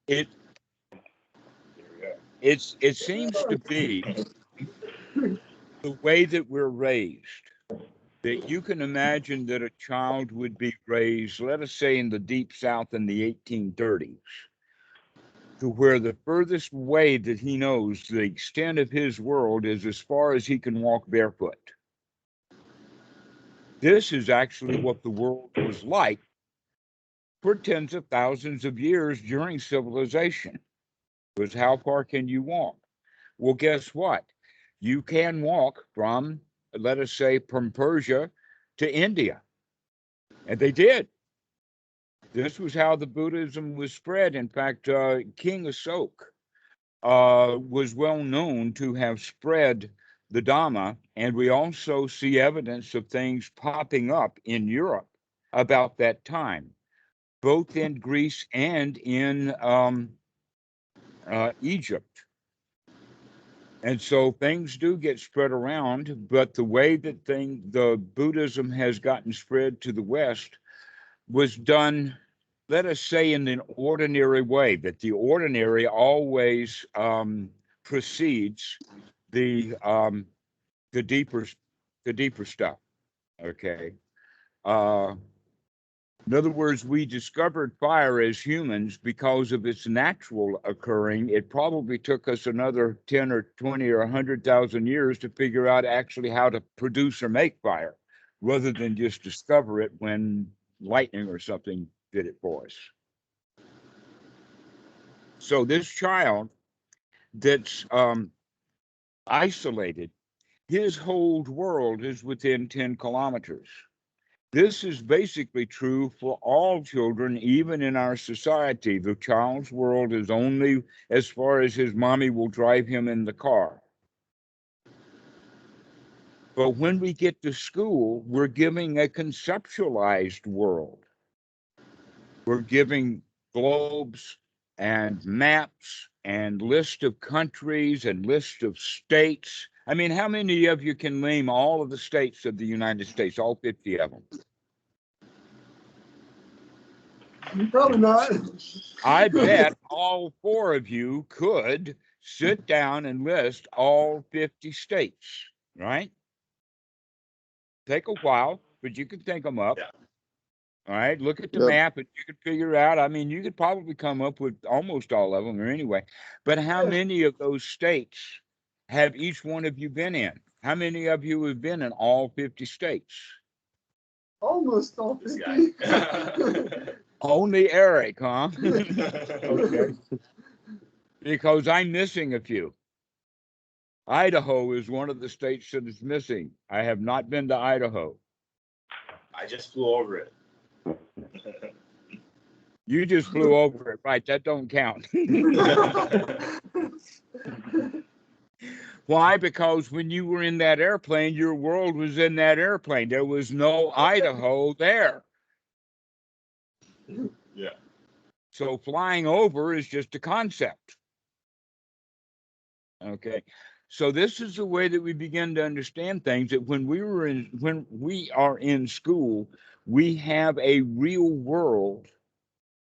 It it seems to be the way that we're raised, that you can imagine that a child would be raised, let us say, in the deep South in the 1830s, to where the furthest way that he knows the extent of his world is as far as he can walk barefoot. This is actually what the world was like for tens of thousands of years during civilization, was how far can you walk? Well, guess what? You can walk from, let us say, from Persia to India. And they did. This was how the Buddhism was spread. In fact, King Asok was well known to have spread the Dhamma. And we also see evidence of things popping up in Europe about that time, both in Greece and in Egypt. And so things do get spread around, but the way that the Buddhism has gotten spread to the West was done, let us say, in an ordinary way, that the ordinary always precedes the deeper stuff. Okay. In other words, we discovered fire as humans because of its natural occurring. It probably took us another 10 or 20 or 100,000 years to figure out actually how to produce or make fire, rather than just discover it when lightning or something did it for us. So this child that's isolated, his whole world is within 10 kilometers. This is basically true for all children, even in our society. The child's world is only as far as his mommy will drive him in the car. But when we get to school, we're giving a conceptualized world. We're giving globes and maps and list of countries and list of states. I mean, how many of you can name all of the states of the United States, all 50 of them? Probably not. I bet all 4 of you could sit down and list all 50 states, right? Take a while, but you can think them up. Yeah. All right, look at the Yep. map and you could figure out. I mean, you could probably come up with almost all of them, or anyway. But how many of those states have each one of you been in? How many of you have been in all 50 states? Almost all This 50. guy. Only Eric, huh? Okay. Because I'm missing a few. Idaho is one of the states that is missing. I have not been to Idaho. I just flew over it. You just flew over it, right? That don't count. Why? Because when you were in that airplane, your world was in that airplane. There was no Idaho there. Yeah. So flying over is just a concept. Okay. So this is the way that we begin to understand things, that when we are in school, we have a real world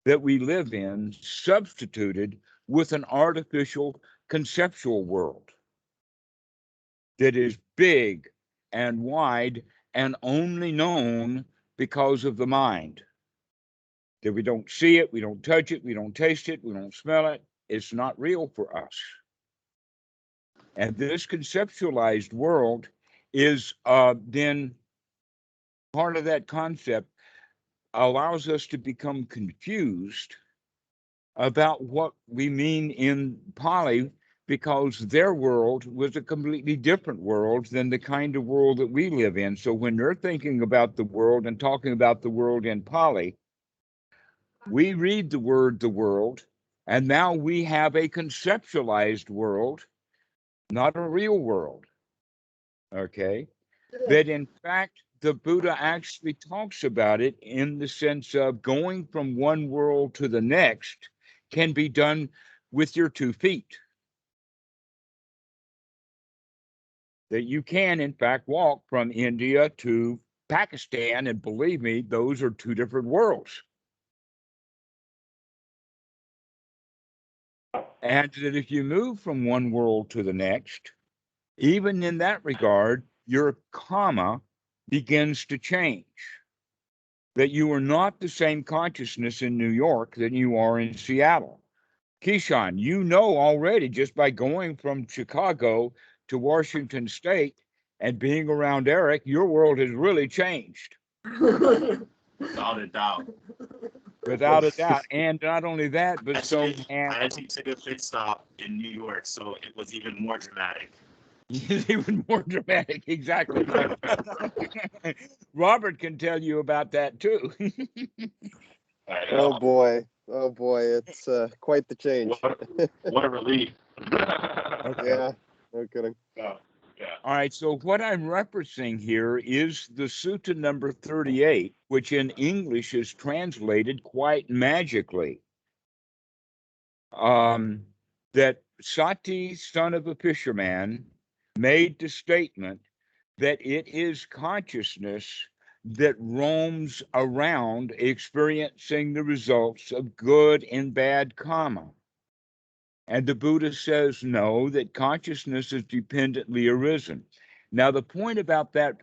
that we live in substituted with an artificial conceptual world that is big and wide and only known because of the mind. That we don't see it, we don't touch it, we don't taste it, we don't smell it. It's not real for us. And this conceptualized world is then part of that concept allows us to become confused about what we mean in Pali, because their world was a completely different world than the kind of world that we live in. So when they're thinking about the world and talking about the world in Pali, we read the word the world, and now we have a conceptualized world, not a real world. Okay? That in fact, the Buddha actually talks about it in the sense of going from one world to the next can be done with your 2 feet. That you can, in fact, walk from India to Pakistan, and believe me, those are 2 different worlds. And that if you move from one world to the next, even in that regard, your karma begins to change. That you are not the same consciousness in New York that you are in Seattle. Keyshawn, you know already just by going from Chicago to Washington State and being around Eric, your world has really changed. Without a doubt. Without a doubt. And not only that, but so I and actually took a pit stop in New York, so it was even more dramatic. even more dramatic, exactly. Robert can tell you about that too. I Oh know. boy. Oh boy. It's quite the change. What a relief. Okay. Yeah. No kidding. Yeah. All right, so what I'm referencing here is the Sutta number 38, which in English is translated quite magically. That Sati, son of a fisherman, made the statement that it is consciousness that roams around experiencing the results of good and bad karma. And the Buddha says, no, that consciousness is dependently arisen. Now, the point about that,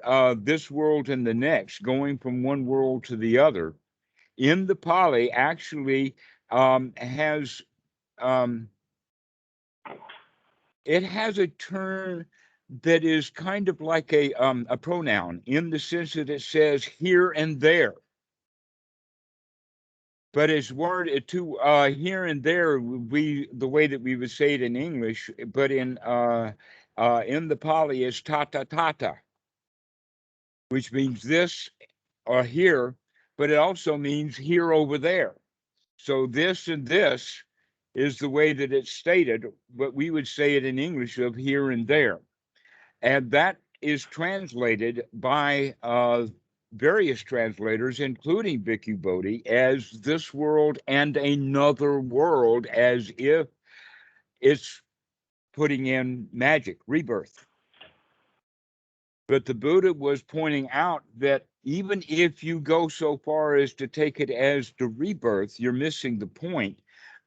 this world and the next, going from one world to the other, in the Pali actually has, it has a term that is kind of like a pronoun in the sense that it says here and there. But as word to here and there, we the way that we would say it in English, but in the Pali is tata tata, which means this or here, but it also means here over there. So this and this is the way that it's stated, but we would say it in English of here and there. And that is translated by various translators, including Bhikkhu Bodhi, as this world and another world, as if it's putting in magic, rebirth. But the Buddha was pointing out that even if you go so far as to take it as the rebirth, you're missing the point,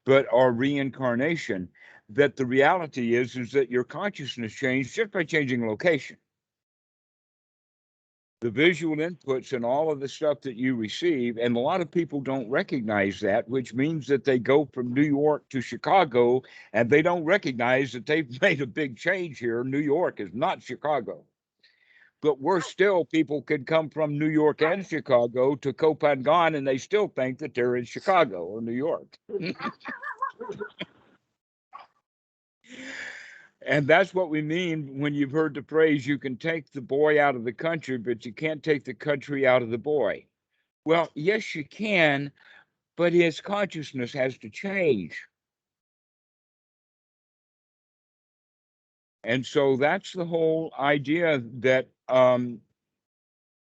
but our reincarnation, that the reality is that your consciousness changed just by changing location. The visual inputs and all of the stuff that you receive, and a lot of people don't recognize that, which means that they go from New York to Chicago and they don't recognize that they've made a big change here. New York is not Chicago. But worse still, people could come from New York and Chicago to Kopangan and they still think that they're in Chicago or New York. And that's what we mean when you've heard the phrase, you can take the boy out of the country, but you can't take the country out of the boy. Well, yes, you can, but his consciousness has to change. And so that's the whole idea that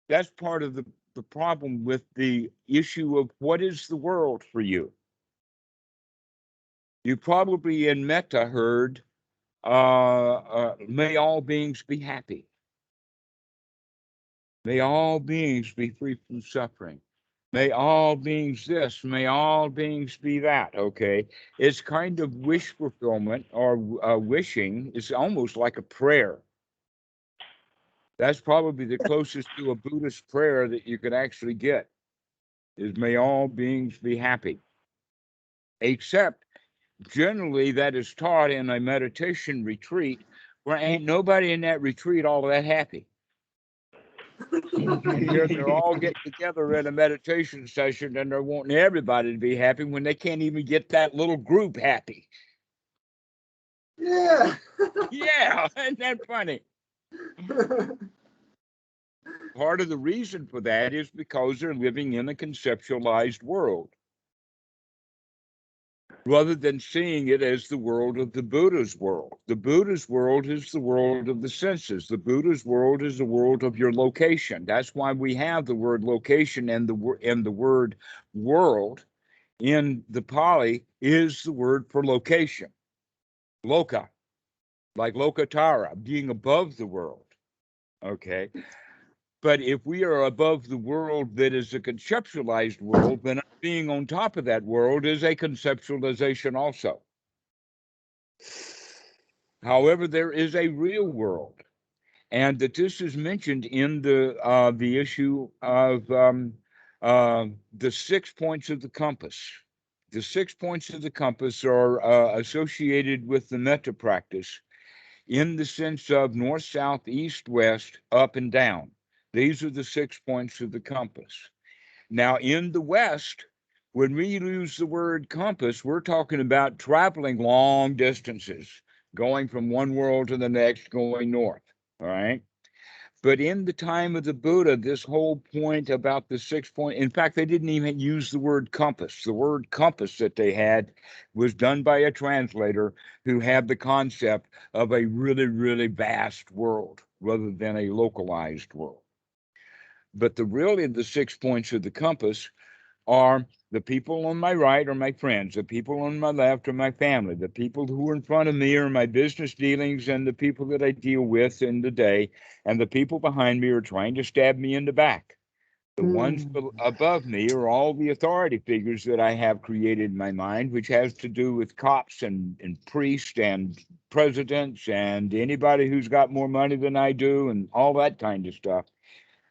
that's part of the problem with the issue of what is the world for you. You probably in Metta heard, may all beings be happy. May all beings be free from suffering. May all beings this, may all beings be that, okay? It's kind of wish fulfillment or wishing. It's almost like a prayer. That's probably the closest to a Buddhist prayer that you could actually get, is may all beings be happy. Except generally that is taught in a meditation retreat where ain't nobody in that retreat all that happy. They're all getting together in a meditation session and they're wanting everybody to be happy when they can't even get that little group happy. Yeah. Yeah, isn't that funny? Part of the reason for that is because they're living in a conceptualized world rather than seeing it as the world of the Buddha's world. The Buddha's world is the world of the senses. The Buddha's world is the world of your location. That's why we have the word location, and the word world in the Pali is the word for location. Loka, like lokatara, being above the world. Okay. But if we are above the world that is a conceptualized world, then being on top of that world is a conceptualization also. However, there is a real world, and that this is mentioned in the issue of the 6 points of the compass. The 6 points of the compass are associated with the metta practice in the sense of north, south, east, west, up, and down. These are the 6 points of the compass. Now, in the West, when we use the word compass, we're talking about traveling long distances, going from one world to the next, going north. All right. But in the time of the Buddha, this whole point about the 6 point, in fact, they didn't even use the word compass. The word compass that they had was done by a translator who had the concept of a really, really vast world rather than a localized world. But the 6 points of the compass are the people on my right are my friends, the people on my left are my family, the people who are in front of me are my business dealings and the people that I deal with in the day, and the people behind me are trying to stab me in the back. The ones above me are all the authority figures that I have created in my mind, which has to do with cops and priests and presidents and anybody who's got more money than I do and all that kind of stuff.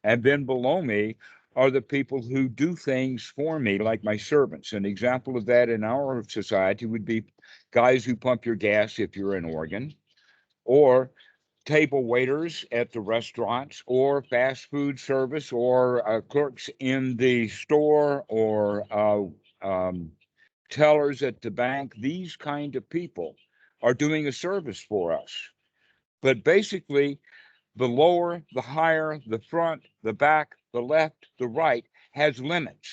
And then below me are the people who do things for me, like my servants. An example of that in our society would be guys who pump your gas if you're in Oregon, or table waiters at the restaurants, or fast food service, or clerks in the store, or tellers at the bank. These kind of people are doing a service for us. But basically, the lower, the higher, the front, the back, the left, the right has limits.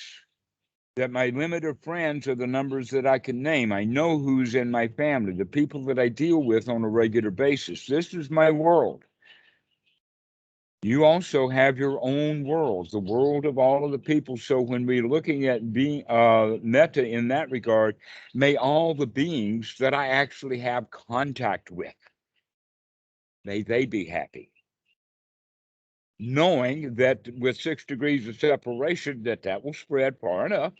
That my limit of friends are the numbers that I can name. I know who's in my family, the people that I deal with on a regular basis. This is my world. You also have your own world, the world of all of the people. So when we're looking at being metta in that regard, may all the beings that I actually have contact with, may they be happy, knowing that with 6 degrees of separation that will spread far enough.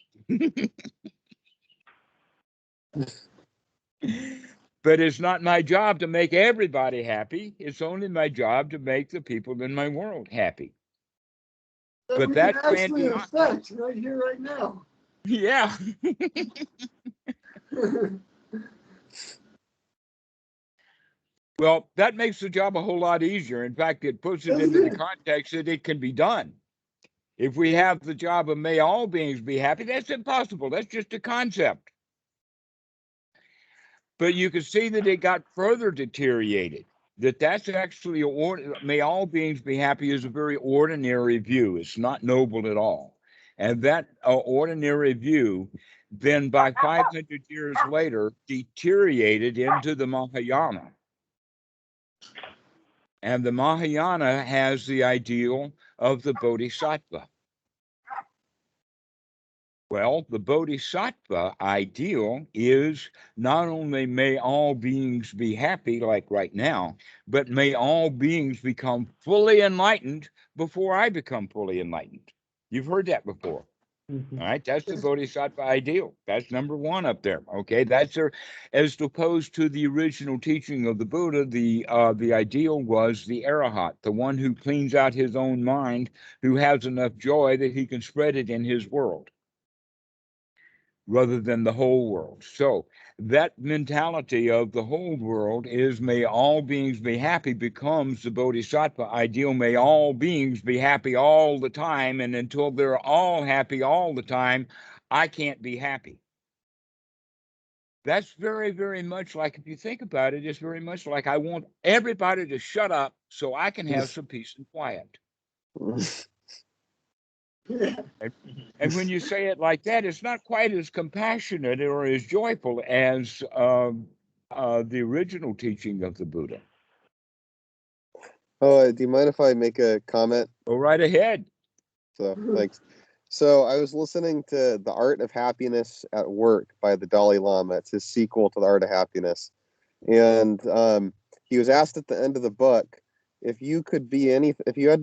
But it's not my job to make everybody happy. It's only my job to make the people in my world happy. But we that can actually affect right here, right now. Yeah. Well, that makes the job a whole lot easier. In fact, it puts it into the context that it can be done. If we have the job of may all beings be happy, that's impossible. That's just a concept. But you can see that it got further deteriorated. That's actually may all beings be happy is a very ordinary view. It's not noble at all. And that ordinary view, then by 500 years later, deteriorated into the Mahayana. And the Mahayana has the ideal of the Bodhisattva. Well, the Bodhisattva ideal is not only may all beings be happy, like right now, but may all beings become fully enlightened before I become fully enlightened. You've heard that before. All right, that's the Bodhisattva ideal. That's number one up there. Okay, that's there. As opposed to the original teaching of the Buddha, the ideal was the Arahat, the one who cleans out his own mind, who has enough joy that he can spread it in his world, rather than the whole world. So that mentality of the whole world is may all beings be happy becomes the Bodhisattva ideal. May all beings be happy all the time, and until they're all happy all the time, I can't be happy. That's very, very much like, if you think about it, it's very much like I want everybody to shut up so I can have some peace and quiet. And when you say it like that, it's not quite as compassionate or as joyful as the original teaching of the Buddha. Oh, do you mind if I make a comment? Go right ahead. So, thanks. So I was listening to The Art of Happiness at Work by the Dalai Lama. It's his sequel to The Art of Happiness. And he was asked at the end of the book, if you had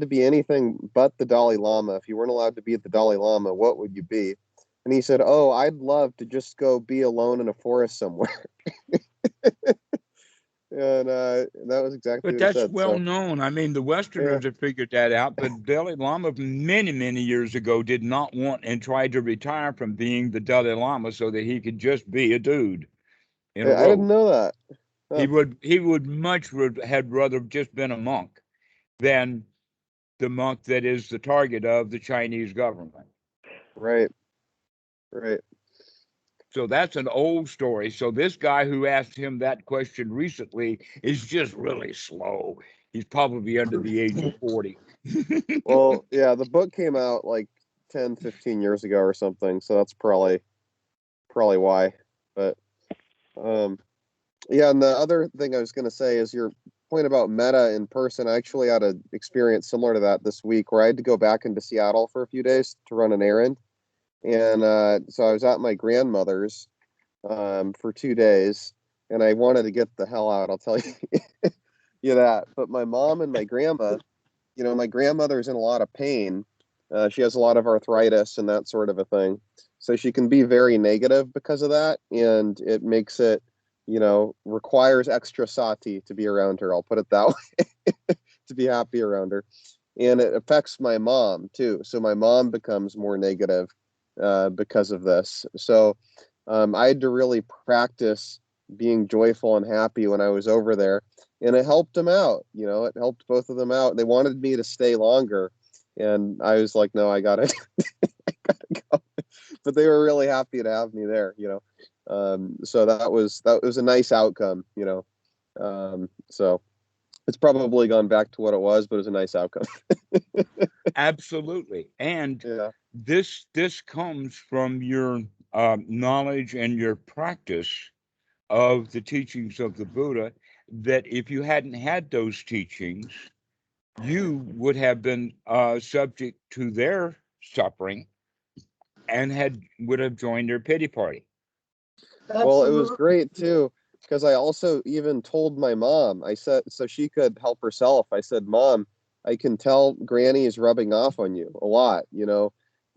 to be anything but the Dalai Lama, if you weren't allowed to be the Dalai Lama, what would you be? And he said, oh, I'd love to just go be alone in a forest somewhere. And that was exactly But what he that's said. well So known. I mean, the Westerners have figured that out, but Dalai Lama many, many years ago did not want and tried to retire from being the Dalai Lama so that he could just be a dude in a I didn't robe. know that. He Huh. would had rather just been a monk than the monk that is the target of the Chinese government. Right. Right. So that's an old story. So this guy who asked him that question recently is just really slow. He's probably under the age of 40. Well, yeah, the book came out like 10, 15 years ago or something, so that's probably why. But yeah, and the other thing I was going to say is your point about meta in person. I actually had an experience similar to that this week where I had to go back into Seattle for a few days to run an errand. And so I was at my grandmother's for 2 days, and I wanted to get the hell out. I'll tell you, you that. But my mom and my grandma, my grandmother's in a lot of pain. She has a lot of arthritis and that sort of a thing. So she can be very negative because of that, and it makes it, requires extra sati to be around her. I'll put it that way, to be happy around her. And it affects my mom too. So my mom becomes more negative because of this. So I had to really practice being joyful and happy when I was over there, and it helped them out. It helped both of them out. They wanted me to stay longer, and I was like, no, I gotta, I gotta go. But they were really happy to have me there. So that was a nice outcome. So it's probably gone back to what it was, but it was a nice outcome. Absolutely. And Yeah. this comes from your knowledge and your practice of the teachings of the Buddha, that if you hadn't had those teachings, you would have been subject to their suffering and would have joined their pity party. Well, it was Absolutely. great too, because I also even told my mom, I said, so she could help herself. I said, Mom, I can tell Granny is rubbing off on you a lot.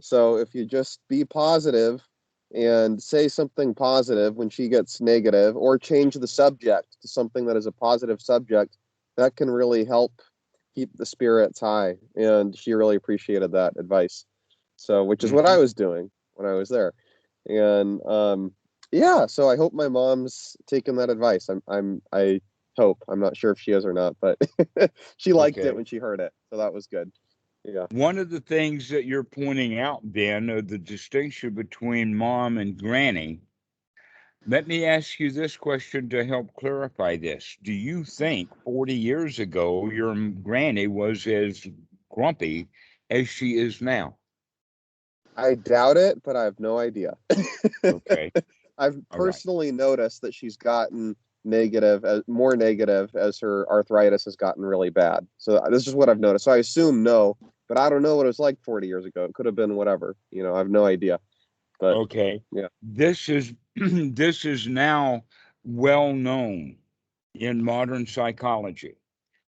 So if you just be positive and say something positive when she gets negative, or change the subject to something that is a positive subject, that can really help keep the spirits high. And she really appreciated that advice. So, which is what I was doing when I was there. And yeah, so I hope my mom's taken that advice. I hope. I'm not sure if she is or not, but she liked it Okay. when she heard it, so that was good. Yeah. One of the things that you're pointing out, then, the distinction between mom and granny. Let me ask you this question to help clarify this. Do you think 40 years ago your granny was as grumpy as she is now? I doubt it, but I have no idea. Okay. I've All right. personally noticed that she's gotten more negative as her arthritis has gotten really bad. So this is what I've noticed. So I assume no, but I don't know what it was like 40 years ago. It could have been whatever. I have no idea. But Okay. yeah. This is this is now well known in modern psychology,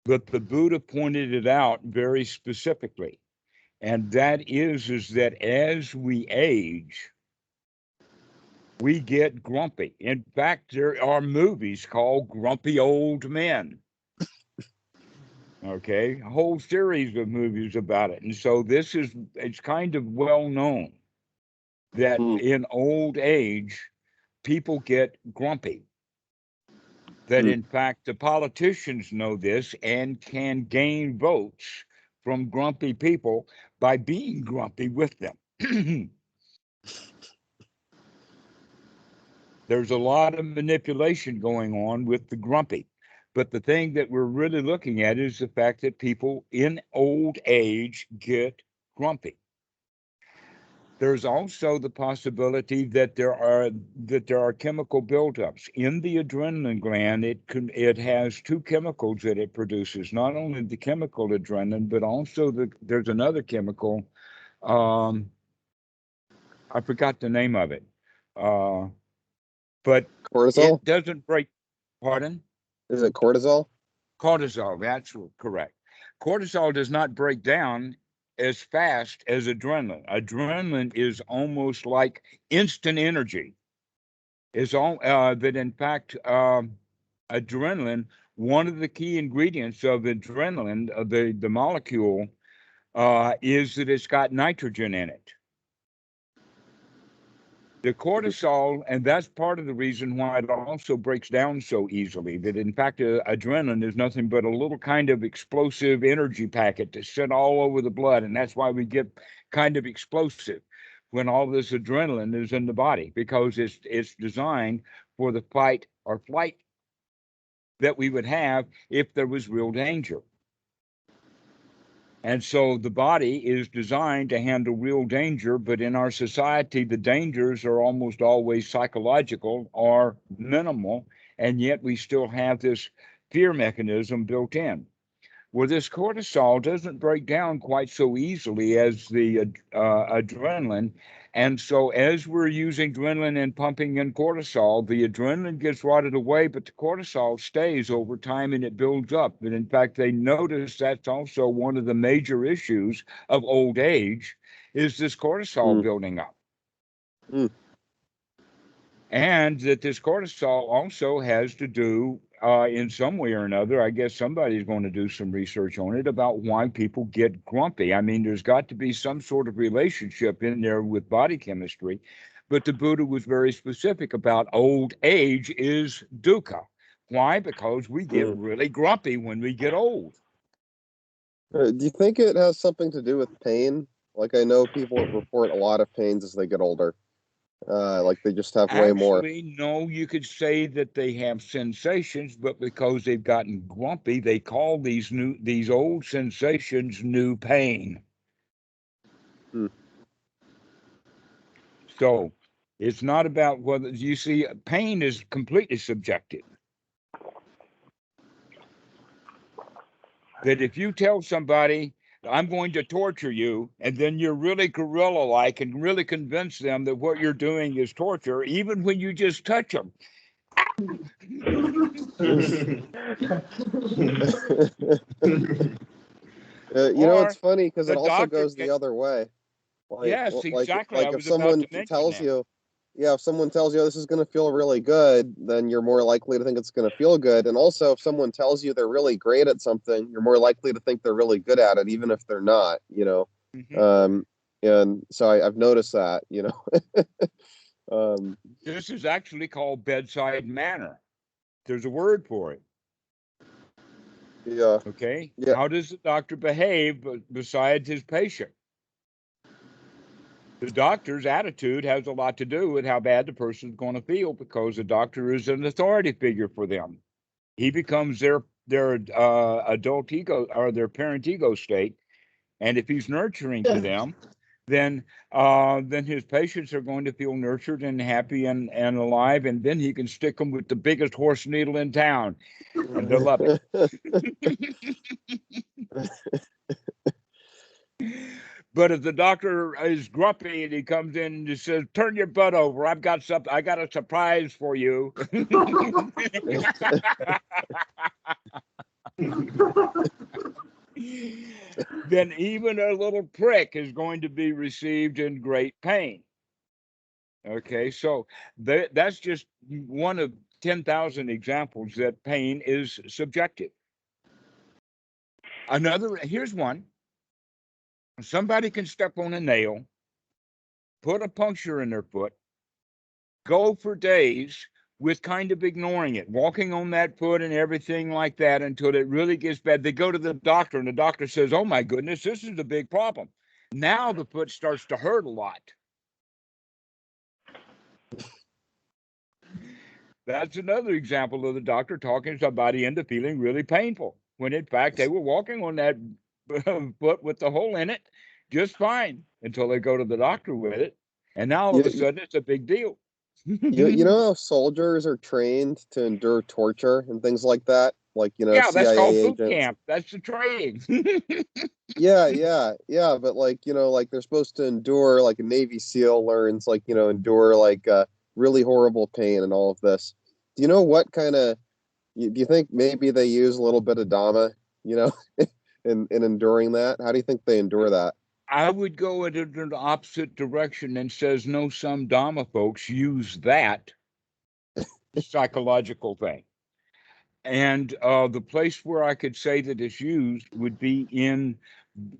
but the Buddha pointed it out very specifically. And that is that as we age, we get grumpy. In fact, there are movies called Grumpy Old Men. Okay, a whole series of movies about it. And so it's kind of well known that Hmm. in old age, people get grumpy. That Hmm. in fact, the politicians know this and can gain votes from grumpy people by being grumpy with them. There's a lot of manipulation going on with the grumpy. But the thing that we're really looking at is the fact that people in old age get grumpy. There's also the possibility that there are chemical buildups in the adrenaline gland. It has two chemicals that it produces, not only the chemical adrenaline, but also there's another chemical. Um, I forgot the name of it. But Cortisol? it doesn't break. Pardon? Is it cortisol? Cortisol, that's correct. Cortisol does not break down as fast as adrenaline. Adrenaline is almost like instant energy. Is all that in fact adrenaline, one of the key ingredients of adrenaline, the molecule, is that it's got nitrogen in it. The cortisol, and that's part of the reason why it also breaks down so easily, that in fact, adrenaline is nothing but a little kind of explosive energy packet that's sent all over the blood. And that's why we get kind of explosive when all this adrenaline is in the body, because it's designed for the fight or flight that we would have if there was real danger. And so the body is designed to handle real danger, but in our society, the dangers are almost always psychological or minimal, and yet we still have this fear mechanism built in. Well, this cortisol doesn't break down quite so easily as the adrenaline. And so as we're using adrenaline and pumping in cortisol, the adrenaline gets rotted away, but the cortisol stays over time and it builds up. And in fact, they notice that's also one of the major issues of old age is this cortisol building up. And that this cortisol also has to do, in some way or another, I guess somebody's going to do some research on it, about why people get grumpy. I mean, there's got to be some sort of relationship in there with body chemistry. But the Buddha was very specific about old age is dukkha. Why? Because we get really grumpy when we get old. Do you think it has something to do with pain? Like, I know people report a lot of pains as they get older. Like they just have way more. Actually, no, you could say that they have sensations, but because they've gotten grumpy, they call these old sensations new pain. So it's not about whether you see pain is completely subjective. That if you tell somebody, I'm going to torture you, and then you're really gorilla-like and really convince them that what you're doing is torture, even when you just touch them. It's funny because it also goes the other way. Like, yes, exactly. Like if someone tells you, if someone tells you this is going to feel really good, then you're more likely to think it's going to feel good. And also, if someone tells you they're really great at something, you're more likely to think they're really good at it, even if they're not. And so I've noticed that. This is actually called bedside manner. There's a word for it. Yeah. Okay. Yeah. How does the doctor behave besides his patient? The doctor's attitude has a lot to do with how bad the person's going to feel, because the doctor is an authority figure for them. He becomes their adult ego or their parent ego state, and if he's nurturing to them, then his patients are going to feel nurtured and happy and alive, and then he can stick them with the biggest horse needle in town, and they'll love it. But if the doctor is grumpy and he comes in and he says, "Turn your butt over, I got a surprise for you," then even a little prick is going to be received in great pain. Okay, so that's just one of 10,000 examples that pain is subjective. Here's one. Somebody can step on a nail, put a puncture in their foot, go for days with kind of ignoring it, walking on that foot and everything like that until it really gets bad. They go to the doctor and the doctor says, "Oh my goodness, this is a big problem." Now the foot starts to hurt a lot. That's another example of the doctor talking somebody into feeling really painful, when in fact they were walking on that foot with the hole in it just fine until they go to the doctor with it. And now all of a sudden it's a big deal. You know how soldiers are trained to endure torture and things like that? Like, yeah, CIA that's called agents. boot camp. That's the training. Yeah. But like, like they're supposed to endure, like a Navy SEAL learns, like, endure like really horrible pain and all of this. Do you know what kind of, do you think maybe they use a little bit of Dhamma, in enduring that? How do you think they endure that? I would go in the opposite direction and says, no, some Dhamma folks use that psychological thing. And the place where I could say that it's used would be in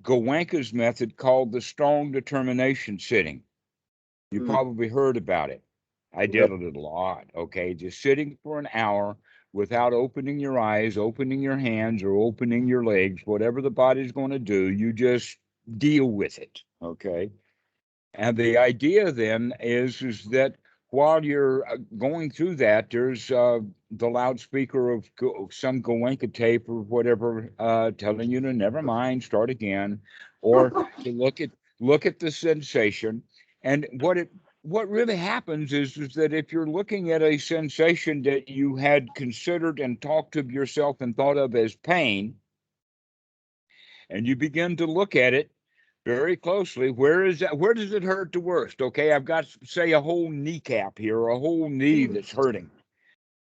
Goenka's method called the strong determination sitting. You probably heard about it. I did it a lot. Okay. Just sitting for an hour without opening your eyes, opening your hands, or opening your legs, whatever the body's going to do, you just deal with it. Okay. And the idea then is that while you're going through that, there's the loudspeaker of some Goenka tape or whatever telling you to never mind, start again, or to look at the sensation. And what really happens is that if you're looking at a sensation that you had considered and talked of yourself and thought of as pain, and you begin to look at it very closely, where does it hurt the worst? Okay, I've got, say, a whole kneecap here, or a whole knee that's hurting.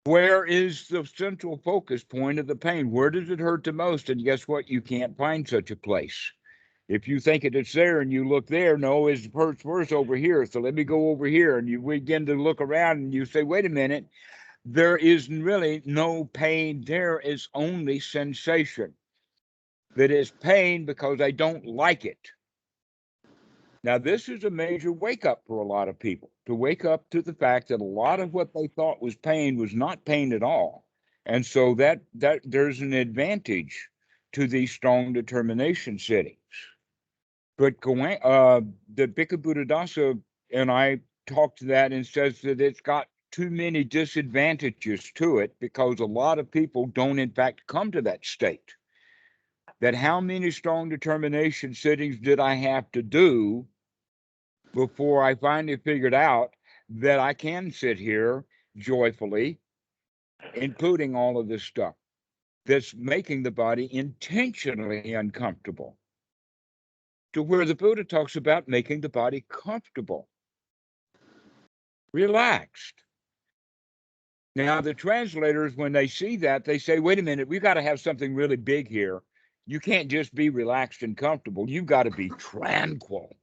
Where is the central focus point of the pain? Where does it hurt the most? And guess what? You can't find such a place. If you think it's there and you look there, no, it hurts worse over here. So let me go over here. And you begin to look around and you say, wait a minute, there is really no pain. There is only sensation. That is pain because I don't like it. Now, this is a major wake up for a lot of people, to wake up to the fact that a lot of what they thought was pain was not pain at all. And so that there's an advantage to these strong determination sittings. But the Bhikkhu Buddhadasa and I talked to that and says that it's got too many disadvantages to it because a lot of people don't in fact come to that state. That how many strong determination sittings did I have to do before I finally figured out that I can sit here joyfully, including all of this stuff that's making the body intentionally uncomfortable, to where the Buddha talks about making the body comfortable, relaxed. Now, the translators, when they see that, they say, wait a minute, we've got to have something really big here. You can't just be relaxed and comfortable. You've got to be tranquil.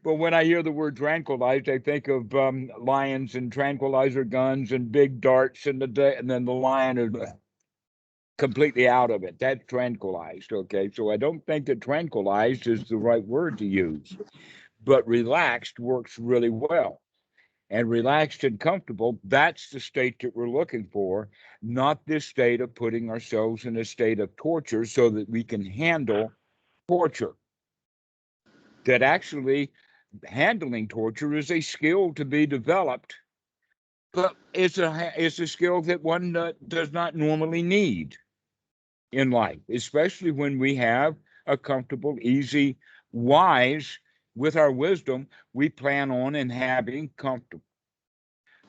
But when I hear the word tranquilized, I think of lions and tranquilizer guns and big darts, and then the lion is completely out of it. That's tranquilized. Okay, so I don't think that tranquilized is the right word to use, but relaxed works really well. And relaxed and comfortable, that's the state that we're looking for, not this state of putting ourselves in a state of torture so that we can handle torture. That actually handling torture is a skill to be developed, but it's a skill that one does not normally need in life, especially when we have a comfortable, easy, wise, with our wisdom, we plan on and having comfortable.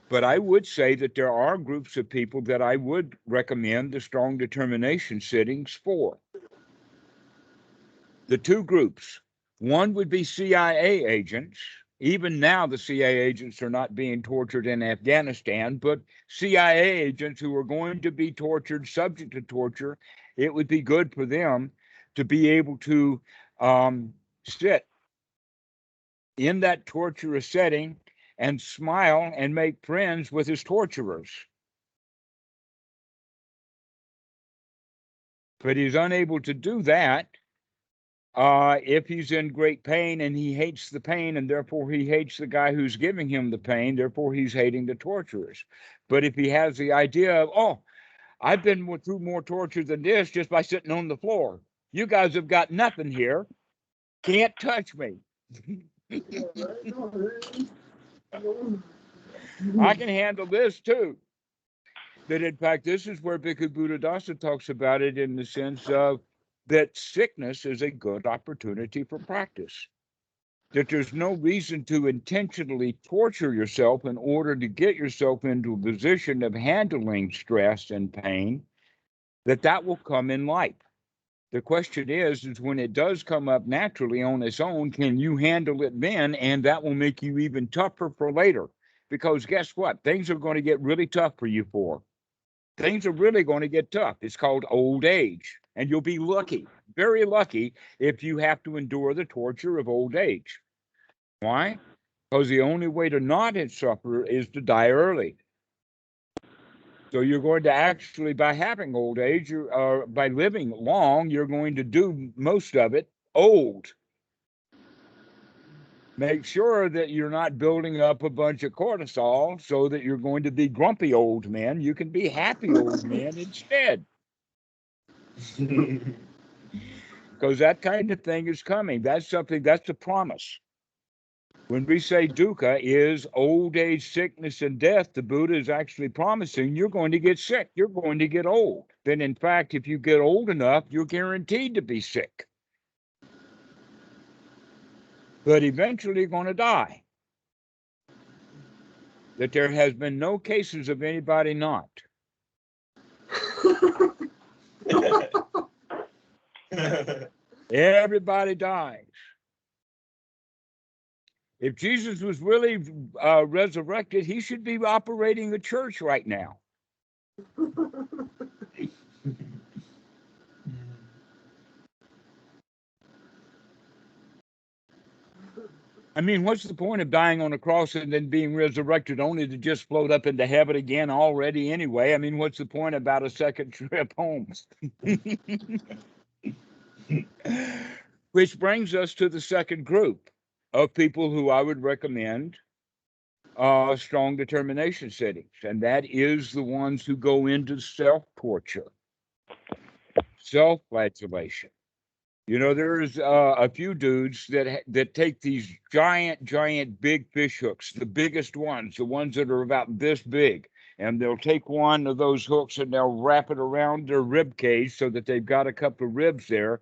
But I would say that there are groups of people that I would recommend the strong determination sittings for. The two groups, one would be CIA agents. Even now, the CIA agents are not being tortured in Afghanistan, but CIA agents who are going to be tortured, subject to torture, it would be good for them to be able to sit in that torturous setting and smile and make friends with his torturers. But he's unable to do that if he's in great pain and he hates the pain, and therefore he hates the guy who's giving him the pain, therefore he's hating the torturers. But if he has the idea of, oh, I've been through more torture than this just by sitting on the floor. You guys have got nothing here. Can't touch me. I can handle this too. That in fact, this is where Bhikkhu Buddhadasa talks about it in the sense of that sickness is a good opportunity for practice. That there's no reason to intentionally torture yourself in order to get yourself into a position of handling stress and pain, that will come in life. The question is when it does come up naturally on its own, can you handle it then? And that will make you even tougher for later. Because guess what? Things are going to get really tough for you Things are really going to get tough. It's called old age. And you'll be lucky, very lucky, if you have to endure the torture of old age. Why? Because the only way to not suffer is to die early. So you're going to actually, by having old age, by living long, you're going to do most of it old. Make sure that you're not building up a bunch of cortisol so that you're going to be grumpy old men. You can be happy old men instead. Because that kind of thing is coming. That's a promise. When we say dukkha is old age, sickness, and death, the Buddha is actually promising you're going to get sick. You're going to get old. Then, in fact, if you get old enough, you're guaranteed to be sick. But eventually you're going to die. That there has been no cases of anybody not. Everybody dies. If Jesus was really resurrected, he should be operating a church right now. I mean, what's the point of dying on a cross and then being resurrected only to just float up into heaven again already anyway? I mean, what's the point about a second trip home? Which brings us to the second group of people who I would recommend strong determination settings, and that is the ones who go into self-torture, self-flagellation. You know, there's a few dudes that take these giant big fish hooks, the biggest ones, the ones that are about this big, and they'll take one of those hooks and they'll wrap it around their rib cage so that they've got a couple of ribs there,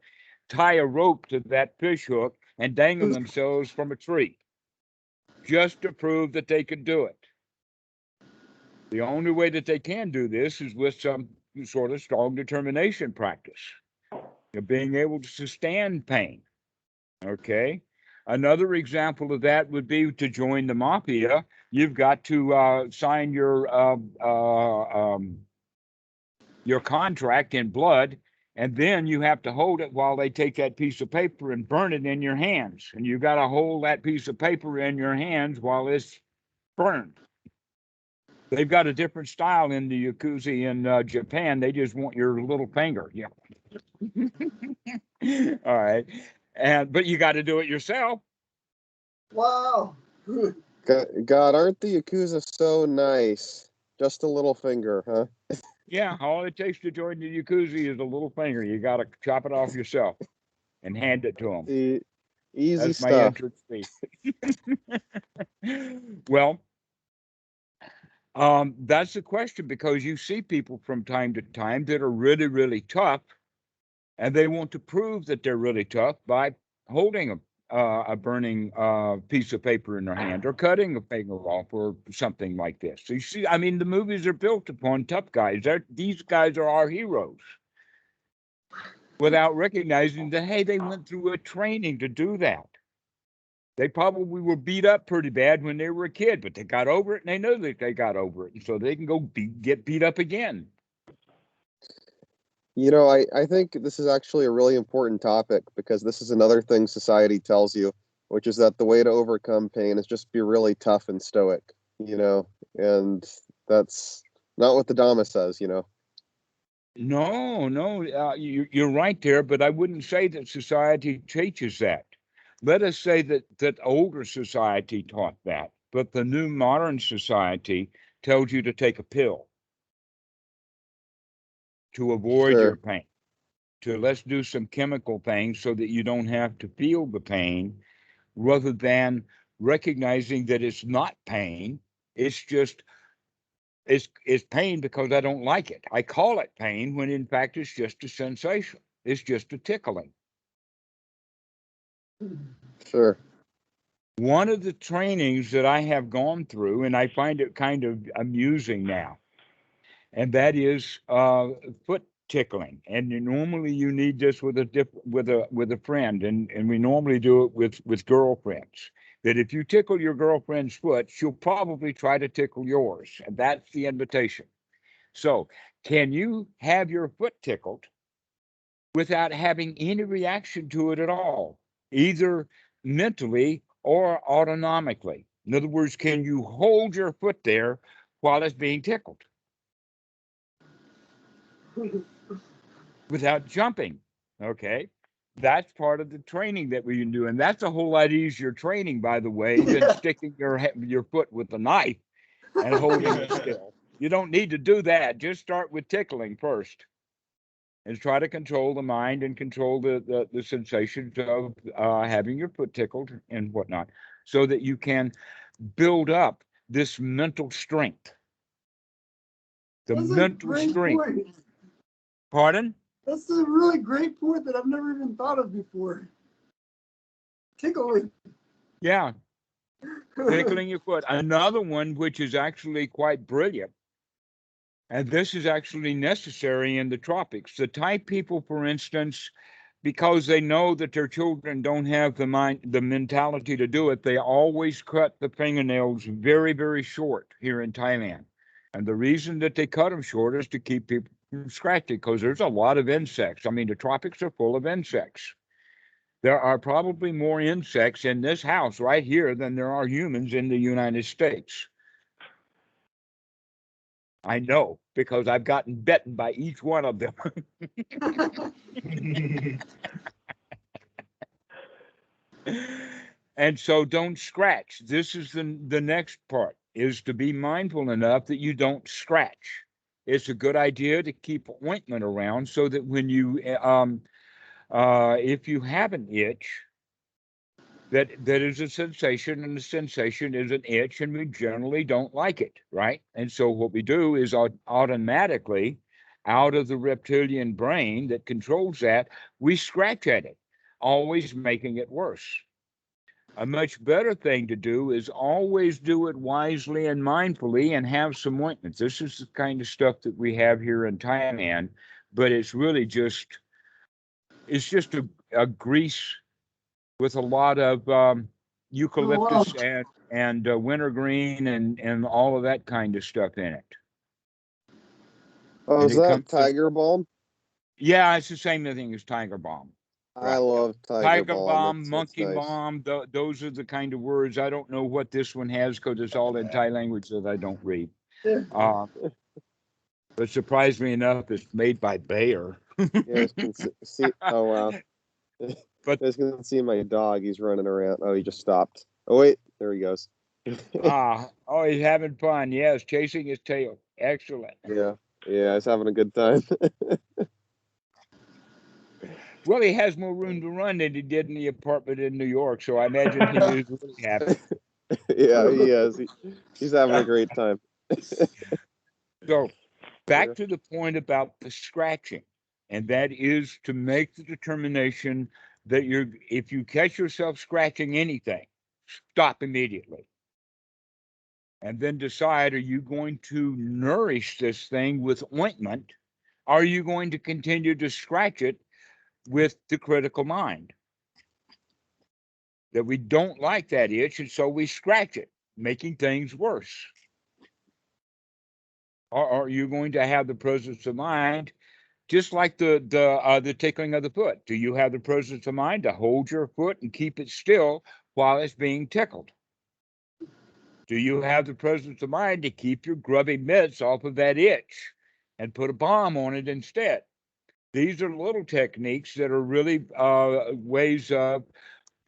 tie a rope to that fish hook, and dangle themselves from a tree, just to prove that they could do it. The only way that they can do this is with some sort of strong determination practice. Being able to sustain pain. Okay. Another example of that would be to join the mafia. You've got to sign your contract in blood, and then you have to hold it while they take that piece of paper and burn it in your hands. And you've got to hold that piece of paper in your hands while it's burned. They've got a different style in the Yakuza in Japan. They just want your little finger. Yeah. All right. But you got to do it yourself. Wow. God, aren't the Yakuza so nice? Just a little finger, huh? Yeah, all it takes to join the Yakuza is a little finger. You got to chop it off yourself and hand it to them. Easy That's stuff. my entrance fee. Well, that's the question, because you see people from time to time that are really, really tough, and they want to prove that they're really tough by holding a burning piece of paper in their hand or cutting a finger off or something like this. So you see, I mean, the movies are built upon tough guys. These guys are our heroes, without recognizing that, hey, they went through a training to do that. They probably were beat up pretty bad when they were a kid, but they got over it, and they know that they got over it, and so they can go get beat up again. You know, I think this is actually a really important topic, because this is another thing society tells you, which is that the way to overcome pain is just be really tough and stoic, you know, and that's not what the Dhamma says, you know. No, you're right there, but I wouldn't say that society teaches that. Let us say that older society taught that, but the new modern society tells you to take a pill to avoid Sure. your pain, to let's do some chemical things so that you don't have to feel the pain, rather than recognizing that it's not pain. It's just, it's pain because I don't like it. I call it pain when in fact it's just a sensation. It's just a tickling. Sure. One of the trainings that I have gone through, and I find it kind of amusing now, and that is foot tickling. And normally you need this with a friend, and we normally do it with girlfriends. That if you tickle your girlfriend's foot, she'll probably try to tickle yours, and that's the invitation. So, can you have your foot tickled without having any reaction to it at all, either mentally or autonomically? In other words, can you hold your foot there while it's being tickled without jumping? Okay. That's part of the training that we can do. And that's a whole lot easier training, by the way, than sticking your foot with a knife and holding it still. You don't need to do that. Just start with tickling first and try to control the mind and control the sensations of having your foot tickled and whatnot, so that you can build up this mental strength. The That's a mental great strength. point. Pardon? That's a really great point that I've never even thought of before. Tickling. Yeah, tickling your foot. Another one, which is actually quite brilliant, and this is actually necessary in the tropics. The Thai people, for instance, because they know that their children don't have the mentality to do it, they always cut the fingernails very, very short here in Thailand. And the reason that they cut them short is to keep people from scratching, because there's a lot of insects. I mean, the tropics are full of insects. There are probably more insects in this house right here than there are humans in the United States. I know, because I've gotten bitten by each one of them. And so don't scratch. This is the next part, is to be mindful enough that you don't scratch. It's a good idea to keep ointment around so that when you, if you have an itch, that is a sensation, and the sensation is an itch, and we generally don't like it, right? And so what we do is automatically, out of the reptilian brain that controls that, we scratch at it, always making it worse. A much better thing to do is always do it wisely and mindfully and have some ointments. This is the kind of stuff that we have here in Thailand, but it's really just, it's just a grease with a lot of eucalyptus and wintergreen and all of that kind of stuff in it. Oh, And is it that comes with- Tiger Balm? Yeah, it's the same thing as Tiger Balm. I love Tiger Tiger Balm. Balm, It's Monkey nice. Balm, those are the kind of words. I don't know what this one has because it's all in Thai language that I don't read. But surprisingly enough, it's made by Bayer. You guys can see. Oh wow! But you guys can see my dog. He's running around. Oh, he just stopped. Oh wait, there he goes. oh, he's having fun. Yes, chasing his tail. Excellent. Yeah, he's having a good time. Well, he has more room to run than he did in the apartment in New York, so I imagine he is really happy. Yeah, he is. He's having a great time. So, back to the point about the scratching, and that is to make the determination that if you catch yourself scratching anything, stop immediately. And then decide, are you going to nourish this thing with ointment? Are you going to continue to scratch it with the critical mind? That we don't like that itch, and so we scratch it, making things worse. Or are you going to have the presence of mind, just like the tickling of the foot? Do you have the presence of mind to hold your foot and keep it still while it's being tickled? Do you have the presence of mind to keep your grubby mitts off of that itch and put a balm on it instead? These are little techniques that are really ways of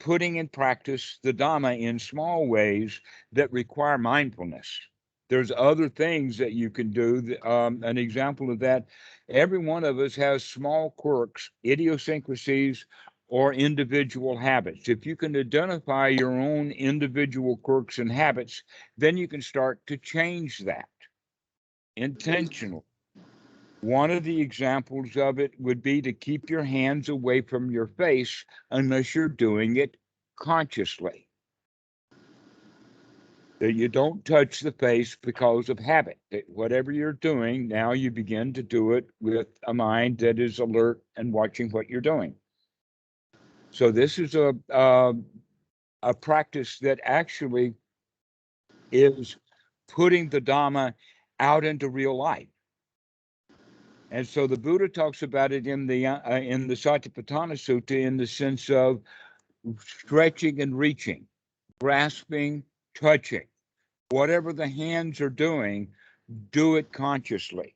putting in practice the Dhamma in small ways that require mindfulness. There's other things that you can do. An example of that, every one of us has small quirks, idiosyncrasies, or individual habits. If you can identify your own individual quirks and habits, then you can start to change that intentionally. One of the examples of it would be to keep your hands away from your face unless you're doing it consciously. That you don't touch the face because of habit. That whatever you're doing, now you begin to do it with a mind that is alert and watching what you're doing. So this is a practice that actually is putting the Dhamma out into real life. And so the Buddha talks about it in the Satipatthana Sutta in the sense of stretching and reaching, grasping touching, whatever the hands are doing, do it consciously.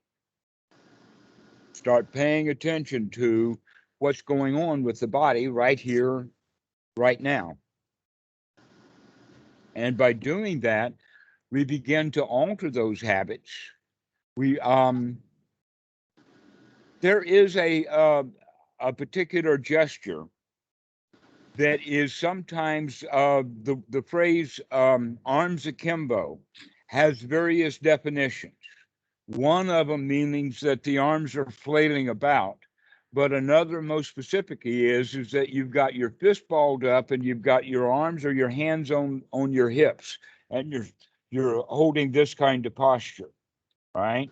Start paying attention to what's going on with the body right here, right now. And by doing that, we begin to alter those habits. We there is a particular gesture that is sometimes the phrase arms akimbo has various definitions. One of them means that the arms are flailing about, but another most specifically is that you've got your fist balled up and you've got your arms or your hands on your hips, and you're holding this kind of posture, right?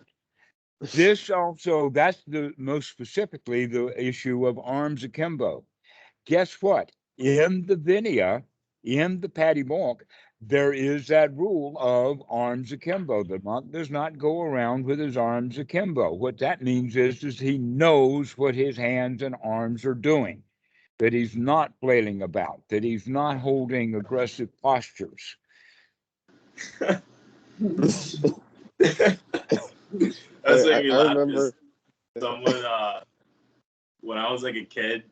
This also, that's the most specifically the issue of arms akimbo. Guess what? In the Vinaya, in the Patty Monk, there is that rule of arms akimbo. The monk does not go around with his arms akimbo. What that means is he knows what his hands and arms are doing, that he's not flailing about, that he's not holding aggressive postures. That's making me I laugh. remember Someone, when I was like a kid,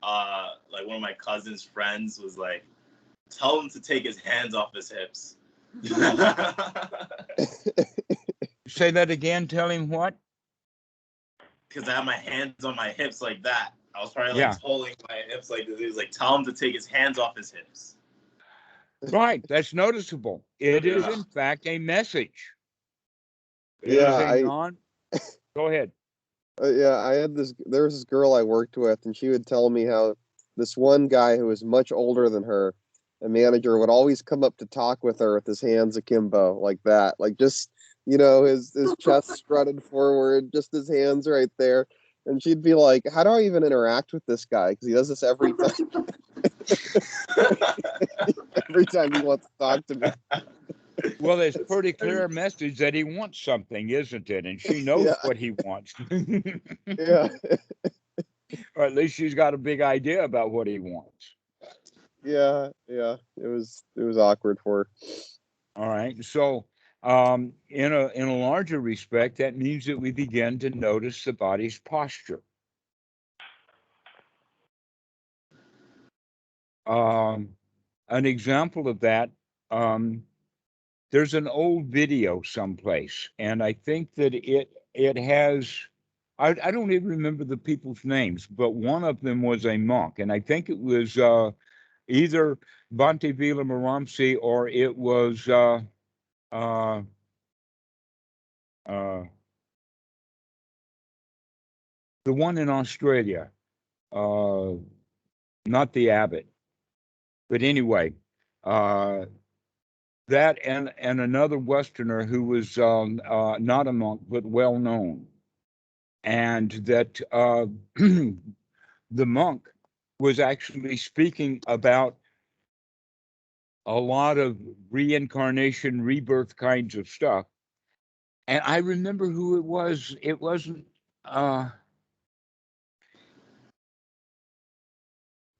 like one of my cousin's friends was like, tell him to take his hands off his hips. Say that again. Tell him what? Because I had my hands on my hips like that. I was probably like Yeah. holding my hips like this. He was like, tell him to take his hands off his hips. Right. That's noticeable. It is, Yeah. in fact, a message. It Yeah, is a non. Go ahead. yeah, there was this girl I worked with, and she would tell me how this one guy who was much older than her, a manager, would always come up to talk with her with his hands akimbo like that, like just, his chest strutted forward, just his hands right there, and she'd be like, how do I even interact with this guy, because he does this every time. Every time he wants to talk to me. Well, it's pretty clear message that he wants something, isn't it? And she knows what he wants. Yeah. Or at least she's got a big idea about what he wants. Yeah. It was awkward for her. All right. So in a larger respect, that means that we begin to notice the body's posture. An example of that, there's an old video someplace, and I think that it has, I don't even remember the people's names, but one of them was a monk, and I think it was either Bhante Vila or it was the one in Australia, not the abbot, but anyway, that and another Westerner who was not a monk but well known, and that the monk was actually speaking about a lot of reincarnation, rebirth kinds of stuff. And I remember who it was. It wasn't the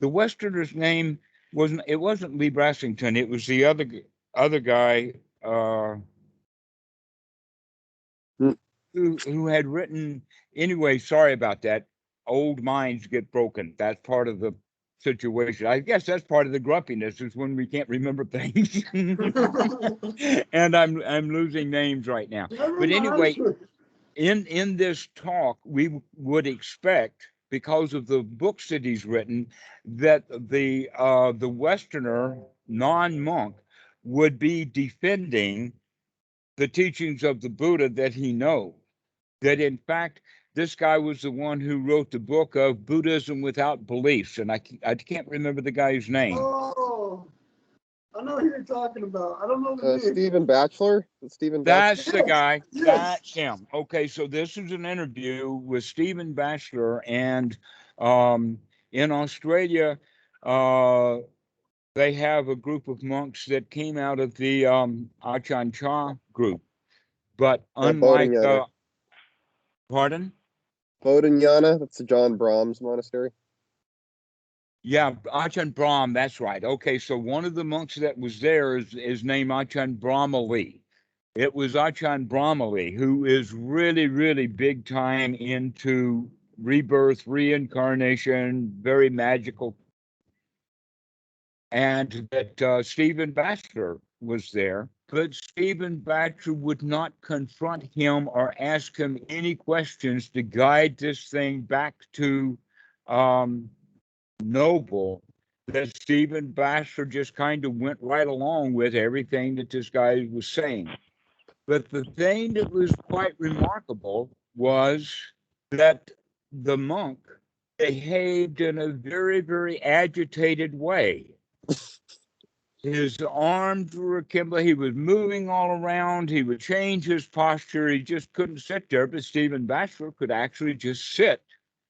Westerner's name wasn't. It wasn't Lee Brassington. It was the other guy who had written. Anyway, sorry about that. Old minds get broken. That's part of the situation. I guess that's part of the grumpiness is when we can't remember things. And I'm losing names right now. But anyway, in this talk, we would expect, because of the books that he's written, that the Westerner non-monk would be defending the teachings of the Buddha that he knows. That in fact, this guy was the one who wrote the book of Buddhism Without Beliefs, and I can't remember the guy's name. Oh, I know who you're talking about. I don't know the name. Stephen Batchelor? Stephen That's Batchelor? the guy. Yes. That's him. Okay, so this is an interview with Stephen Batchelor, and in Australia, they have a group of monks that came out of the Ajahn Chah group, but unlike Bodhinyana. pardon? Bodhinyana, that's the John Brahms monastery. Yeah, Ajahn Brahm, that's right. Okay, so one of the monks that was there is named Ajahn Brahmali. It was Ajahn Brahmali, who is really, really big time into rebirth, reincarnation, very magical. And that Stephen Batchelor was there, but Stephen Batchelor would not confront him or ask him any questions to guide this thing back to Noble. That Stephen Batchelor just kind of went right along with everything that this guy was saying. But the thing that was quite remarkable was that the monk behaved in a very, very agitated way. His arms were akimbo. He was moving all around. He would change his posture. He just couldn't sit there. But Stephen Batchelor could actually just sit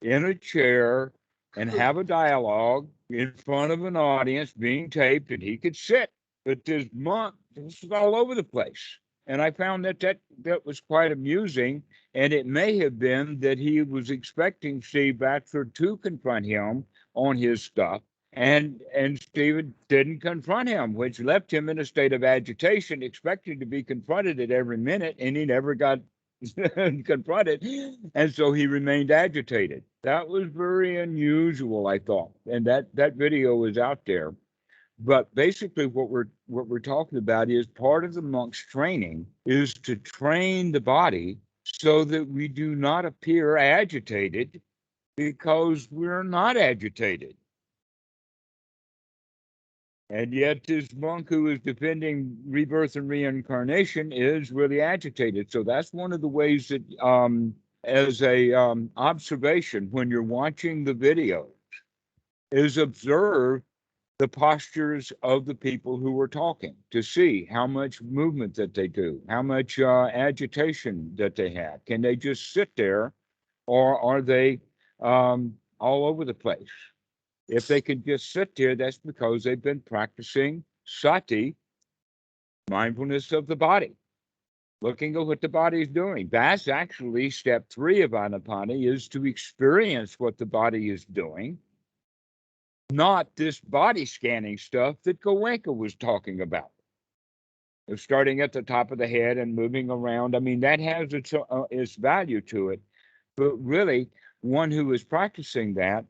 in a chair and have a dialogue in front of an audience being taped, and he could sit. But this monk, this was all over the place. And I found that was quite amusing. And it may have been that he was expecting Steve Batchelor to confront him on his stuff. And Stephen didn't confront him, which left him in a state of agitation, expecting to be confronted at every minute, and he never got confronted. And so he remained agitated. That was very unusual, I thought. And that video is out there. But basically what we're talking about is part of the monk's training is to train the body so that we do not appear agitated, because we're not agitated. And yet this monk who is defending rebirth and reincarnation is really agitated. So that's one of the ways that, as a observation, when you're watching the videos, is observe the postures of the people who are talking to see how much movement that they do, how much agitation that they have. Can they just sit there, or are they all over the place? If they can just sit there, that's because they've been practicing sati, mindfulness of the body, looking at what the body is doing. That's actually step 3 of Anapana, is to experience what the body is doing, not this body scanning stuff that Goenka was talking about. Of starting at the top of the head and moving around. I mean, that has its value to it. But really, one who is practicing that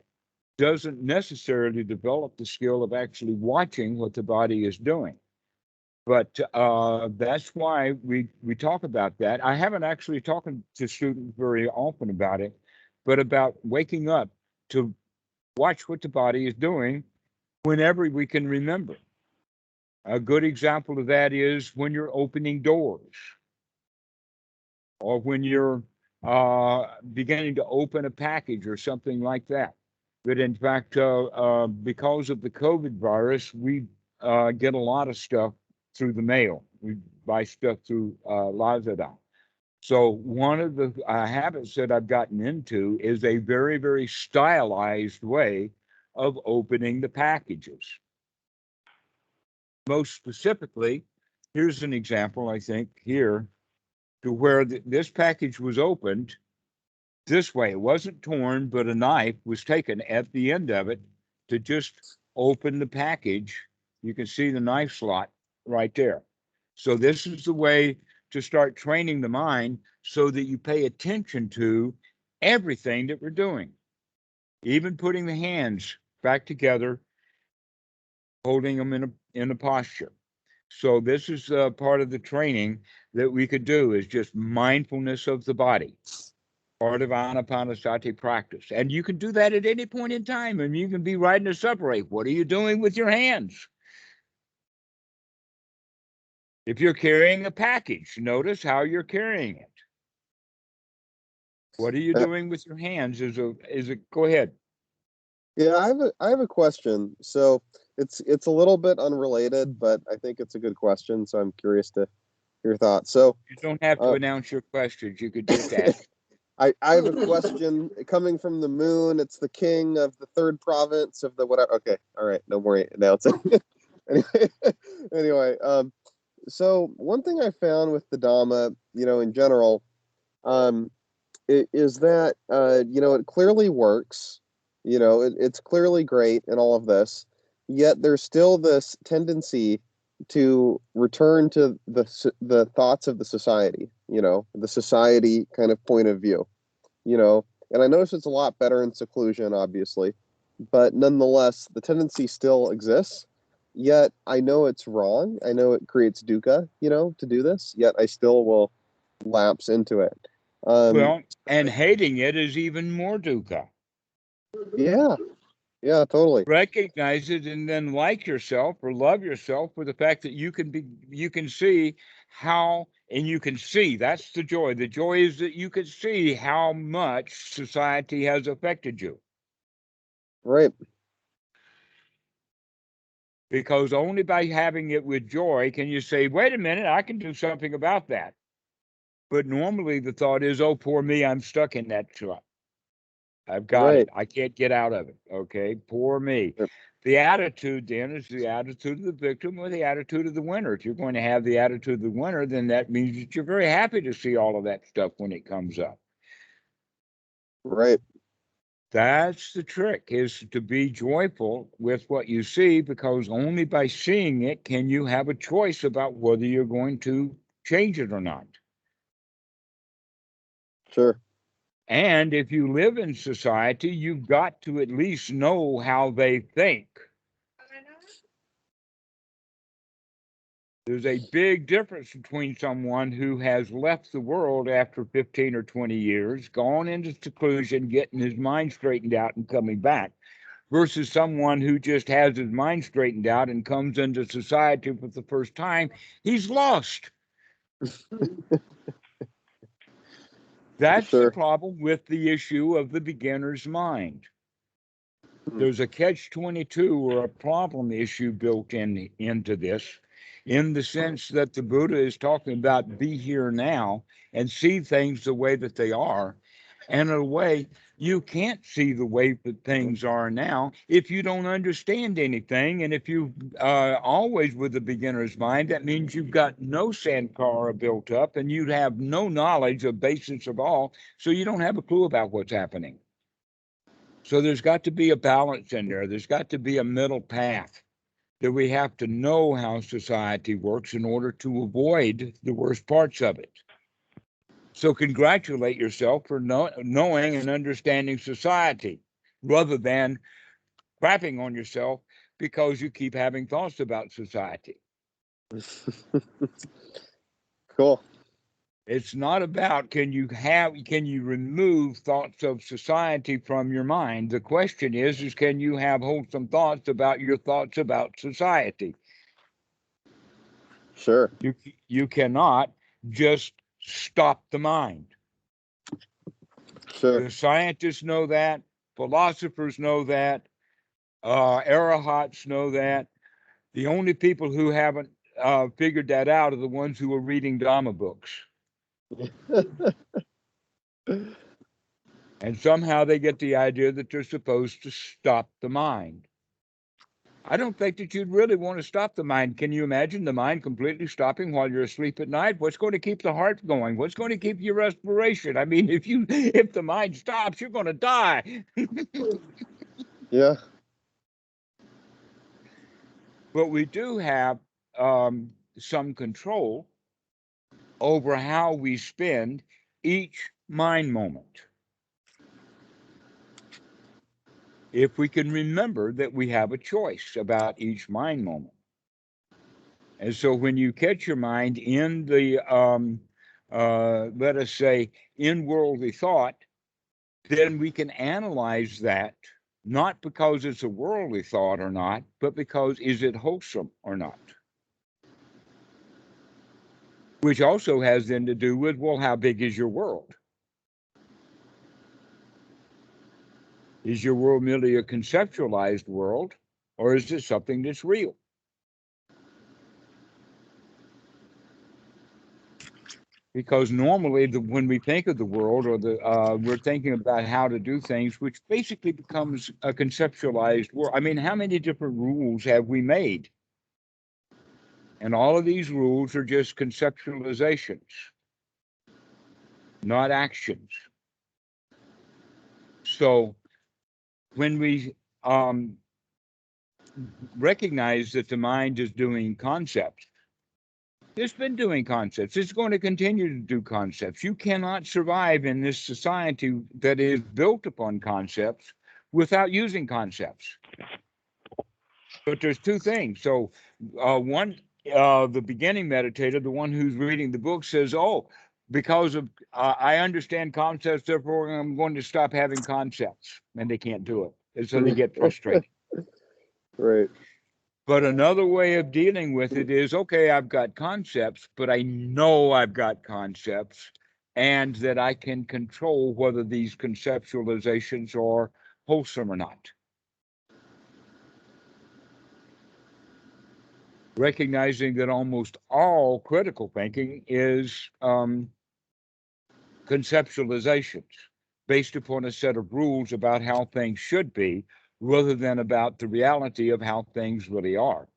doesn't necessarily develop the skill of actually watching what the body is doing. But that's why we talk about that. I haven't actually talked to students very often about it, but about waking up to watch what the body is doing whenever we can remember. A good example of that is when you're opening doors, or when you're beginning to open a package or something like that. But in fact, because of the COVID virus, we get a lot of stuff through the mail. We buy stuff through Lazada. So one of the habits that I've gotten into is a very, very stylized way of opening the packages. Most specifically, here's an example, I think, here, to where this package was opened this way. It wasn't torn, but a knife was taken at the end of it to just open the package. You can see the knife slot right there. So this is the way to start training the mind so that you pay attention to everything that we're doing, even putting the hands back together, holding them in a posture. So this is part of the training that we could do, is just mindfulness of the body, part of Anapanasati practice. And you can do that at any point in time. And you can be riding a subway. What are you doing with your hands? If you're carrying a package, notice how you're carrying it. What are you doing with your hands? Go ahead. Yeah, I have a question. So it's a little bit unrelated, but I think it's a good question. So I'm curious to hear your thoughts. So You don't have to announce your questions. You could just ask. I have a question coming from the moon. It's the king of the 3rd province of the whatever. Okay, all right, no more announcing. anyway, so one thing I found with the Dhamma, in general, is that it clearly works. You know, it's clearly great and all of this, yet there's still this tendency to return to the thoughts of the society, you know, the society kind of point of view, you know. And I notice it's a lot better in seclusion, obviously, but nonetheless, the tendency still exists. Yet I know it's wrong. I know it creates dukkha, you know, to do this. Yet I still will lapse into it. Well, and hating it is even more dukkha. Yeah, yeah, totally. Recognize it and then like yourself or love yourself for the fact that you can see how, and you can see, that's the joy. The joy is that you can see how much society has affected you. Right. Because only by having it with joy can you say, wait a minute, I can do something about that. But normally the thought is, oh, poor me, I'm stuck in that trap. I've got Right. it. I can't get out of it. Okay, poor me. Yep. The attitude then is the attitude of the victim or the attitude of the winner. If you're going to have the attitude of the winner, then that means that you're very happy to see all of that stuff when it comes up. Right. That's the trick, is to be joyful with what you see, because only by seeing it can you have a choice about whether you're going to change it or not. Sure. And if you live in society, you've got to at least know how they think. There's a big difference between someone who has left the world after 15 or 20 years, gone into seclusion, getting his mind straightened out and coming back, versus someone who just has his mind straightened out and comes into society for the first time. He's lost. That's the Sure. problem with the issue of the beginner's mind. There's a catch-22 or a problem issue built into this, in the sense that the Buddha is talking about be here now and see things the way that they are. And in a way, you can't see the way that things are now if you don't understand anything. And if you always with the beginner's mind, that means you've got no sankara built up and you have no knowledge of basis of all, so you don't have a clue about what's happening. So there's got to be a balance in there. There's got to be a middle path, that we have to know how society works in order to avoid the worst parts of it. So congratulate yourself for knowing and understanding society, rather than crapping on yourself because you keep having thoughts about society. Cool. It's not about can you remove thoughts of society from your mind. The question is can you have wholesome thoughts about your thoughts about society? Sure. You cannot just stop the mind. Sure. The scientists know that, philosophers know that, arahats know that. The only people who haven't figured that out are the ones who are reading Dhamma books. And somehow they get the idea that they're supposed to stop the mind. I don't think that you'd really want to stop the mind. Can you imagine the mind completely stopping while you're asleep at night? What's going to keep the heart going? What's going to keep your respiration? I mean, if the mind stops, you're going to die. Yeah. But we do have some control over how we spend each mind moment. If we can remember that we have a choice about each mind moment. And so when you catch your mind in the, let us say, in worldly thought, then we can analyze that, not because it's a worldly thought or not, but because is it wholesome or not? Which also has then to do with, well, how big is your world? Is your world merely a conceptualized world, or is it something that's real? Because normally, when we think of the world, or we're thinking about how to do things, which basically becomes a conceptualized world. I mean, how many different rules have we made? And all of these rules are just conceptualizations, not actions. So when we recognize that the mind is doing concepts, it's been doing concepts. It's going to continue to do concepts. You cannot survive in this society that is built upon concepts without using concepts. But there's two things. So one, the beginning meditator, the one who's reading the book, says, oh, because of I understand concepts, therefore I'm going to stop having concepts. And they can't do it. And so they get frustrated. Right. But another way of dealing with it is, okay, I've got concepts, but I know I've got concepts, and that I can control whether these conceptualizations are wholesome or not. Recognizing that almost all critical thinking is conceptualizations based upon a set of rules about how things should be, rather than about the reality of how things really are.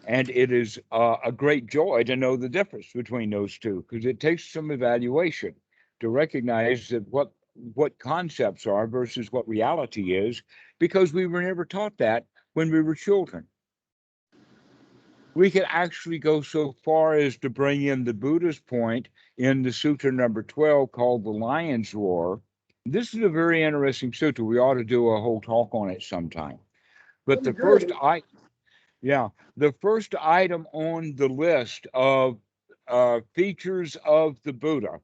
And it is a great joy to know the difference between those two, because it takes some evaluation to recognize that what concepts are versus what reality is, because we were never taught that when we were children. We could actually go so far as to bring in the Buddha's point in the Sutra number 12 called the Lion's Roar. This is a very interesting sutra. We ought to do a whole talk on it sometime. But the first item on the list of features of the Buddha,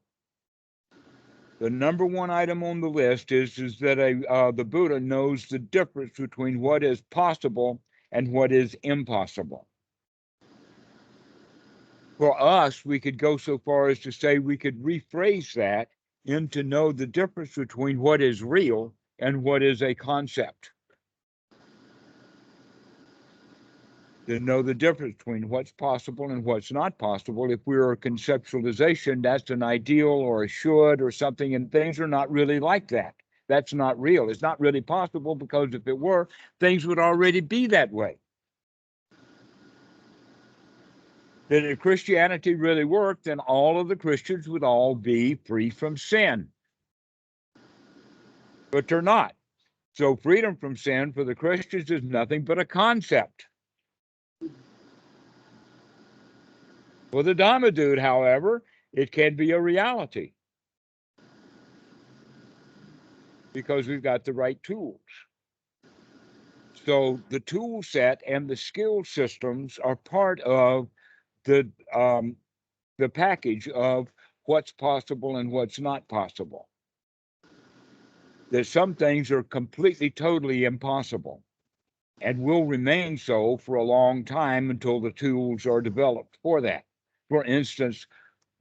the number one item on the list is that the Buddha knows the difference between what is possible and what is impossible. For us, we could go so far as to say we could rephrase that into know the difference between what is real and what is a concept. To know the difference between what's possible and what's not possible. If we're a conceptualization, that's an ideal or a should or something, and things are not really like that. That's not real. It's not really possible, because if it were, things would already be that way. That if Christianity really worked, then all of the Christians would all be free from sin. But they're not. So freedom from sin for the Christians is nothing but a concept. For the Dhamma dude, however, it can be a reality, because we've got the right tools. So the tool set and the skill systems are part of the package of what's possible and what's not possible. That some things are completely, totally impossible and will remain so for a long time until the tools are developed for that. For instance,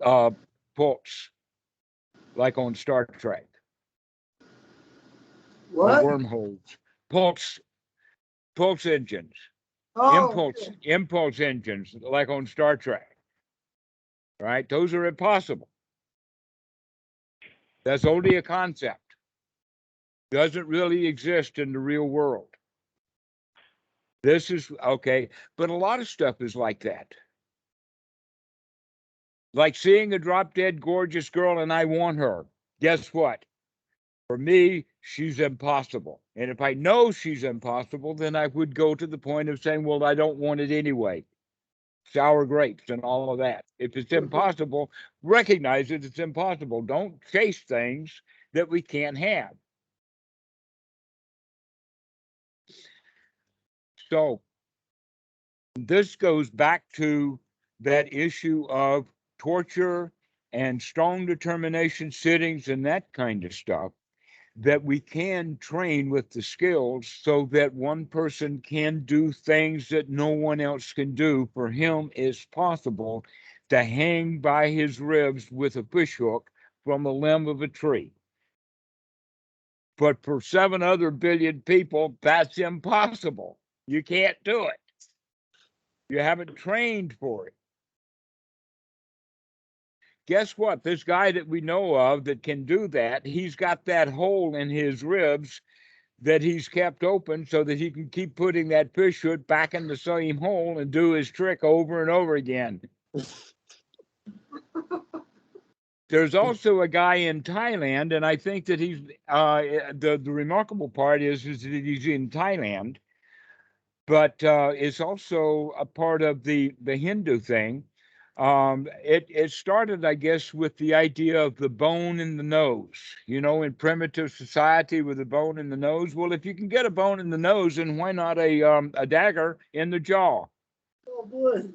pulse, like on Star Trek. What? Wormholes, pulse engines, Oh, impulse engines, like on Star Trek. Right? Those are impossible. That's only a concept. Doesn't really exist in the real world. This is okay, but a lot of stuff is like that. Like seeing a drop dead gorgeous girl and I want her. Guess what? For me, she's impossible. And if I know she's impossible, then I would go to the point of saying, well, I don't want it anyway. Sour grapes and all of that. If it's impossible, recognize that it's impossible. Don't chase things that we can't have. So this goes back to that issue of torture and strong determination sittings and that kind of stuff, that we can train with the skills so that one person can do things that no one else can do. For him, it's possible to hang by his ribs with a fishhook from a limb of a tree. But for 7 other billion people, that's impossible. You can't do it. You haven't trained for it. Guess what? This guy that we know of that can do that, he's got that hole in his ribs that he's kept open so that he can keep putting that fish hook back in the same hole and do his trick over and over again. There's also a guy in Thailand, and I think that he's the remarkable part is that he's in Thailand, but it's also a part of the Hindu thing. It started, I guess, with the idea of the bone in the nose. You know, in primitive society with a bone in the nose. Well, if you can get a bone in the nose, then why not a dagger in the jaw? Oh boy.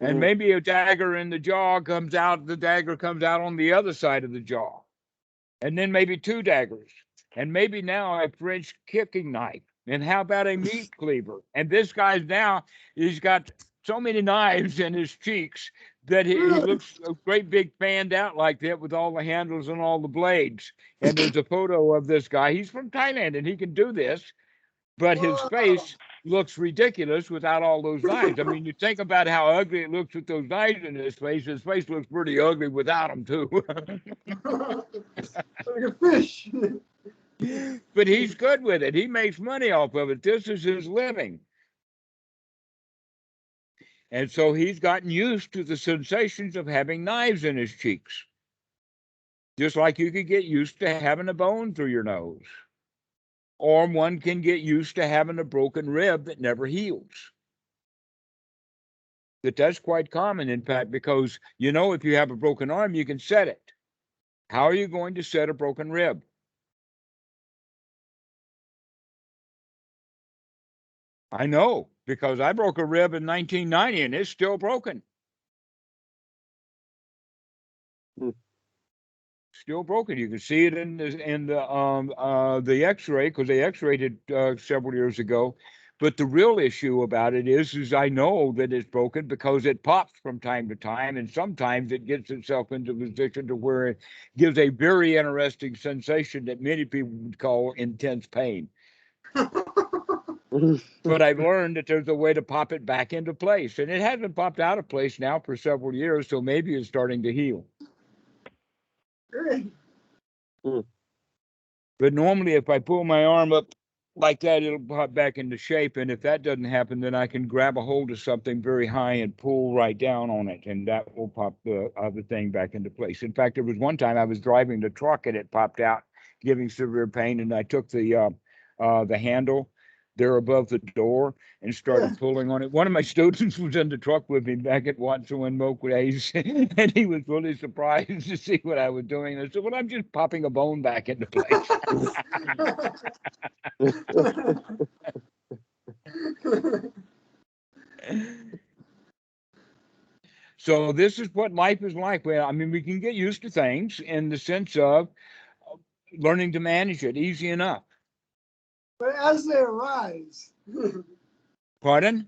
And maybe a dagger in the jaw comes out, the dagger comes out on the other side of the jaw. And then maybe two daggers. And maybe now a French kicking knife. And how about a meat cleaver? And this guy's now, he's got so many knives in his cheeks that he looks a great big fanned out like that with all the handles and all the blades. And there's a photo of this guy. He's from Thailand and he can do this, but his face looks ridiculous without all those knives. I mean, you think about how ugly it looks with those knives in his face looks pretty ugly without them too. Like a fish. But he's good with it. He makes money off of it. This is his living. And so he's gotten used to the sensations of having knives in his cheeks. Just like you could get used to having a bone through your nose. Or one can get used to having a broken rib that never heals. That's quite common, in fact, because, you know, if you have a broken arm, you can set it. How are you going to set a broken rib? I know, because I broke a rib in 1990 and it's still broken. Still broken. You can see it in the X-ray, because they X-rayed it several years ago. But the real issue about it is I know that it's broken because it pops from time to time, and sometimes it gets itself into a position to where it gives a very interesting sensation that many people would call intense pain. But I've learned that there's a way to pop it back into place, and it hasn't popped out of place now for several years, so maybe it's starting to heal. Great. But normally, if I pull my arm up like that, it'll pop back into shape. And if that doesn't happen, then I can grab a hold of something very high and pull right down on it, and that will pop the other thing back into place. In fact, there was one time I was driving the truck and it popped out, giving severe pain, and I took the handle there above the door and started pulling on it. One of my students was in the truck with me back at Watson and Moke days, and he was really surprised to see what I was doing. I said, "Well, I'm just popping a bone back into place." So this is what life is like. Well, I mean, we can get used to things in the sense of learning to manage it easy enough. But as they arise. Pardon?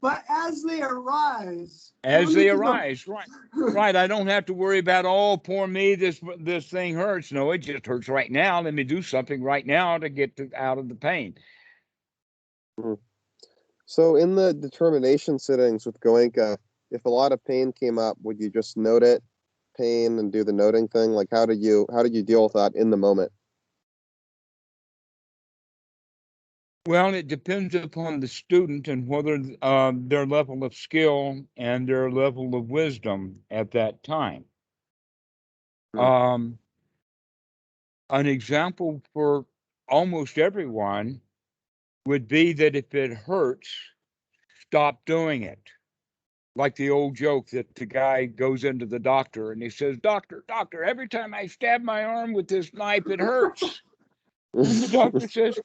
But as they arise. As they arise, right. Right. I don't have to worry about, oh, poor me, this thing hurts. No, it just hurts right now. Let me do something right now to get out of the pain. So in the determination sittings with Goenka, if a lot of pain came up, would you just note it, pain, and do the noting thing? Like, how did you deal with that in the moment? Well, it depends upon the student and whether their level of skill and their level of wisdom at that time. An example for almost everyone would be that if it hurts, stop doing it. Like the old joke that the guy goes into the doctor and he says, doctor, every time I stab my arm with this knife, it hurts. And the doctor says,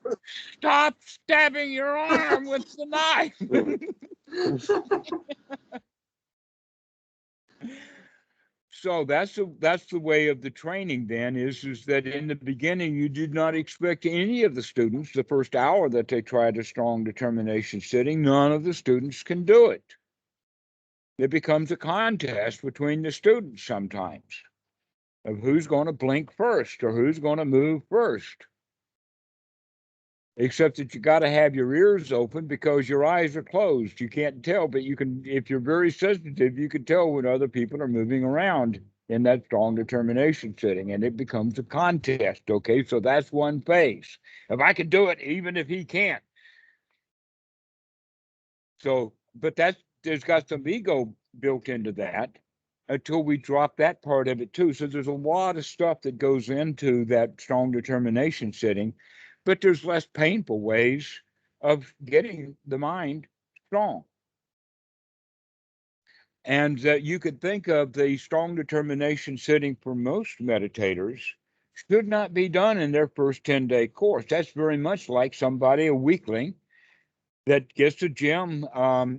stop stabbing your arm with the knife. So that's the way of the training then is that in the beginning, you did not expect any of the students, the first hour that they tried a strong determination sitting, none of the students can do it. It becomes a contest between the students sometimes of who's going to blink first or who's going to move first. Except that you got to have your ears open because your eyes are closed. You can't tell, but you can, if you're very sensitive, you can tell when other people are moving around in that strong determination sitting, and it becomes a contest. Okay, so that's one phase. If I can do it, even if he can't. So, but there's got some ego built into that. until we drop that part of it too. So there's a lot of stuff that goes into that strong determination sitting, but there's less painful ways of getting the mind strong. And you could think of the strong determination sitting for most meditators should not be done in their first 10-day course. That's very much like somebody, a weakling, that gets a gym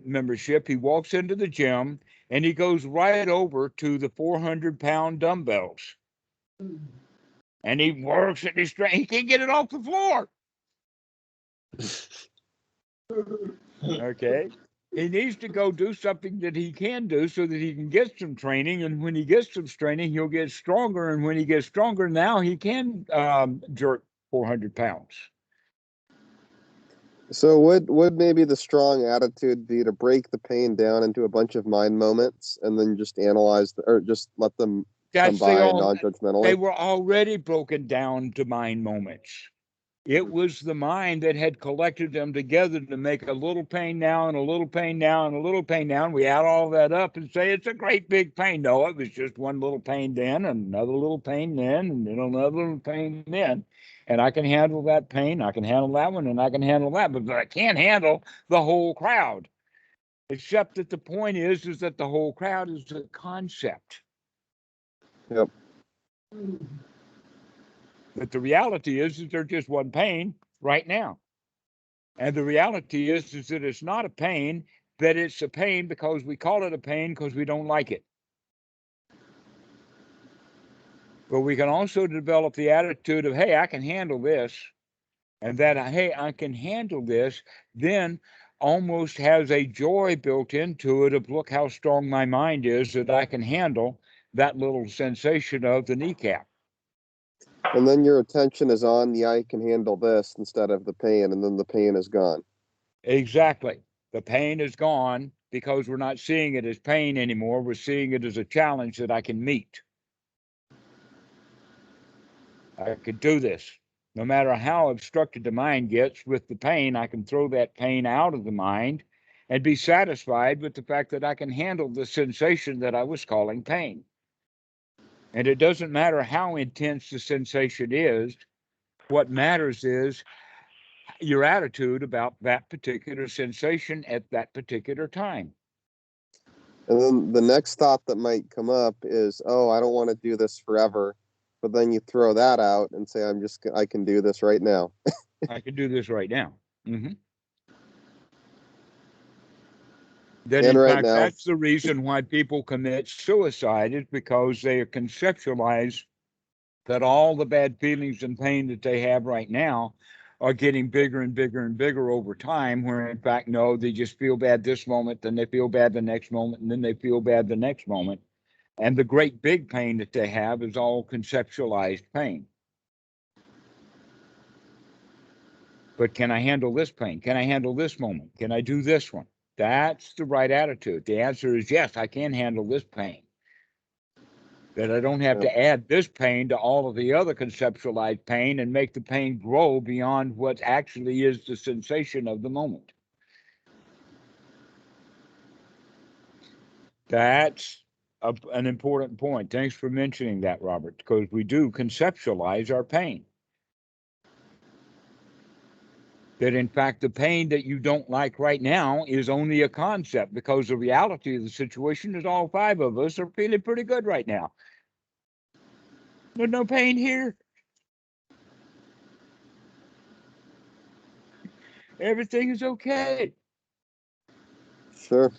membership. He walks into the gym and he goes right over to the 400-pound dumbbells. And he works at his strength. He can't get it off the floor. Okay. He needs to go do something that he can do so that he can get some training. And when he gets some training, he'll get stronger. And when he gets stronger, now he can jerk 400 pounds. So would maybe the strong attitude be to break the pain down into a bunch of mind moments and then just analyze or just let them come by non-judgmentally? They were already broken down to mind moments. It was the mind that had collected them together to make a little pain now and a little pain now and a little pain now. And we add all that up and say it's a great big pain. No, it was just one little pain then, and another little pain then, and then another little pain then. And I can handle that pain. I can handle that one, and I can handle that. But I can't handle the whole crowd. Except that the point is that the whole crowd is a concept. Yep. But the reality is that there's just one pain right now. And the reality is that it's not a pain, that it's a pain because we call it a pain because we don't like it. But we can also develop the attitude of, hey, I can handle this. And that, hey, I can handle this, then almost has a joy built into it of, look how strong my mind is that I can handle that little sensation of the kneecap. And then your attention is on the I can handle this instead of the pain, and then the pain is gone. Exactly. The pain is gone because we're not seeing it as pain anymore. We're seeing it as a challenge that I can meet. I could do this. No matter how obstructed the mind gets with the pain, I can throw that pain out of the mind and be satisfied with the fact that I can handle the sensation that I was calling pain. And it doesn't matter how intense the sensation is. What matters is your attitude about that particular sensation at that particular time. And then the next thought that might come up is, oh, I don't want to do this forever. But then you throw that out and say, I can do this right now. I can do this right now. Mm-hmm. That in right fact, now, that's the reason why people commit suicide, is because they conceptualize that all the bad feelings and pain that they have right now are getting bigger and bigger and bigger over time, where in fact, no, they just feel bad this moment, then they feel bad the next moment, and then they feel bad the next moment. And the great big pain that they have is all conceptualized pain. But can I handle this pain? Can I handle this moment? Can I do this one? That's the right attitude. The answer is yes, I can handle this pain. That I don't have to add this pain to all of the other conceptualized pain and make the pain grow beyond what actually is the sensation of the moment. That's an important point. Thanks for mentioning that, Robert, because we do conceptualize our pain. That in fact, the pain that you don't like right now is only a concept, because the reality of the situation is all five of us are feeling pretty good right now. There's no pain here. Everything is okay. Sure.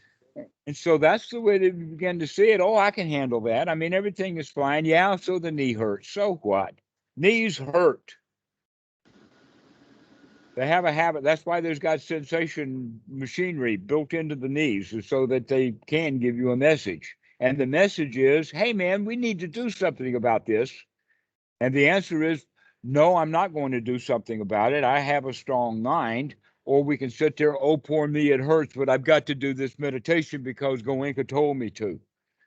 And so that's the way that we begin to see it. Oh, I can handle that. I mean, everything is fine. Yeah, so the knee hurts. So what? Knees hurt. They have a habit. That's why there's got sensation machinery built into the knees, so that they can give you a message. And the message is, hey, man, we need to do something about this. And the answer is, no, I'm not going to do something about it. I have a strong mind. Or we can sit there, oh, poor me, it hurts, but I've got to do this meditation because Goenka told me to,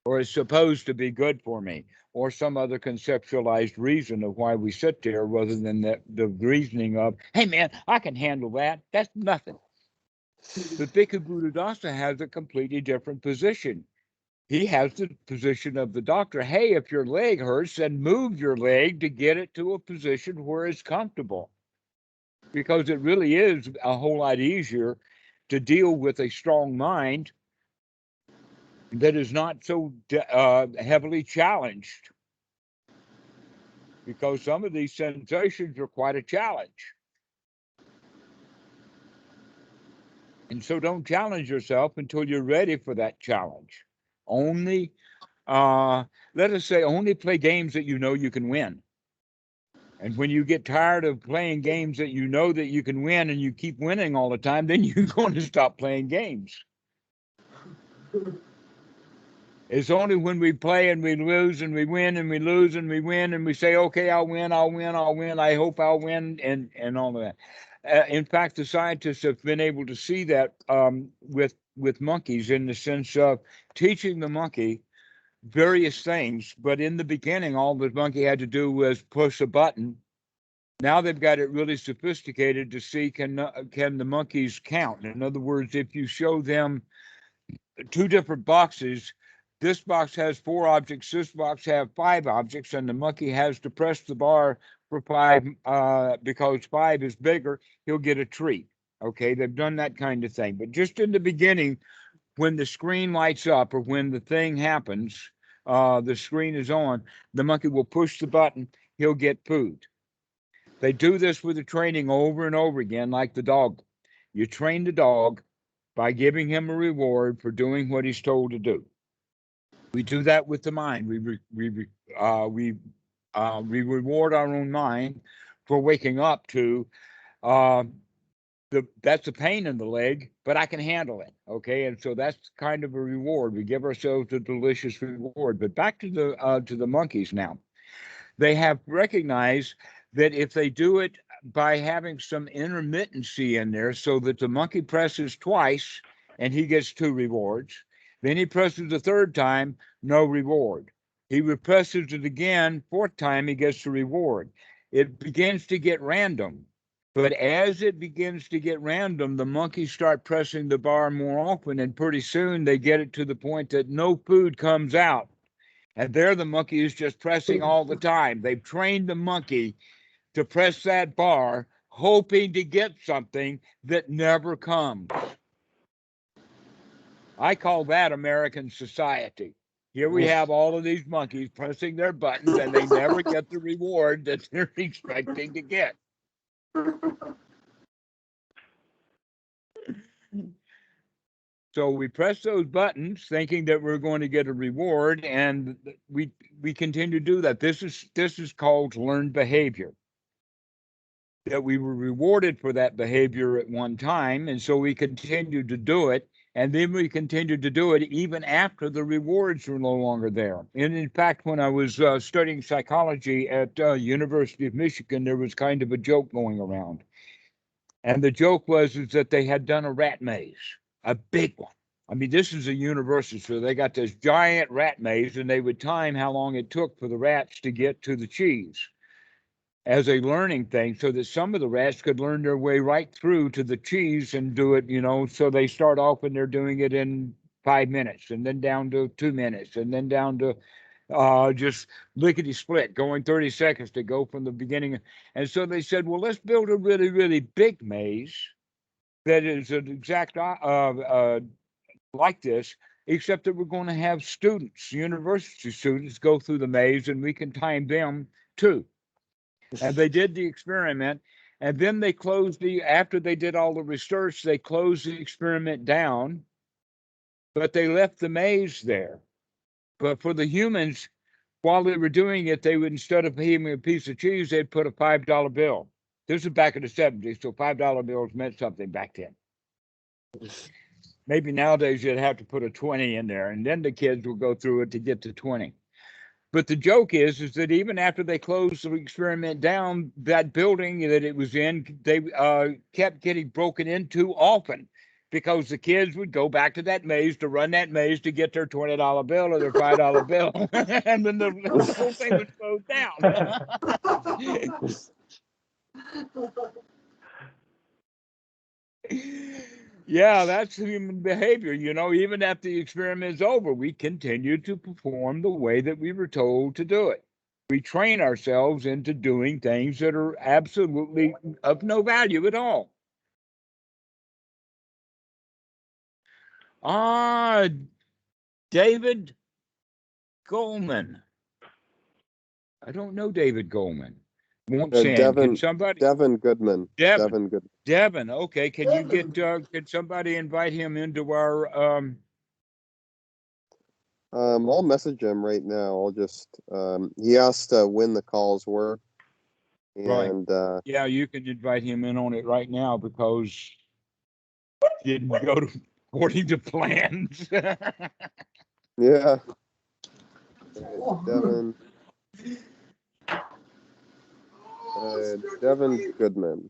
or it's supposed to be good for me, or some other conceptualized reason of why we sit there, rather than the reasoning of, hey, man, I can handle that. That's nothing. The Bhikkhu Buddhadasa has a completely different position. he has the position of the doctor. Hey, if your leg hurts, then move your leg to get it to a position where it's comfortable. Because it really is a whole lot easier to deal with a strong mind that is not so heavily challenged. Because some of these sensations are quite a challenge. And so don't challenge yourself until you're ready for that challenge. Only, let us say, only play games that you know you can win. And when you get tired of playing games that you know that you can win and you keep winning all the time, then you're going to stop playing games. It's only when we play and we lose and we win and we lose and we win and we say, okay, I'll win, I hope I'll win, and all of that. In fact, the scientists have been able to see that with monkeys, in the sense of teaching the monkey various things. But in the beginning, all the monkey had to do was push a button. Now they've got it really sophisticated to see can the monkeys count. In other words, if you show them two different boxes, this box has 4 objects, this box has 5 objects, and the monkey has to press the bar for 5 because 5 is bigger, he'll get a treat. Okay, they've done that kind of thing. But just in the beginning, when the screen lights up or when the thing happens, the screen is on, the monkey will push the button, he'll get food. They do this with the training over and over again, like the dog. You train the dog by giving him a reward for doing what he's told to do. We do that with the mind. We reward our own mind for waking up to that's a pain in the leg, but I can handle it. Okay, and so that's kind of a reward. We give ourselves a delicious reward. But back to the monkeys now. They have recognized that if they do it by having some intermittency in there, so that the monkey presses twice and he gets 2 rewards, then he presses the 3rd time, no reward. He presses it again, 4th time, he gets the reward. It begins to get random. But as it begins to get random, the monkeys start pressing the bar more often, and pretty soon they get it to the point that no food comes out. And there the monkey is just pressing all the time. They've trained the monkey to press that bar, hoping to get something that never comes. I call that American society. Here we have all of these monkeys pressing their buttons, and they never get the reward that they're expecting to get. So we press those buttons thinking that we're going to get a reward, and we continue to do that. This is called learned behavior. That we were rewarded for that behavior at one time, and so we continued to do it, and then we continued to do it even after the rewards were no longer there. And in fact, when I was studying psychology at University of Michigan, there was kind of a joke going around. And the joke was that they had done a rat maze, a big one. I mean, this is a university, so they got this giant rat maze, and they would time how long it took for the rats to get to the cheese as a learning thing, so that some of the rats could learn their way right through to the cheese and do it, so they start off and they're doing it in 5 minutes, and then down to 2 minutes, and then down to just lickety split, going 30 seconds to go from the beginning. And so they said, well, let's build a really, really big maze that is an exact like this, except that we're going to have students, university students, go through the maze, and we can time them too. And they did the experiment, and then they closed after they did all the research, they closed the experiment down, but they left the maze there. But for the humans, while they were doing it, they would, instead of paying a piece of cheese, they'd put a $5 bill. This was back in the 70s, so $5 bills meant something back then. Maybe nowadays you'd have to put a 20 in there, and then the kids will go through it to get to 20. But the joke is that even after they closed the experiment down, that building that it was in, they kept getting broken into often, because the kids would go back to that maze to run that maze to get their $20 bill or their $5 bill, and then the whole thing would close down. Yeah, that's human behavior. Even after the experiment is over, we continue to perform the way that we were told to do it. We train ourselves into doing things that are absolutely of no value at all. Ah, David Goldman. I don't know David Goldman. Won't send. Can somebody? Devin Goodman. Devin. Devin Goodman. Devin. Okay. Can you get? Can somebody invite him into our? I'll message him right now. I'll just he asked when the calls were, Right. and Yeah, you can invite him in on it right now because it didn't go according to plans. yeah. Devin. Devin Goodman.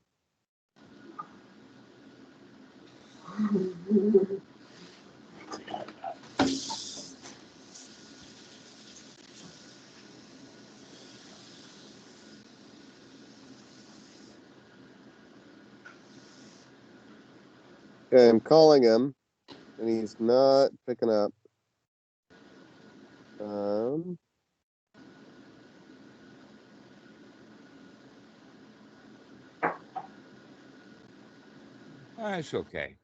Okay, I'm calling him, and he's not picking up. That's okay.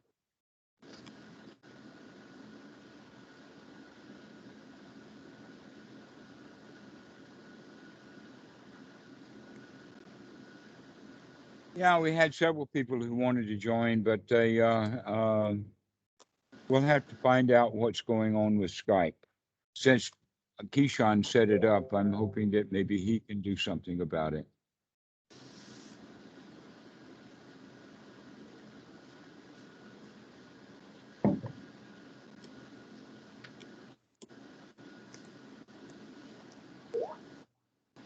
Yeah, we had several people who wanted to join, but they we'll have to find out what's going on with Skype. Since Keyshawn set it up, I'm hoping that maybe he can do something about it.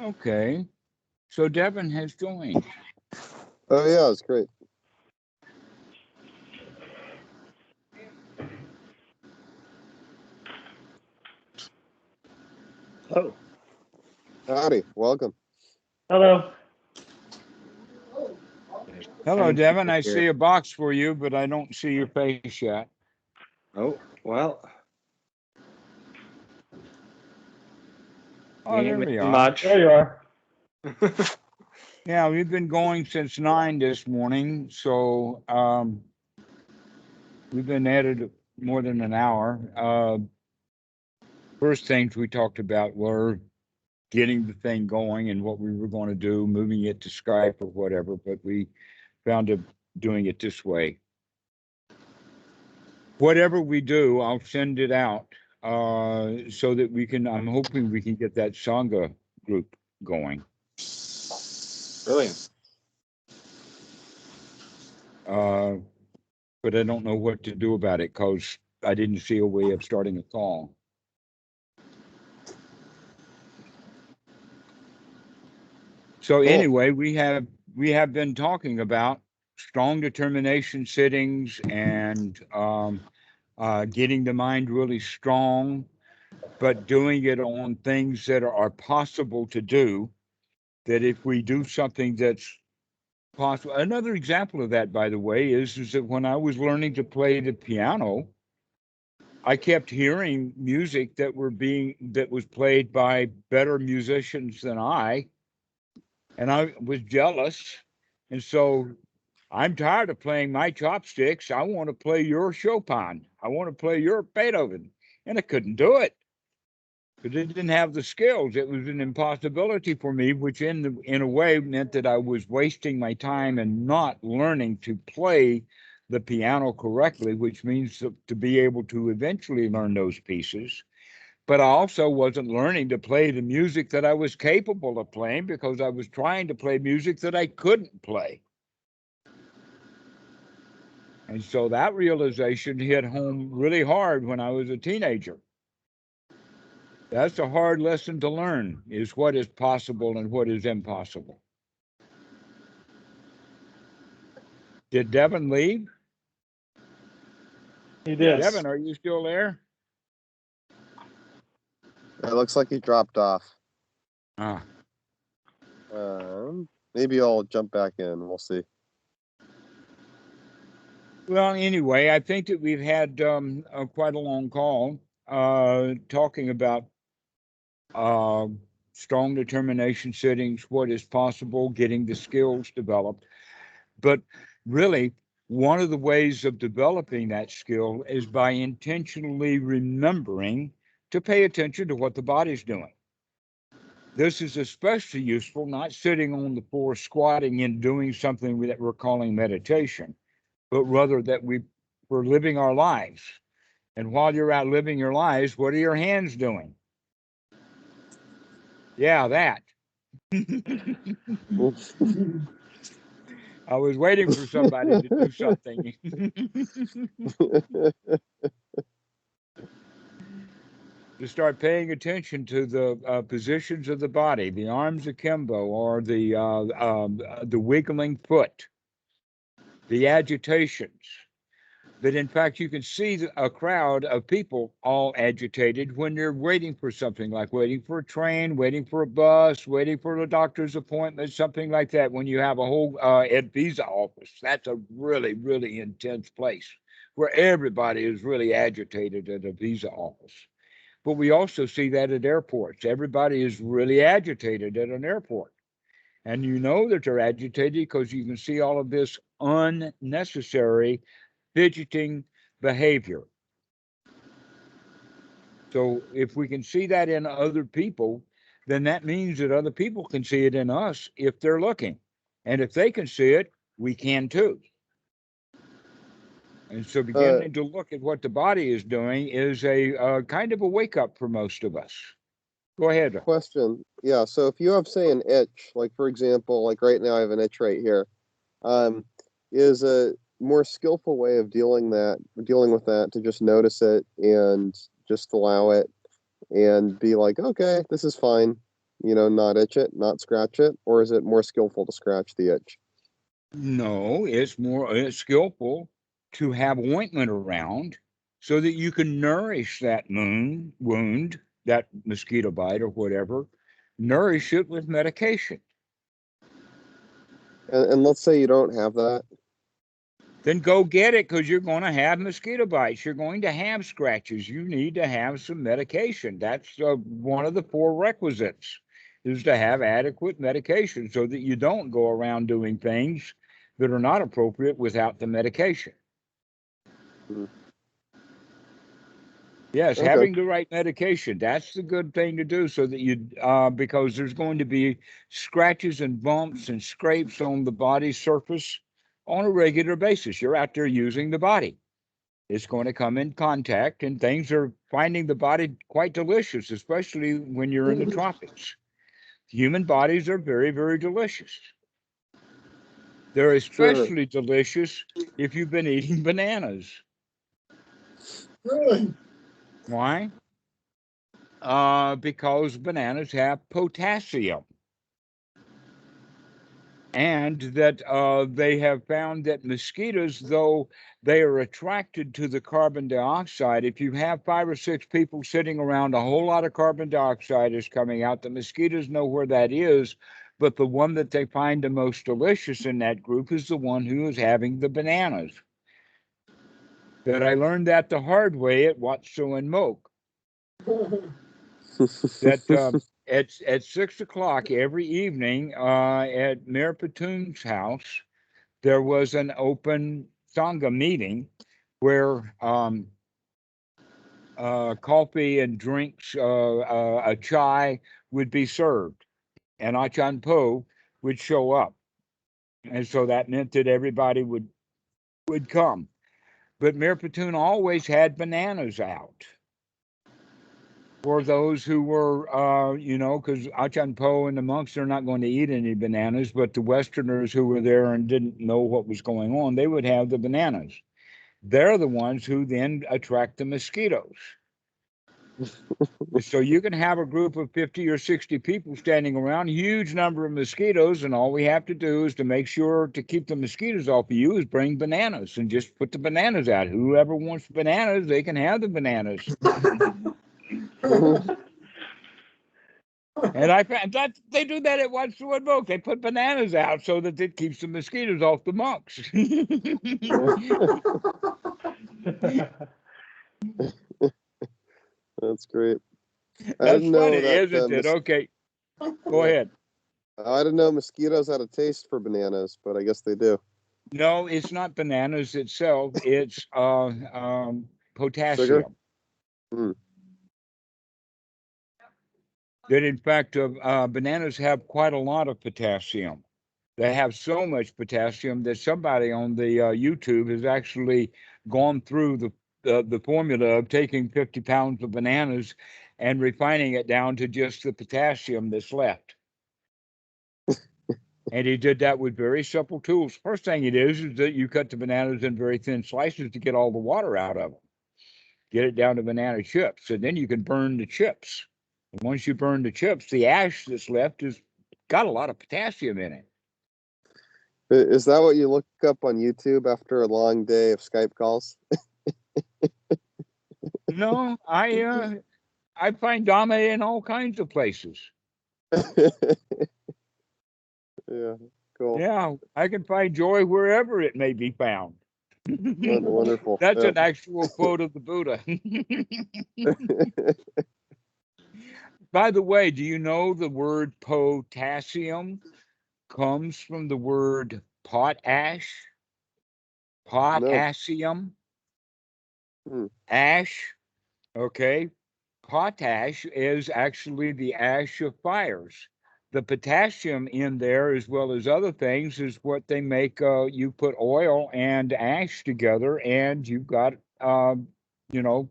Okay. So Devin has joined. Oh yeah, it's great. Oh, Howdy, welcome. hello. Hello, Any Devin. people I here? see a box for you, but I don't see your face yet. Oh, well, Oh, there ain't we missing are. much. There you are. Yeah, we've been going since 9 this morning, so we've been at it more than an hour. First things we talked about were getting the thing going and what we were going to do, moving it to Skype or whatever, but we found up doing it this way. Whatever we do, I'll send it out so that we can, I'm hoping we can get that Sangha group going. Brilliant. But I don't know what to do about it because I didn't see a way of starting a call. So anyway, we have been talking about strong determination sittings and getting the mind really strong, but doing it on things that are possible to do. That if we do something that's possible, another example of that, by the way, is that when I was learning to play the piano, I kept hearing music that was played by better musicians than I, and I was jealous. And so I'm tired of playing my chopsticks. I want to play your Chopin. I want to play your Beethoven. And I couldn't do it because I didn't have the skills. It was an impossibility for me, which in a way meant that I was wasting my time and not learning to play the piano correctly, which means to be able to eventually learn those pieces. But I also wasn't learning to play the music that I was capable of playing because I was trying to play music that I couldn't play. And so that realization hit home really hard when I was a teenager. That's a hard lesson to learn, is what is possible and what is impossible. Did Devin leave? He did. Devin, are you still there? It looks like he dropped off. Ah, Maybe I'll jump back in. We'll see. Well, anyway, I think that we've had quite a long call talking about strong determination settings, what is possible, getting the skills developed. But really, one of the ways of developing that skill is by intentionally remembering to pay attention to what the body's doing. This is especially useful not sitting on the floor squatting and doing something that we're calling meditation, but rather that we're living our lives. And while you're out living your lives, what are your hands doing? Yeah, that. I was waiting for somebody to do something. To start paying attention to the positions of the body, the arms akimbo, or the wiggling foot, the agitations. That in fact you can see a crowd of people all agitated when they're waiting for something, like waiting for a train, waiting for a bus, waiting for a doctor's appointment, something like that. When you have a whole at visa office, that's a really, really intense place where everybody is really agitated at a visa office. But we also see that at airports. Everybody is really agitated at an airport. And you know that they're agitated because you can see all of this unnecessary fidgeting behavior. So if we can see that in other people, then that means that other people can see it in us if they're looking. And if they can see it, we can too. And so beginning to look at what the body is doing is a kind of a wake up for most of us. Go ahead. Question. Yeah, so if you have, say, an itch, like for example, like right now I have an itch right here, is a more skillful way of dealing with that to just notice it and just allow it and be like, okay, this is fine, not itch it, not scratch it, or is it more skillful to scratch the itch? No, it's skillful to have ointment around so that you can nourish that wound, that mosquito bite or whatever, nourish it with medication. And let's say you don't have that. Then go get it, because you're going to have mosquito bites. You're going to have scratches. You need to have some medication. That's one of the 4 requisites, is to have adequate medication so that you don't go around doing things that are not appropriate without the medication. Mm-hmm. Yes, Okay. having the right medication, that's the good thing to do, so that you, because there's going to be scratches and bumps and scrapes on the body's surface on a regular basis. You're out there using the body. It's going to come in contact, and things are finding the body quite delicious, especially when you're in the tropics. Human bodies are very, very delicious. They're especially delicious if you've been eating bananas. Really? Why? Because bananas have potassium. And that they have found that mosquitoes, though they are attracted to the carbon dioxide, if you have 5 or 6 people sitting around, a whole lot of carbon dioxide is coming out. The mosquitoes know where that is, but the one that they find the most delicious in that group is the one who is having the bananas. That I learned that the hard way at Watso and Moke. That at 6 o'clock every evening at Mayor Patoon's house, there was an open Sangha meeting where coffee and drinks, a chai would be served, and Achan Po would show up. And so that meant that everybody would come. But Mayor Patoon always had bananas out for those who were, because Achan Po and the monks are not going to eat any bananas, but the Westerners who were there and didn't know what was going on, they would have the bananas. They're the ones who then attract the mosquitoes. So you can have a group of 50 or 60 people standing around, huge number of mosquitoes, and all we have to do is to make sure to keep the mosquitoes off of you is bring bananas and just put the bananas out. Whoever wants bananas, they can have the bananas. And I found that they do that at Watch the Wood Book. They put bananas out so that it keeps the mosquitoes off the monks. That's great. I That's didn't know funny, that. isn't it? Okay, go Yeah. ahead. I didn't know mosquitoes had a taste for bananas, but I guess they do. No, it's not bananas itself. It's Sugar. potassium. Hmm. That in fact, bananas have quite a lot of potassium. They have so much potassium that somebody on the YouTube has actually gone through the formula of taking 50 pounds of bananas and refining it down to just the potassium that's left. And he did that with very simple tools. First thing it is that you cut the bananas in very thin slices to get all the water out of them. Get it down to banana chips, and then you can burn the chips. And once you burn the chips, the ash that's left has got a lot of potassium in it. Is that what you look up on YouTube after a long day of Skype calls? No, I find Dhamma in all kinds of places. Yeah, cool. Yeah, I can find joy wherever it may be found. Wonderful. That's Yeah. an actual quote of the Buddha. By the way, do you know the word potassium comes from the word potash? Potassium, Hmm. ash. Okay. Potash is actually the ash of fires. The potassium in there, as well as other things, is what they make. You put oil and ash together, and you've got, you know,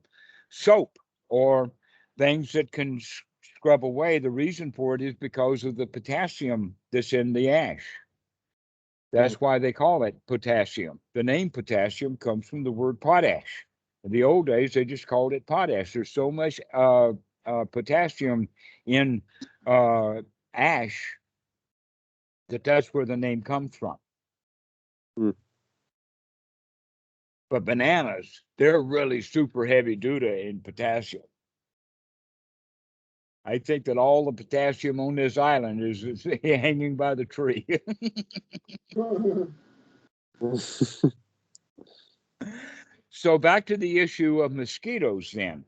soap or things that can scrub away. The reason for it is because of the potassium that's in the ash. That's why they call it potassium. The name potassium comes from the word potash. In the old days, they just called it potash. There's so much potassium in ash that's where the name comes from. Hmm. But bananas, they're really super heavy duty in potassium. I think that all the potassium on this island is hanging by the tree. So back to the issue of mosquitoes then.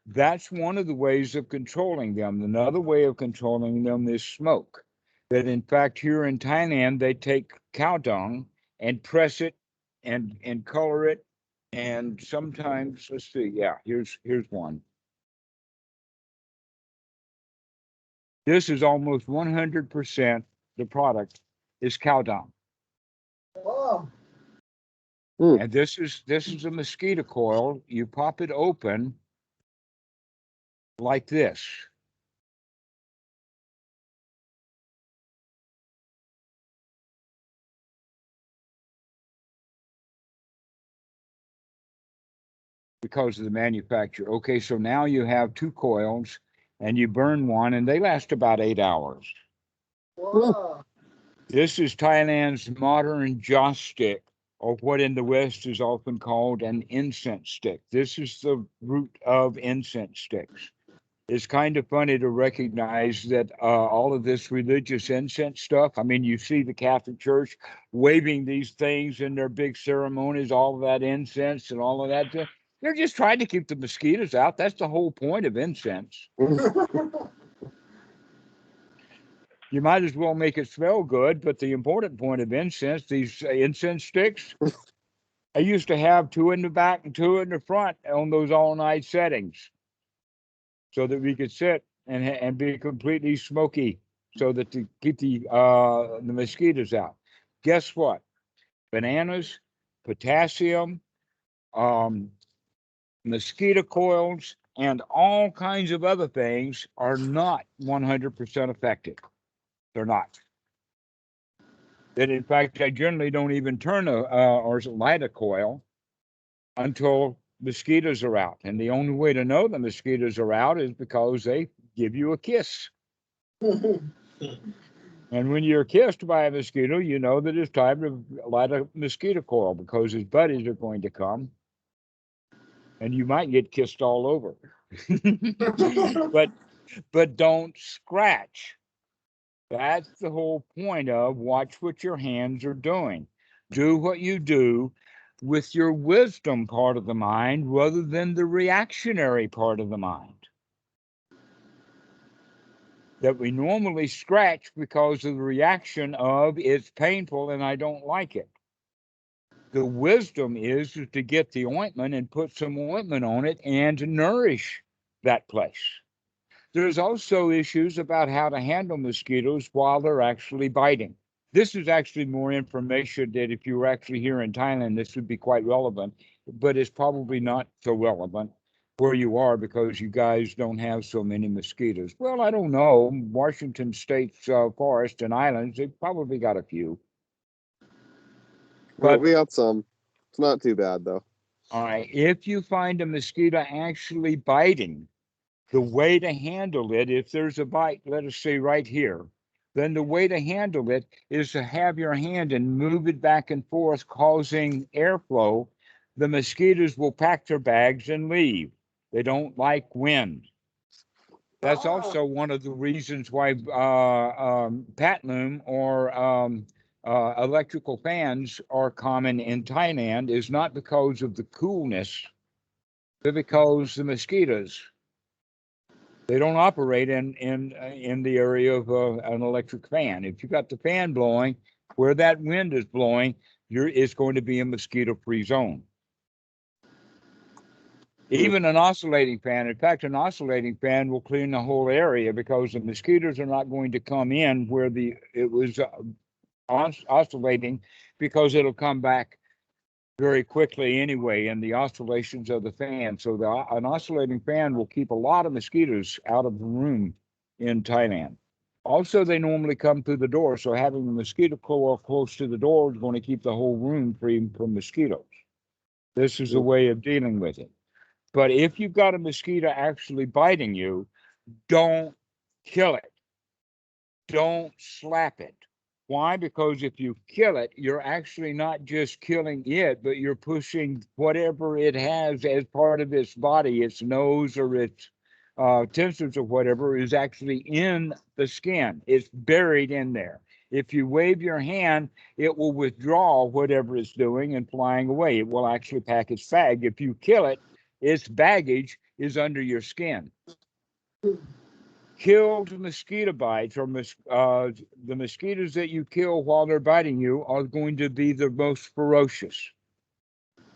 That's one of the ways of controlling them. Another way of controlling them is smoke. That in fact here in Thailand they take cow dung and press it and color it. And sometimes, let's see, yeah, here's one. This is almost 100% the product is cow dung. Wow. And this is a mosquito coil. You pop it open like this. Because of the manufacturer. Okay, so now you have two coils and you burn one and they last about 8 hours. Wow. This is Thailand's modern joss stick, or what in the West is often called an incense stick. This is the root of incense sticks. It's kind of funny to recognize that all of this religious incense stuff, I mean, you see the Catholic Church waving these things in their big ceremonies, all of that incense and all of that. They're just trying to keep the mosquitoes out. That's the whole point of incense. You might as well make it smell good, but the important point of incense, these incense sticks, I used to have two in the back and two in the front on those all-night settings so that we could sit and be completely smoky so that to keep the mosquitoes out. Guess what? Bananas, potassium, mosquito coils, and all kinds of other things are not 100% effective. They're not. That in fact, I generally don't even turn or light a coil until mosquitoes are out. And the only way to know the mosquitoes are out is because they give you a kiss. And when you're kissed by a mosquito, you know that it's time to light a mosquito coil because his buddies are going to come and you might get kissed all over. But but don't scratch. That's the whole point of watch what your hands are doing. Do what you do with your wisdom part of the mind rather than the reactionary part of the mind. That we normally scratch because of the reaction of it's painful and I don't like it. The wisdom is to get the ointment and put some ointment on it and to nourish that place. There's also issues about how to handle mosquitoes while they're actually biting. This is actually more information that if you were actually here in Thailand, this would be quite relevant, but it's probably not so relevant where you are because you guys don't have so many mosquitoes. Well, I don't know. Washington State's forest and islands, they've probably got a few. Well, But we got some. It's not too bad though. all right, if you find a mosquito actually biting, the way to handle it, if there's a bite, let us say right here, then the way to handle it is to have your hand and move it back and forth, causing airflow. The mosquitoes will pack their bags and leave. They don't like wind. That's also one of the reasons why patloom or electrical fans are common in Thailand is not because of the coolness, but because the mosquitoes. They don't operate in the area of an electric fan. If you got the fan blowing, where that wind is blowing, it's going to be a mosquito-free zone. Even an oscillating fan. In fact, an oscillating fan will clean the whole area because the mosquitoes are not going to come in where it was oscillating because it'll come back very quickly anyway in the oscillations of the fan. So an oscillating fan will keep a lot of mosquitoes out of the room in Thailand. Also, they normally come through the door. So having the mosquito coil close to the door is going to keep the whole room free from mosquitoes. This is a way of dealing with it. But if you've got a mosquito actually biting you, don't kill it. Don't slap it. Why? Because if you kill it, you're actually not just killing it, but you're pushing whatever it has as part of its body, its nose or its tensors or whatever is actually in the skin. It's buried in there. If you wave your hand, it will withdraw whatever it's doing and flying away. It will actually pack its bag. If you kill it, its baggage is under your skin. Killed mosquito bites or the mosquitoes that you kill while they're biting you are going to be the most ferocious.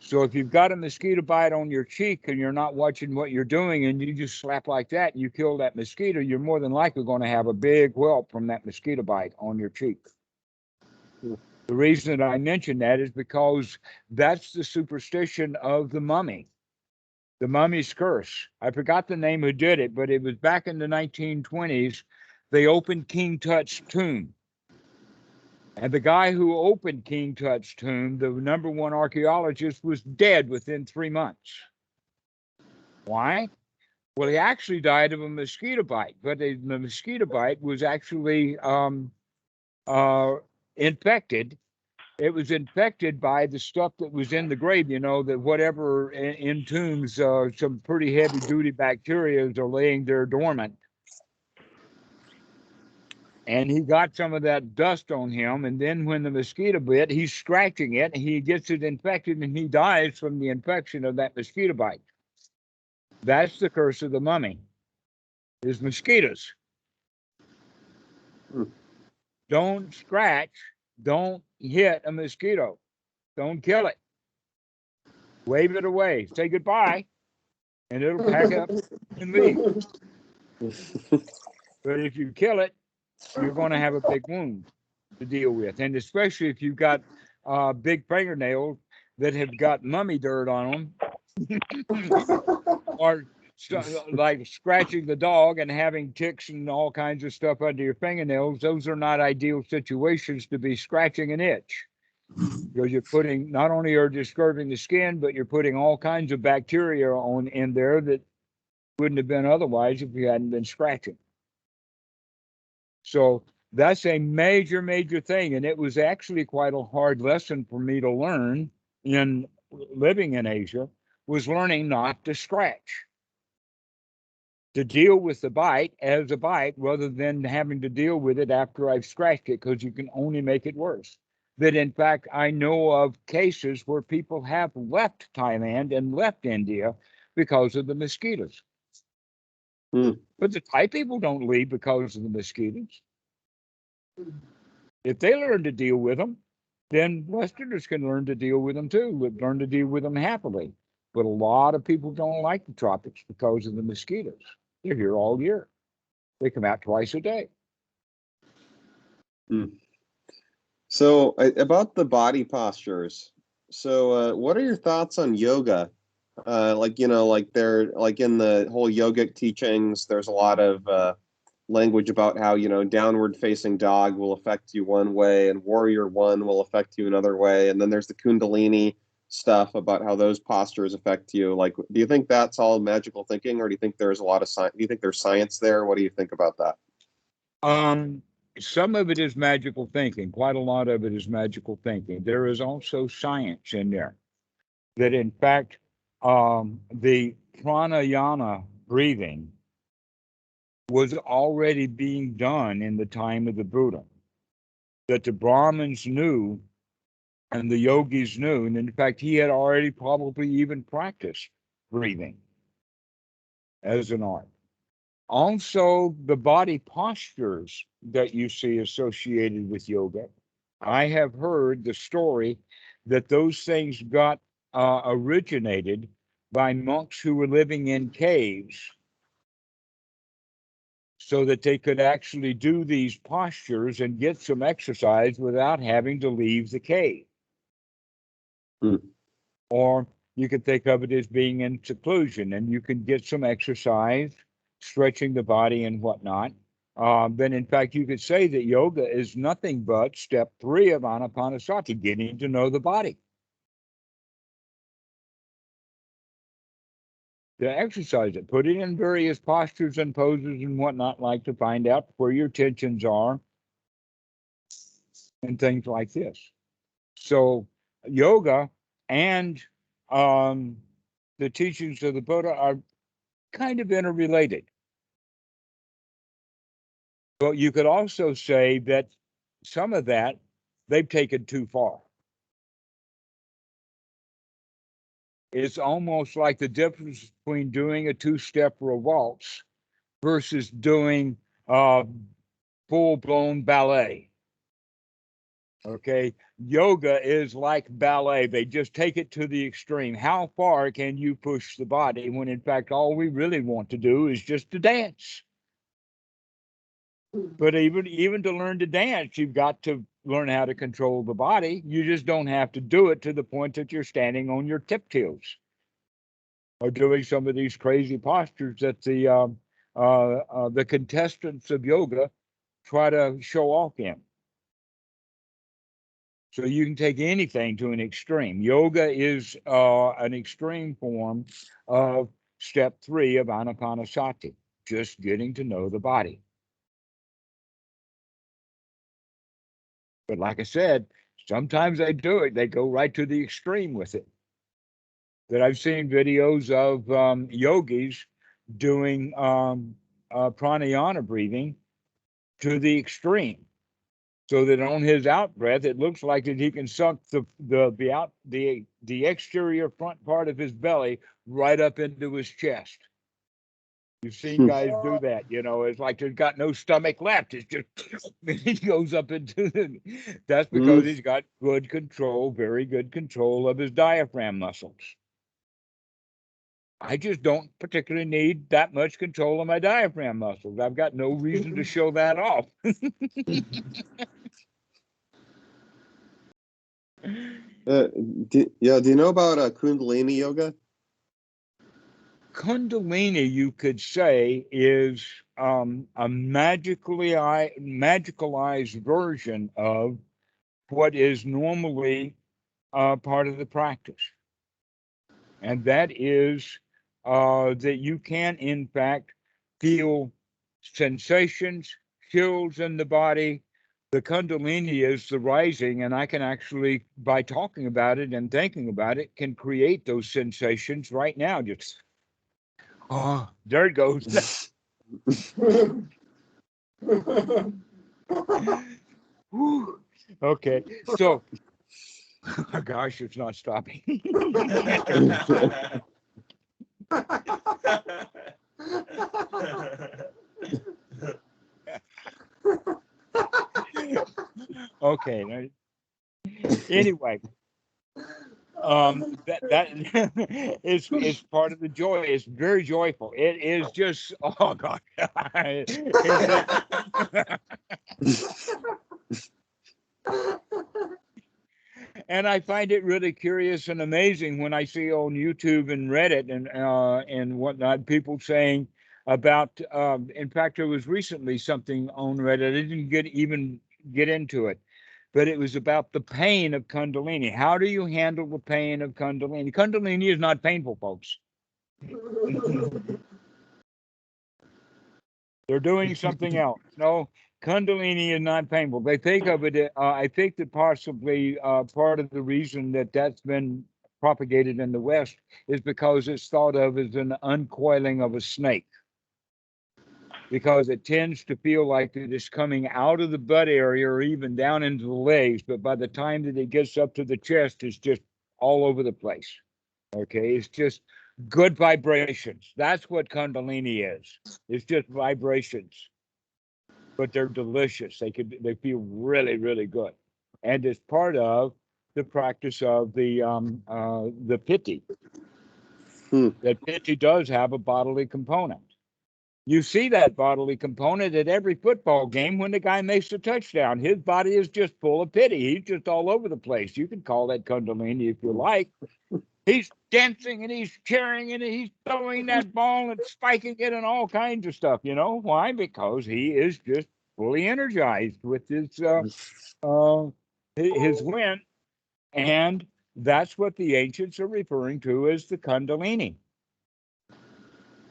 So if you've got a mosquito bite on your cheek and you're not watching what you're doing and you just slap like that and you kill that mosquito, you're more than likely going to have a big whelp from that mosquito bite on your cheek. The reason that I mention that is because that's the superstition of the mummy. The mummy's curse. I forgot the name who did it, but it was back in the 1920s. They opened King Tut's tomb. And the guy who opened King Tut's tomb, the number one archaeologist, was dead within 3 months. Why? Well, he actually died of a mosquito bite, but the mosquito bite was actually infected. It was infected by the stuff that was in the grave, that whatever in tombs, some pretty heavy duty bacteria are laying there dormant. And he got some of that dust on him. And then when the mosquito bit, he's scratching it, and he gets it infected and he dies from the infection of that mosquito bite. That's the curse of the mummy, is mosquitoes. Don't scratch. Don't hit a mosquito. Don't kill it. Wave it away. Say goodbye, and it'll pack up and leave. But if you kill it, you're going to have a big wound to deal with. And especially if you've got big fingernails that have got mummy dirt on them, or like scratching the dog and having ticks and all kinds of stuff under your fingernails, those are not ideal situations to be scratching an itch. Because you're putting, not only are you disturbing the skin, but you're putting all kinds of bacteria in there that wouldn't have been otherwise if you hadn't been scratching. So that's a major, major thing. And it was actually quite a hard lesson for me to learn in living in Asia, was learning not to scratch. to deal with the bite as a bite rather than having to deal with it after I've scratched it, because you can only make it worse. That in fact, I know of cases where people have left Thailand and left India because of the mosquitoes. Hmm. But the Thai people don't leave because of the mosquitoes. If they learn to deal with them, then Westerners can learn to deal with them too, learn to deal with them happily. But a lot of people don't like the tropics because of the mosquitoes. They're here all year. They come out twice a day. So about the body postures. So what are your thoughts on yoga? Like, like they're like in the whole yogic teachings, there's a lot of language about how, downward facing dog will affect you one way and warrior one will affect you another way. And then there's the Kundalini stuff about how those postures affect you. Like, do you think that's all magical thinking, or do you think there's a lot of science? Do you think there's science there? What do you think about that? Some of it is magical thinking. Quite a lot of it is magical thinking. There is also science in there. That in fact, the pranayama breathing was already being done in the time of the Buddha. That the Brahmins knew and the yogis knew. And in fact, he had already probably even practiced breathing as an art. Also, the body postures that you see associated with yoga. I have heard the story that those things got originated by monks who were living in caves so that they could actually do these postures and get some exercise without having to leave the cave. Or you could think of it as being in seclusion, and you can get some exercise, stretching the body and whatnot. Then, in fact, you could say that yoga is nothing but step 3 of Anapanasati, getting to know the body. To exercise it, put it in various postures and poses and whatnot, like to find out where your tensions are and things like this. So, yoga and the teachings of the Buddha are kind of interrelated. But you could also say that some of that they've taken too far. It's almost like the difference between doing a 2-step or a waltz versus doing full-blown ballet. Okay, yoga is like ballet. They just take it to the extreme. How far can you push the body when in fact all we really want to do is just to dance? But even to learn to dance, you've got to learn how to control the body. You just don't have to do it to the point that you're standing on your tiptoes or doing some of these crazy postures that the contestants of yoga try to show off in. So you can take anything to an extreme. Yoga is an extreme form of step 3 of Anapanasati, just getting to know the body. But like I said, sometimes they do it. They go right to the extreme with it. That I've seen videos of yogis doing pranayama breathing to the extreme, so that on his out breath, it looks like that he can suck the exterior front part of his belly right up into his chest. You've seen guys do that, it's like there's got no stomach left. It's just, it goes up into that's because he's got good control, very good control of his diaphragm muscles. I just don't particularly need that much control of my diaphragm muscles. I've got no reason to show that off. Do you know about Kundalini yoga? Kundalini, you could say, is a magicalized version of what is normally part of the practice. And that is that you can, in fact, feel sensations, chills in the body. The Kundalini is the rising, and I can actually, by talking about it and thinking about it, can create those sensations right now. Just Oh, there it goes. Whew. Okay, so, oh gosh, it's not stopping. Okay. Anyway, that is part of the joy. It's very joyful. It is just, oh God. And I find it really curious and amazing when I see on YouTube and Reddit and whatnot people saying about. In fact, there was recently something on Reddit. I didn't even get into it, but it was about the pain of Kundalini. How do you handle the pain of Kundalini? Kundalini is not painful, folks. They're doing something else. No, Kundalini is not painful. They think of it. I think that possibly part of the reason that that's been propagated in the West is because it's thought of as an uncoiling of a snake, because it tends to feel like it is coming out of the butt area or even down into the legs. But by the time that it gets up to the chest, it's just all over the place. Okay, it's just good vibrations. That's what Kundalini is. It's just vibrations, but they're delicious. They feel really, really good, and it's part of the practice of the piti. That piti does have a bodily component. You see that bodily component at every football game when the guy makes a touchdown. His body is just full of piti. He's just all over the place. You can call that Kundalini if you like. He's dancing and he's cheering and he's throwing that ball and spiking it and all kinds of stuff. You know why? Because he is just fully energized with his wind, and that's what the ancients are referring to as the Kundalini.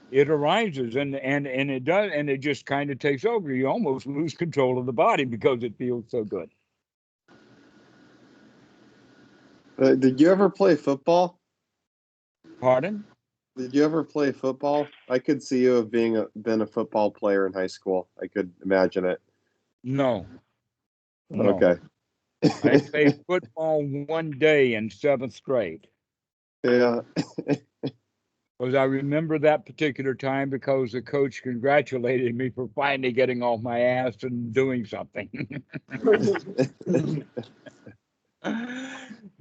It arises and it does, and it just kind of takes over. You almost lose control of the body because it feels so good. Did you ever play football? Pardon? Did you ever play football? I could see you have been a football player in high school. I could imagine it. No. Okay. I played football one day in 7th grade. Yeah. Because I remember that particular time because the coach congratulated me for finally getting off my ass and doing something.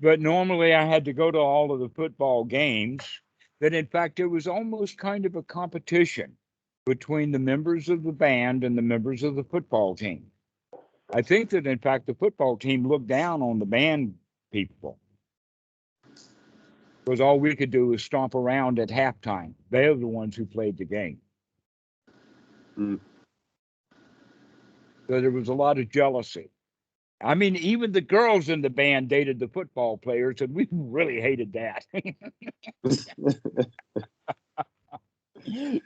But normally I had to go to all of the football games. That in fact, it was almost kind of a competition between the members of the band and the members of the football team. I think that in fact, the football team looked down on the band people, because all we could do was stomp around at halftime. They're the ones who played the game. So there was a lot of jealousy. I mean, even the girls in the band dated the football players, and we really hated that.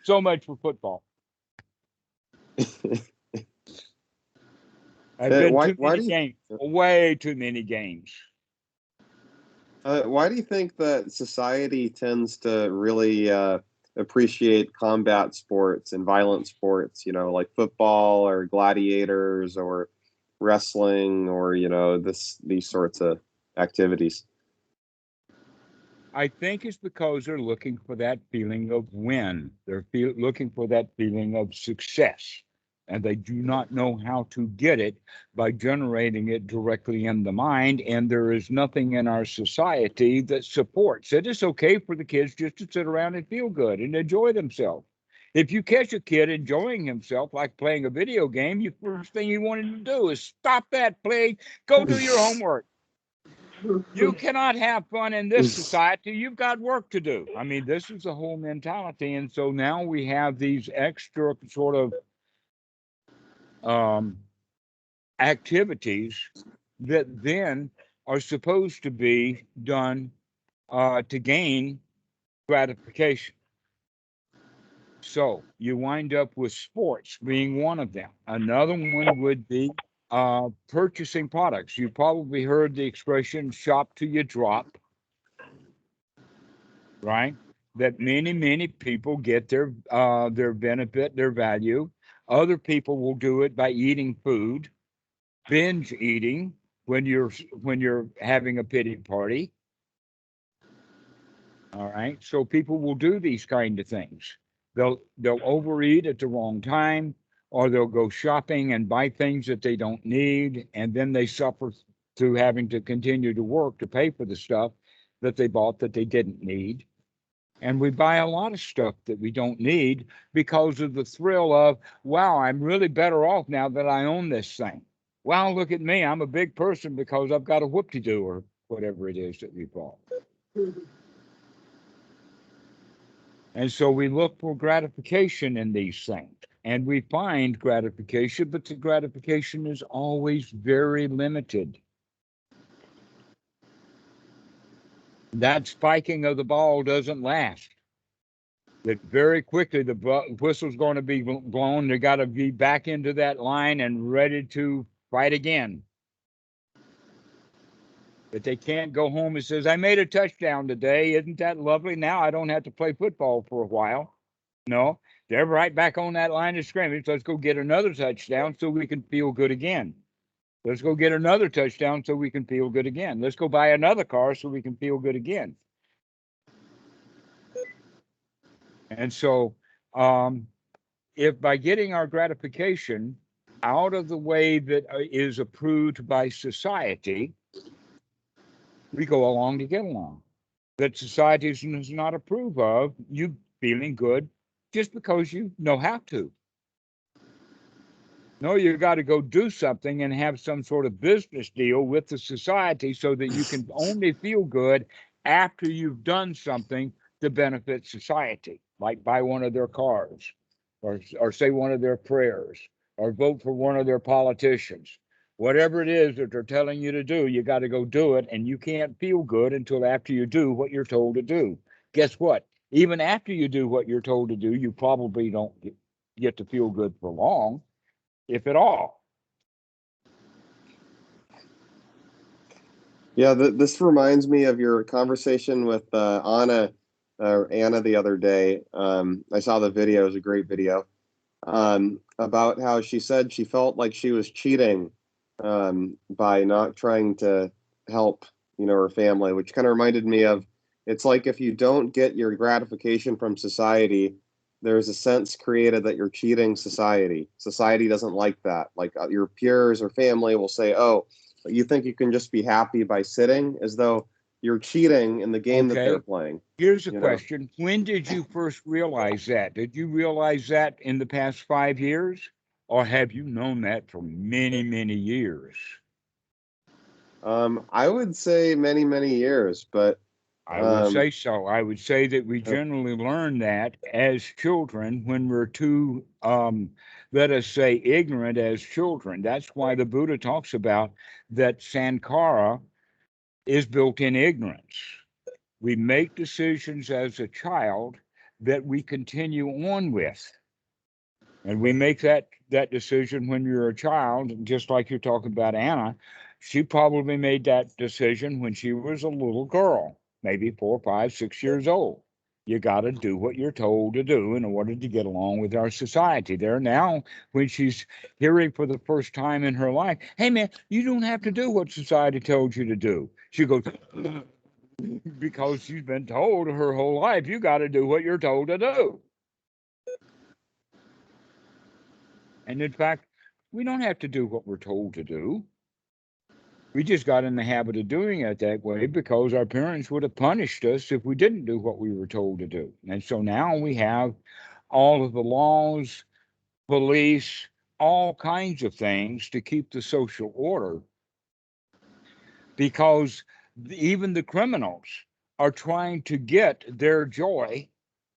So much for football. I've been too many games, way too many games. Why do you think that society tends to really appreciate combat sports and violent sports, like football or gladiators or wrestling or, these sorts of activities? I think it's because they're looking for that feeling of win. They're looking for that feeling of success. And they do not know how to get it by generating it directly in the mind. And there is nothing in our society that supports it. It's okay for the kids just to sit around and feel good and enjoy themselves. If you catch a kid enjoying himself, like playing a video game, the first thing you want him to do is stop that play, go do your homework. You cannot have fun in this society. You've got work to do. I mean, this is the whole mentality. And so now we have these extra sort of activities that then are supposed to be done to gain gratification. So you wind up with sports being one of them. Another one would be purchasing products. You probably heard the expression shop till you drop, right? that many people get their benefit, their value. Other people will do it by eating food, binge eating when you're having a pity party. All right. So people will do these kind of things. They'll overeat at the wrong time, or they'll go shopping and buy things that they don't need, and then they suffer through having to continue to work to pay for the stuff that they bought that they didn't need. And we buy a lot of stuff that we don't need because of the thrill of, wow, I'm really better off now that I own this thing. Wow, look at me. I'm a big person because I've got a whoop-de-doo or whatever it is that we bought. And so we look for gratification in these things, and we find gratification, but the gratification is always very limited. That spiking of the ball doesn't last. That very quickly the whistle's going to be blown. They got to be back into that line and ready to fight again. But they can't go home and says, I made a touchdown today. Isn't that lovely? Now I don't have to play football for a while. No, they're right back on that line of scrimmage. Let's go get another touchdown so we can feel good again. Let's go get another touchdown so we can feel good again. Let's go buy another car so we can feel good again. And so if by getting our gratification out of the way that is approved by society, we go along to get along. That society does not approve of you feeling good just because you know how to. No, you got to go do something and have some sort of business deal with the society so that you can only feel good after you've done something to benefit society, like buy one of their cars or say one of their prayers or vote for one of their politicians. Whatever it is that they're telling you to do, you got to go do it, and you can't feel good until after you do what you're told to do. Guess what? Even after you do what you're told to do, you probably don't get to feel good for long, if at all. Yeah, this reminds me of your conversation with Anna the other day. I saw the video; it was a great video about how she said she felt like she was cheating by not trying to help, her family, which kind of reminded me of, it's like if you don't get your gratification from society, there's a sense created that you're cheating society. Society doesn't like that. Like your peers or family will say, oh, you think you can just be happy by sitting, as though you're cheating in the game that they're playing. Here's a question. When did you first realize that? Did you realize that in the past 5 years? Or have you known that for many years? I would say many years, but I would say so. I would say that we generally learn that as children when we're too, let us say, ignorant as children. That's why the Buddha talks about that sankhara is built in ignorance. We make decisions as a child that we continue on with. And we make that decision when you're a child, just like you're talking about Anna. She probably made that decision when she was a little girl, maybe 4, 5, 6 years old. You got to do what you're told to do in order to get along with our society. There now, when she's hearing for the first time in her life, hey man, you don't have to do what society told you to do. She goes, because she's been told her whole life, you got to do what you're told to do. And in fact, we don't have to do what we're told to do. We just got in the habit of doing it that way because our parents would have punished us if we didn't do what we were told to do. And so now we have all of the laws, police, all kinds of things to keep the social order, because even the criminals are trying to get their joy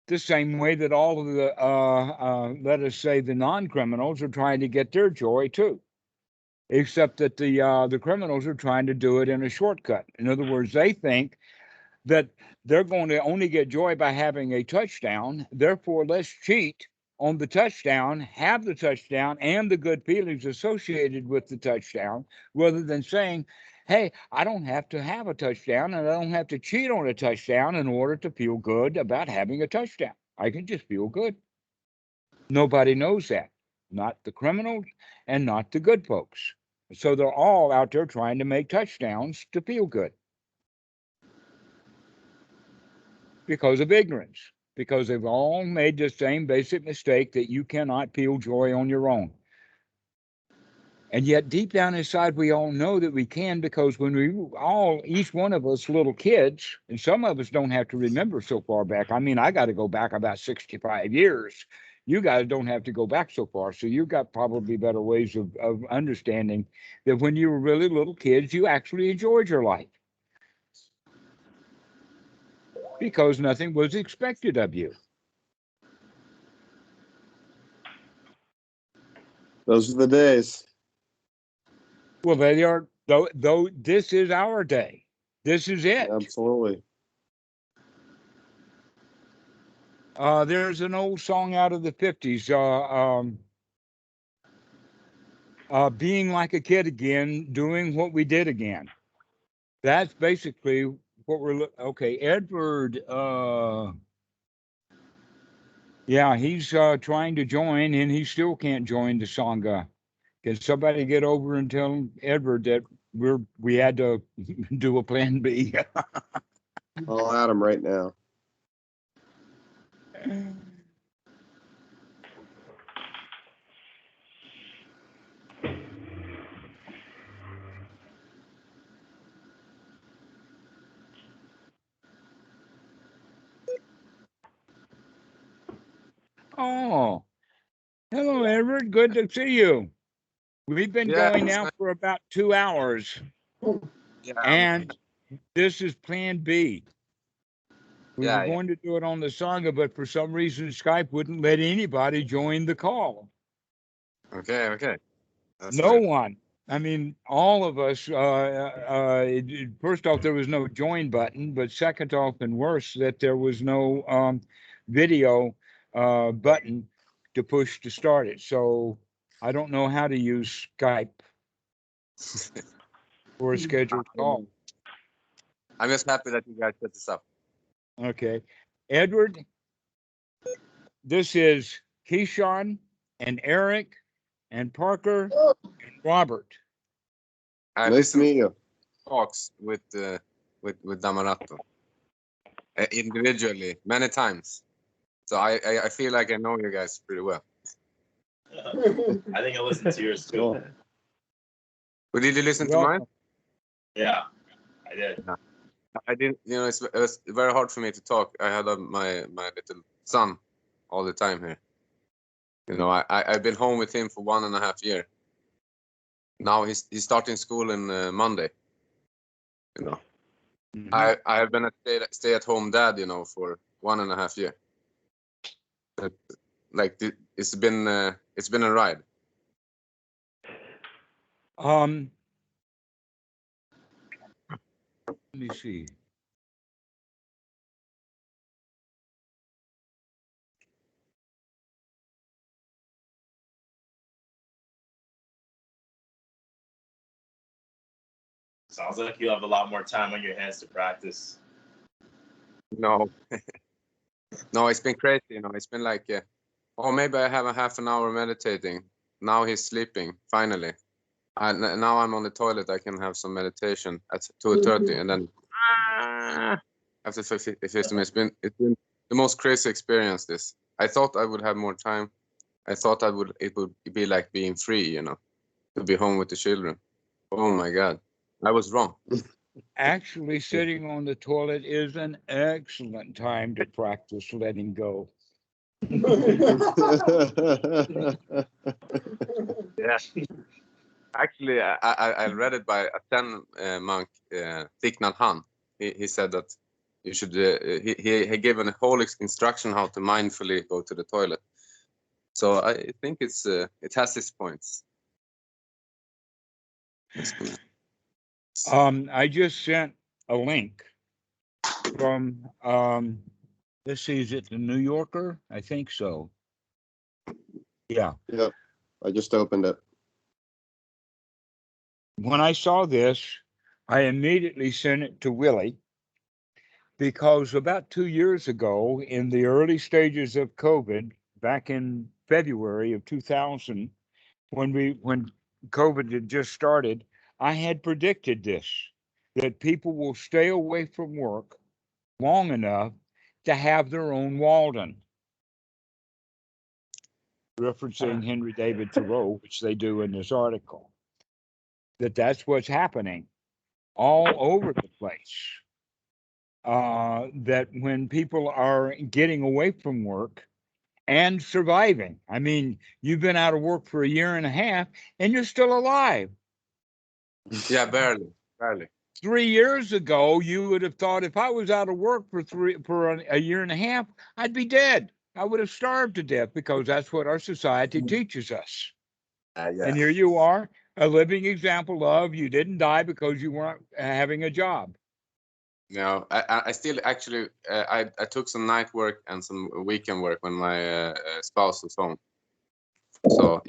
the same way that all of the, let us say, the non-criminals are trying to get their joy too, except that the criminals are trying to do it in a shortcut. In other words, they think that they're going to only get joy by having a touchdown. Therefore, let's cheat on the touchdown, have the touchdown and the good feelings associated with the touchdown, rather than saying, hey, I don't have to have a touchdown and I don't have to cheat on a touchdown in order to feel good about having a touchdown. I can just feel good. Nobody knows that, not the criminals and not the good folks. So they're all out there trying to make touchdowns to feel good because of ignorance, because they've all made the same basic mistake that you cannot feel joy on your own. And yet deep down inside, we all know that we can, because when we all, each one of us little kids, and some of us don't have to remember so far back. I mean, I got to go back about 65 years. You guys don't have to go back so far. So you've got probably better ways of understanding that when you were really little kids, you actually enjoyed your life because nothing was expected of you. Those are the days. Well, they are, though this is our day. This is it. Absolutely. There's an old song out of the 50s, being like a kid again, doing what we did again. That's basically what we're, okay, Edward, yeah, he's trying to join and he still can't join the Sangha. Can somebody get over and tell Edward that we had to do a plan B? I'll add him right now. Oh, hello, Edward. Good to see you. We've been going now for about 2 hours, and this is Plan B. We were going to do it on the Sangha, but for some reason Skype wouldn't let anybody join the call. Okay. That's No weird. one. I mean, all of us. First off, there was no join button, but second off, and worse, that there was no video button to push to start it. So I don't know how to use Skype for a scheduled call. I'm just happy that you guys set this up. Okay, Edward, this is Keyshawn and Eric and Parker and Robert. I Nice to meet you. talks with Dhammarato individually many times, so I feel like I know you guys pretty well. I think I listened to yours too. Cool. But did you listen to mine? Yeah, I did. I didn't. You know, it was very hard for me to talk. I had my little son all the time here. You know, I've been home with him for 1.5 years. Now he's starting school in Monday. You know, Mhm. I have been a stay-at-home dad. You know, for 1.5 years. But, like it's been a ride. Let me see. Sounds like you have a lot more time on your hands to practice. No, no, it's been crazy. You know, it's been like, oh, maybe I have a half an hour meditating. Now he's sleeping finally. Now I'm on the toilet. I can have some meditation at 2:30, and then after 50 minutes, it's been the most crazy experience. This I thought I would have more time. I thought it would be like being free, you know, to be home with the children. Oh my God, I was wrong. Actually, sitting on the toilet is an excellent time to practice letting go. Yeah. Actually, I read it by a Zen monk, Thich Nhat Hanh. He said that you should. He gave a whole instruction how to mindfully go to the toilet. So I think it has its points. I just sent a link from let's see, is it the New Yorker? I think so. Yeah. Yep. I just opened it. When I saw this, I immediately sent it to Willie because about 2 years ago, in the early stages of COVID, back in February of 2000, when COVID had just started, I had predicted this, that people will stay away from work long enough to have their own Walden, referencing Henry David Thoreau, which they do in this article, that's what's happening all over the place. That when people are getting away from work and surviving, I mean, you've been out of work for a year and a half and you're still alive. Yeah, barely. 3 years ago, you would have thought if I was out of work for a year and a half, I'd be dead. I would have starved to death because that's what our society teaches us. Yeah. And here you are, a living example of you didn't die because you weren't having a job. No, I still actually I took some night work and some weekend work when my spouse was home. So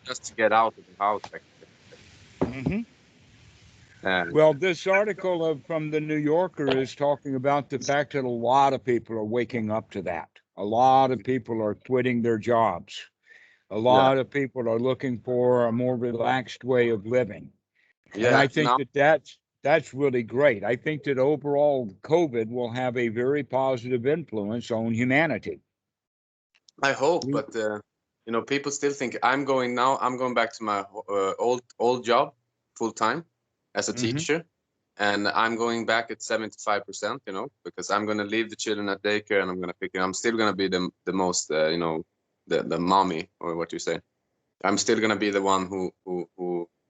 just to get out of the house. Mm-hmm. And Well, this article from the New Yorker is talking about the fact that a lot of people are waking up to that. A lot of people are quitting their jobs. A lot of people are looking for a more relaxed way of living. yeah, And I think now, that's really great. I think that overall COVID will have a very positive influence on humanity. I hope, but people still think I'm going back to my old job full time as a teacher, and I'm going back at 75%. Because I'm going to leave the children at daycare and I'm going to pick. I'm still going to be the most the mommy, or what you say. I'm still going to be the one who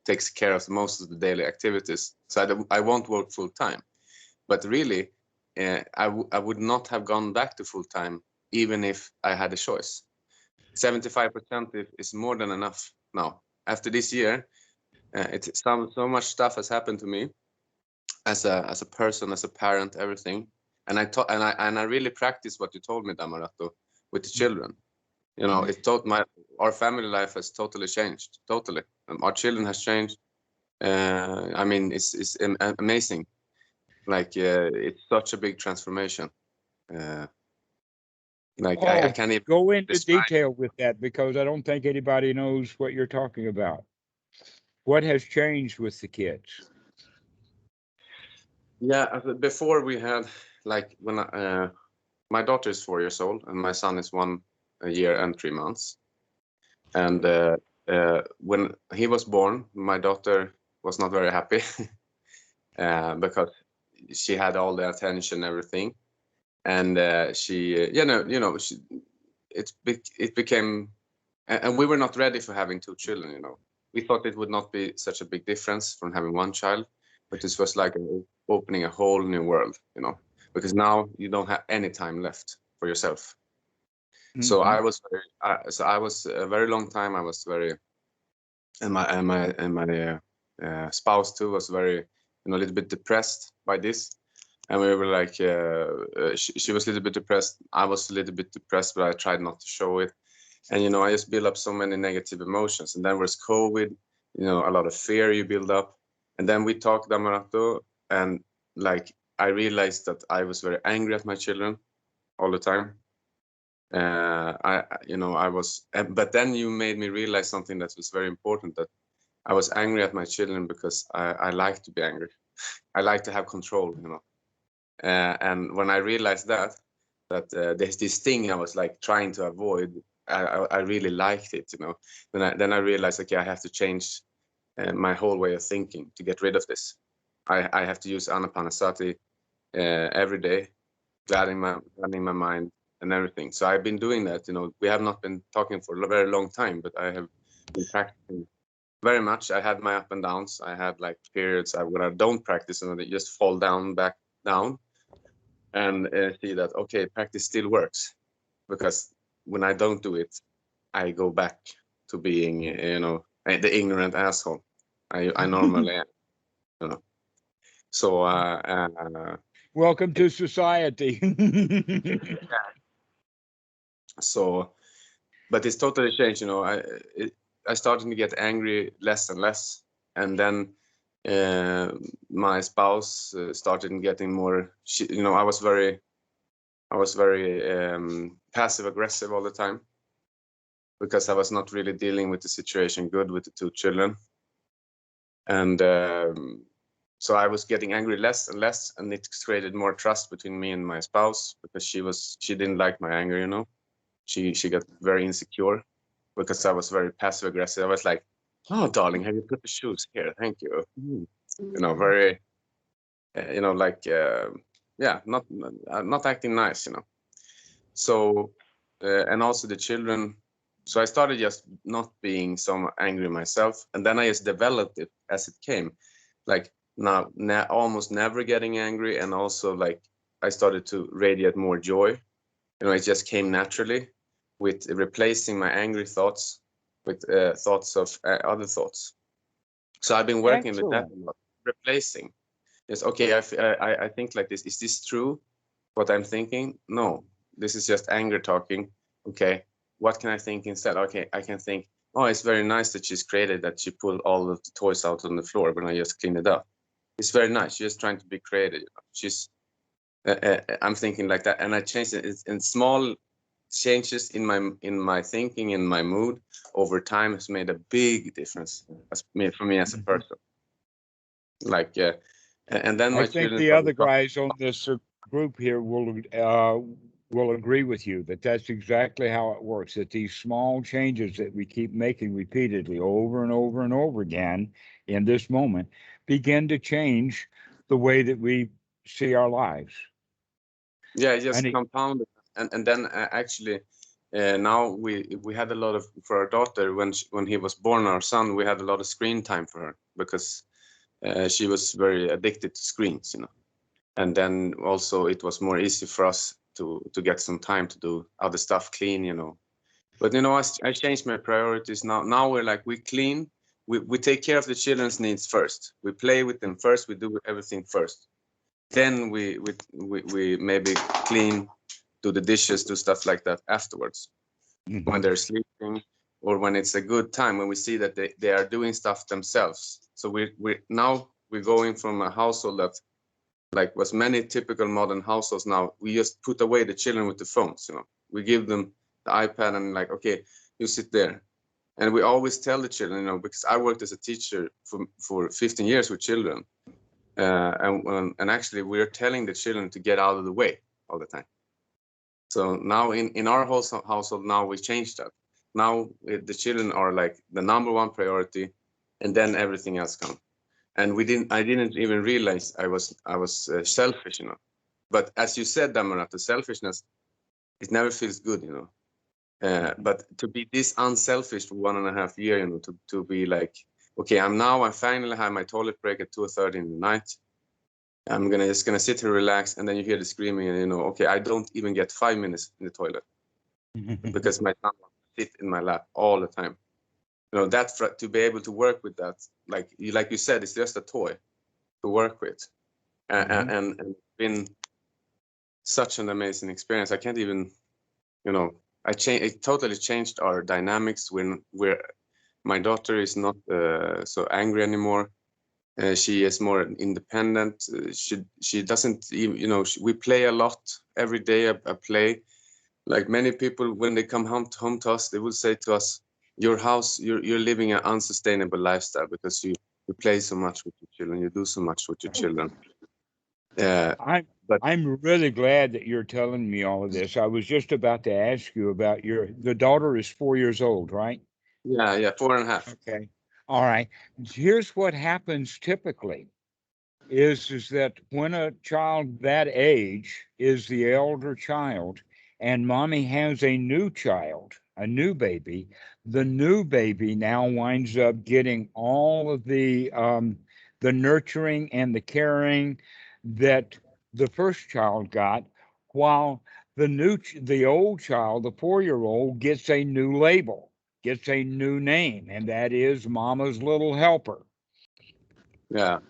takes care of most of the daily activities. So I won't work full time. But really, I would not have gone back to full time even if I had a choice. 75% is more than enough now. After this year, it's so much stuff has happened to me as a person, as a parent, everything. And I really practice what you told me, Dhammarato, with the children. It taught our family life has totally changed. Totally, our children has changed. I mean, it's amazing. Like it's such a big transformation. I can't even go into describe. detail with that because I don't think anybody knows what you're talking about. What has changed with the kids? Yeah, before we had like when my daughter is 4 years old and my son is 1 year and 3 months. And when he was born, my daughter was not very happy because she had all the attention and everything, and it became, and we were not ready for having 2 children. We thought it would not be such a big difference from having 1 child, but this was like opening a whole new world, because now you don't have any time left for yourself. So I was a very long time. I was very, and my spouse too was very, a little bit depressed by this, and we were like, she was a little bit depressed. I was a little bit depressed, but I tried not to show it. And I just built up so many negative emotions. And then there's COVID, a lot of fear you build up. And then we talked Dhammarato, and like I realized that I was very angry at my children all the time. I was, but then you made me realize something that was very important, that I was angry at my children because I like to be angry. I like to have control, and when I realized that there's this thing I was like trying to avoid, I really liked it, Then I realized, okay, I have to change my whole way of thinking to get rid of this. I have to use Anapanasati every day, gladdening my mind and everything. So I've been doing that. We have not been talking for a very long time, but I have been practicing very much. I had my up and downs. I had like periods when I don't practice and I just fall back down, and see that, okay, practice still works, because when I don't do it, I go back to being, the ignorant asshole I normally am. So welcome to society. So, but it's totally changed. I started to get angry less and less, and then my spouse started getting more. I was very passive aggressive all the time because I was not really dealing with the situation good with the two children, and so I was getting angry less and less, and it created more trust between me and my spouse because she didn't like my anger. She got very insecure because I was very passive aggressive. I was like, "Oh, darling, have you put the shoes here? Thank you." Very, not acting nice. So, and also the children. So I started just not being so angry myself, and then I just developed it as it came. Like now, almost never getting angry, and also like I started to radiate more joy. It just came naturally with replacing my angry thoughts with thoughts of other thoughts. So I've been working with that a lot, replacing. Yes, okay, I think like this. Is this true, what I'm thinking? No, this is just anger talking. Okay, what can I think instead? Okay, I can think, oh, it's very nice that she's created that she pulled all of the toys out on the floor when I just cleaned it up. It's very nice. She's just trying to be creative. She's, I'm thinking like that, and I changed it. It's in small changes in my thinking, in my mood over time has made a big difference for me as a person. Like, and then I think the other guys on this group here will agree with you that that's exactly how it works. That these small changes that we keep making repeatedly over and over and over again in this moment begin to change the way that we see our lives. Yeah, it just compounded, and then actually. Now we had a lot of, for our daughter, when he was born, our son, we had a lot of screen time for her because she was very addicted to screens, and then also it was more easy for us to get some time to do other stuff, clean, but I changed my priorities. Now we're like, we clean, we take care of the children's needs first, we play with them first, we do everything first, then we maybe clean, do the dishes, do stuff like that afterwards, when they're sleeping or when it's a good time, when we see that they are doing stuff themselves. So we're going from a household that like was many typical modern households. Now we just put away the children with the phones. We give them the iPad and like, okay, you sit there. And we always tell the children, because I worked as a teacher for 15 years with children, and actually we're telling the children to get out of the way all the time. So now in our household, now we changed that. Now the children are like the number one priority, and then everything else comes. And I didn't even realize I was selfish, But as you said, Dhammarato, selfishness, it never feels good, But to be this unselfish for 1.5 years, to be like, okay, I finally have my toilet break at 2:30 in the night. I'm just gonna sit here, relax, and then you hear the screaming, and okay, I don't even get 5 minutes in the toilet because my son wants to sit in my lap all the time. To be able to work with that, like you said, it's just a toy to work with, and it's been such an amazing experience. I can't even, it totally changed our dynamics when my daughter is not so angry anymore. She is more independent. She doesn't even, we play a lot every day. I play, like many people when they come home to us, they will say to us, your house, you're living an unsustainable lifestyle because you play so much with your children, you do so much with your children. I'm really glad that you're telling me all of this. I was just about to ask you about the daughter is 4 years old, right? Yeah, 4.5. Okay. All right. Here's what happens typically is that when a child that age is the elder child and mommy has a new child, a new baby, the new baby now winds up getting all of the nurturing and the caring that the first child got, while the old child, the 4-year-old, gets a new label, gets a new name, and that is Mama's Little Helper. Yeah.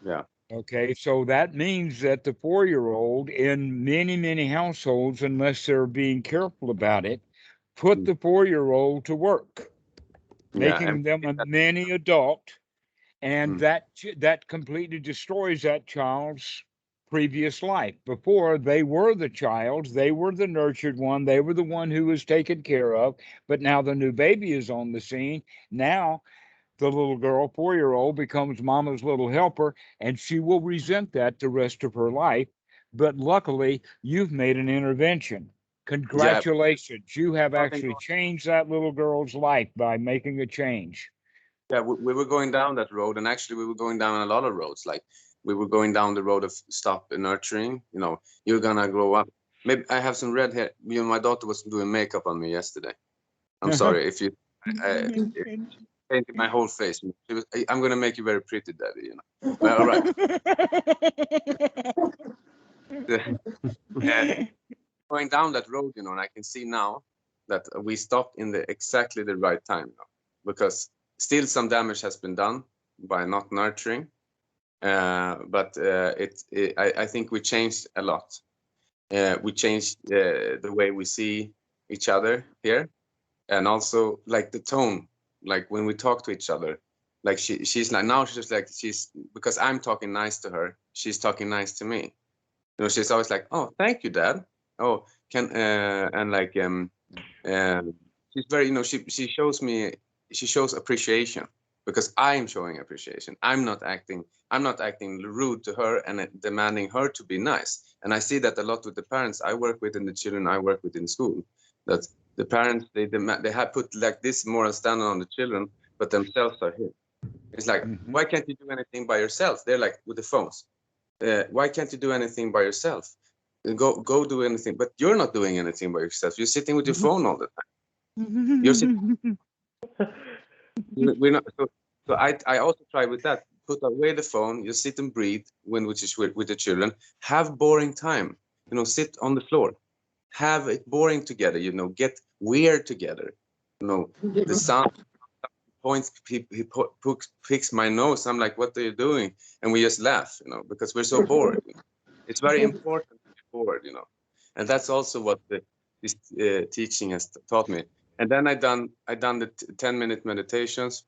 Okay, so that means that the 4-year-old in many, many households, unless they're being careful about it, put the 4-year-old to work, making them a mini adult. And that completely destroys that child's previous life. Before, they were the child, they were the nurtured one, they were the one who was taken care of. But now the new baby is on the scene. Now the little girl, 4-year-old, becomes mama's little helper, and she will resent that the rest of her life. But luckily, you've made an intervention. Congratulations. You have actually changed that little girl's life by making a change. Yeah, we were going down that road, and actually we were going down a lot of roads. Like we were going down the road of stop nurturing. You know, you're gonna grow up. Maybe I have some red hair. You know, my daughter was doing makeup on me yesterday. I'm sorry if you painted my whole face. She was, I'm gonna make you very pretty, Daddy. You know. Well, all right. Going down that road, you know, and I can see now that we stopped in exactly the right time now, because still some damage has been done by not nurturing, but I think we changed a lot. We changed the way we see each other here, and also like the tone, like when we talk to each other, like she's like, now she's just like, because I'm talking nice to her, she's talking nice to me. You know, she's always like, oh, thank you, Dad. Oh, and like she's very, you know, she shows appreciation because I'm showing appreciation. I'm not acting rude to her and demanding her to be nice. And I see that a lot with the parents I work with and the children I work with in school, that the parents, they have put like this moral standard on the children, but themselves are here. It's like, why can't you do anything by yourself? They're like with the phones. Why can't you do anything by yourself? Go do anything, but you're not doing anything by yourself. You're sitting with your phone all the time. You're sitting. We're not. So I also try with that. Put away the phone. You sit and breathe with the children. Have boring time. You know, sit on the floor. Have it boring together. You know, get weird together. You know, the son points. He picks my nose. I'm like, what are you doing? And we just laugh. You know, because we're so bored. You know? It's very important to be bored. You know, and that's also what this teaching has taught me. And then I done the 10-minute meditations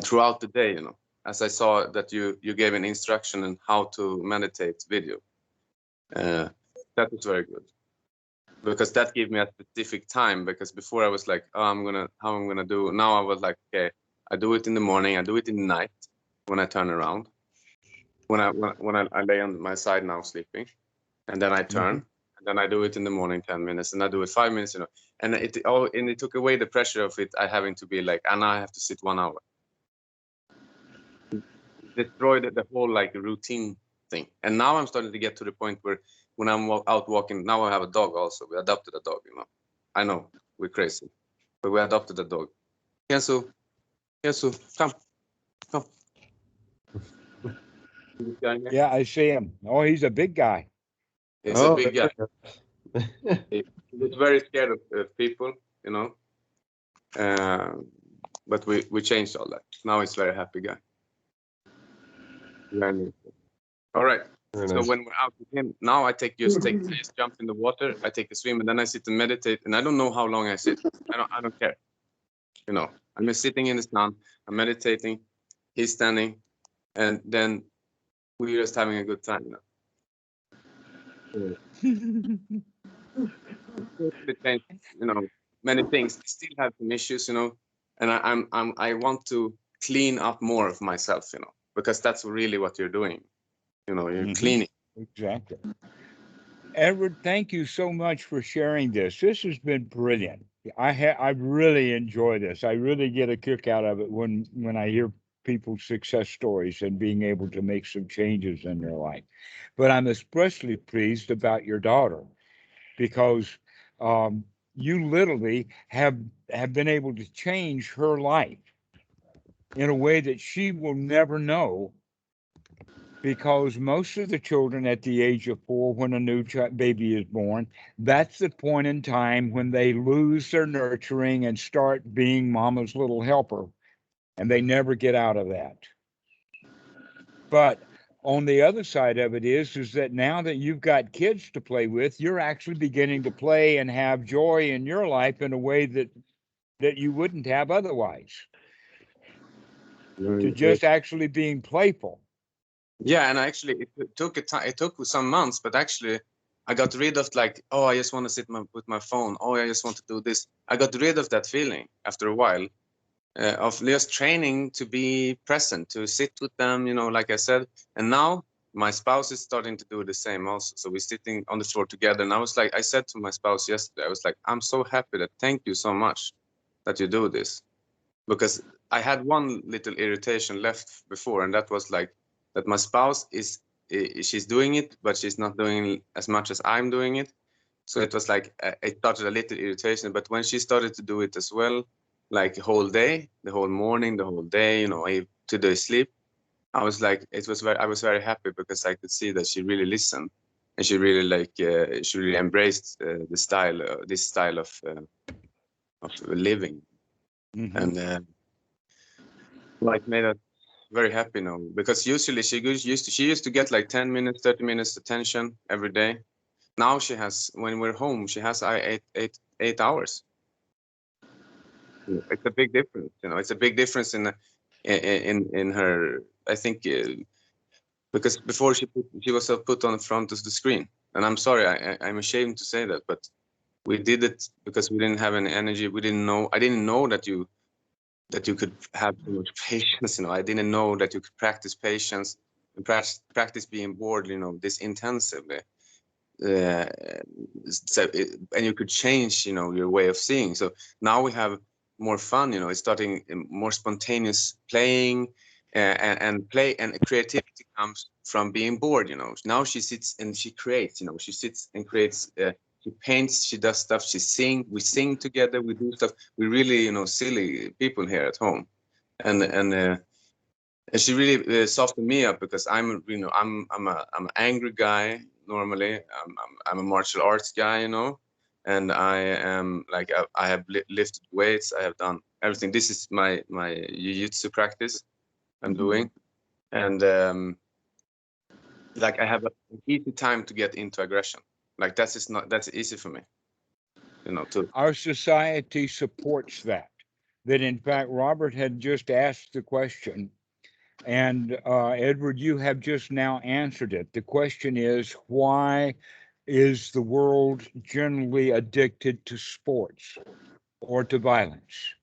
throughout the day, you know, as I saw that you gave an instruction on how to meditate video. That was very good, because that gave me a specific time, because before I was like, oh, how I'm gonna do. Now I was like, okay, I do it in the morning, I do it in the night when I turn around, when I lay on my side now sleeping, and then I turn. And then I do it in the morning 10 minutes, and I do it 5 minutes, you know, and it took away the pressure of it. I having to be like, and I have to sit 1 hour. Destroyed the whole like routine thing. And now I'm starting to get to the point where when I'm out walking, now I have a dog also. We adopted a dog, you know. I know we're crazy, but we adopted a dog. Kensu, come. Yeah, I see him. Oh, he's a big guy. He's a big guy. He's very scared of people, you know. But we changed all that. Now he's a very happy guy. All right. So when we're out with him, now I just jump in the water, I take a swim, and then I sit and meditate. And I don't know how long I sit. I don't care. You know, I'm just sitting in the sun, I'm meditating, he's standing, and then we're just having a good time, you know. You know, many things. I still have some issues, you know, and I want to clean up more of myself, you know, because that's really what you're doing. You know, you're cleaning. Exactly. Edward, thank you so much for sharing this. This has been brilliant. I really enjoy this. I really get a kick out of it when I hear people's success stories and being able to make some changes in their life. But I'm especially pleased about your daughter, because you literally have been able to change her life in a way that she will never know, because most of the children at the age of 4, when a new baby is born, that's the point in time when they lose their nurturing and start being mama's little helper, and they never get out of that. But on the other side of it is that now that you've got kids to play with, you're actually beginning to play and have joy in your life in a way that you wouldn't have otherwise. to just actually being playful. Yeah, and actually it took a time. It took some months, but actually I got rid of like, oh, I just want to sit with my phone. Oh, I just want to do this. I got rid of that feeling after a while of just training to be present, to sit with them, like I said. And now my spouse is starting to do the same also. So we're sitting on the floor together. And I said to my spouse yesterday, I was like, I'm so happy that, thank you so much that you do this. Because I had one little irritation left before, and that was like that my spouse she's doing it, but she's not doing as much as I'm doing it. So it was like it started a little irritation. But when she started to do it as well, like the whole day, the whole morning, the whole day, to the sleep, I was like, I was very happy because I could see that she really listened, and she really she really embraced this style of living. Mm-hmm. And like made us very happy now, because usually she used to get like 10 minutes, 30 minutes attention every day. Now she has, when we're home, she has 8 hours. It's a big difference, it's a big difference in her, I think, because before she was put on the front of the screen. And I'm sorry, I'm ashamed to say that, but we did it because we didn't have any energy. I didn't know that you could have so much patience. I didn't know that you could practice patience and practice being bored, this intensively. And you could change, your way of seeing. So now we have more fun, it's starting more spontaneous playing, and creativity comes from being bored. Now she sits and she creates. She sits and creates. She paints, she does stuff, we sing together, we do stuff. We really, silly people here at home. And she really softened me up, because I'm an angry guy normally. I'm a martial arts guy, and I am like, I have lifted weights, I have done everything. This is my jiu-jitsu practice I'm doing, and like I have an easy time to get into aggression. Like that's easy for me. Our society supports that in fact, Robert had just asked the question, and Edward, you have just now answered it. The question is, why is the world generally addicted to sports or to violence?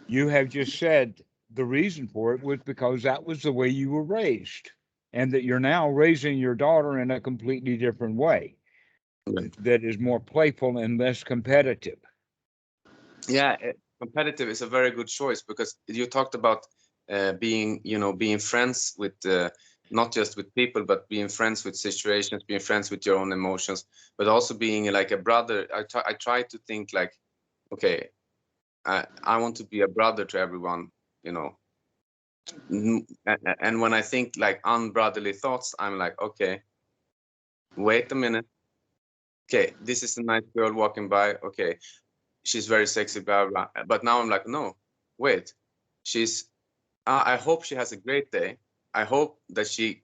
You have just said the reason for it was because that was the way you were raised, and that you're now raising your daughter in a completely different way that is more playful and less competitive. Yeah, competitive is a very good choice, because you talked about being friends with not just with people, but being friends with situations, being friends with your own emotions, but also being like a brother. I try to think like, okay, I want to be a brother to everyone, and when I think like unbrotherly thoughts, I'm like, okay, wait a minute. Okay, this is a nice girl walking by. Okay, she's very sexy, blah, blah. But now I'm like, no, wait, I hope she has a great day. I hope that she,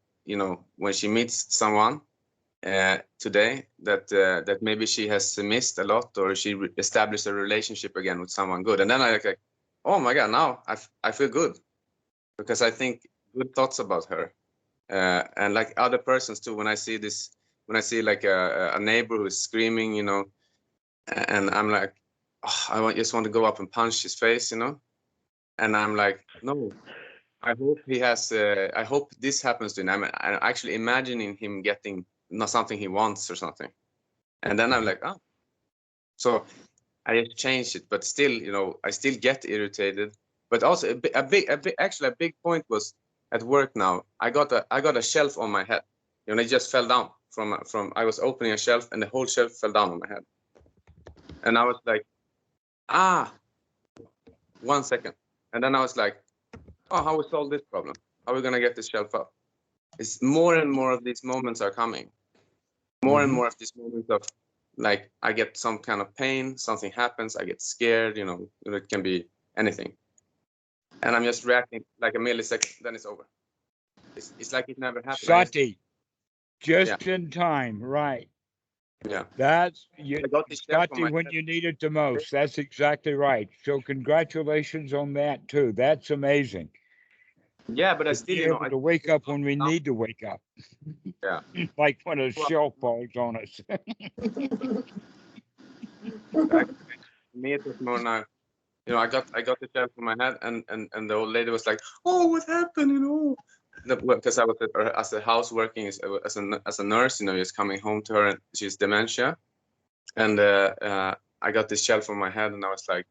when she meets someone today, that maybe she has missed a lot, or she established a relationship again with someone good. And then I like, oh my God, now I feel good, because I think good thoughts about her. And like other persons too, when I see like a neighbor who's screaming, and I'm like, oh, I just want to go up and punch his face, and I'm like, no, I hope this happens to him. I'm actually imagining him getting not something he wants or something, and then I'm like, oh, so I just changed it. But still, I still get irritated. But also actually a big point was at work now. I got a shelf on my head. It just fell down from I was opening a shelf, and the whole shelf fell down on my head, and I was like, 1 second, and then I was like, oh, how we solve this problem? How are we gonna get this shelf up? It's more and more of these moments are coming. More and more of these moments of like, I get some kind of pain, something happens, I get scared, it can be anything. And I'm just reacting like a millisecond, then it's over. It's like it never happened. Sati, just in time, right. Yeah. That's you, I got this shell from Scotty, my when head. you need it the most. That's exactly right. So congratulations on that too. That's amazing. Yeah, but I To still, be you know, able to wake up when we need to wake up. Yeah. Like when a shell falls on us. Me, it was more now. You know, I got the shell from my head, and the old lady was like, "Oh, what happened?" You know, because I was as a house working as a nurse. You know, just coming home to her, and she's dementia, and I got this shell from my head, and I was like,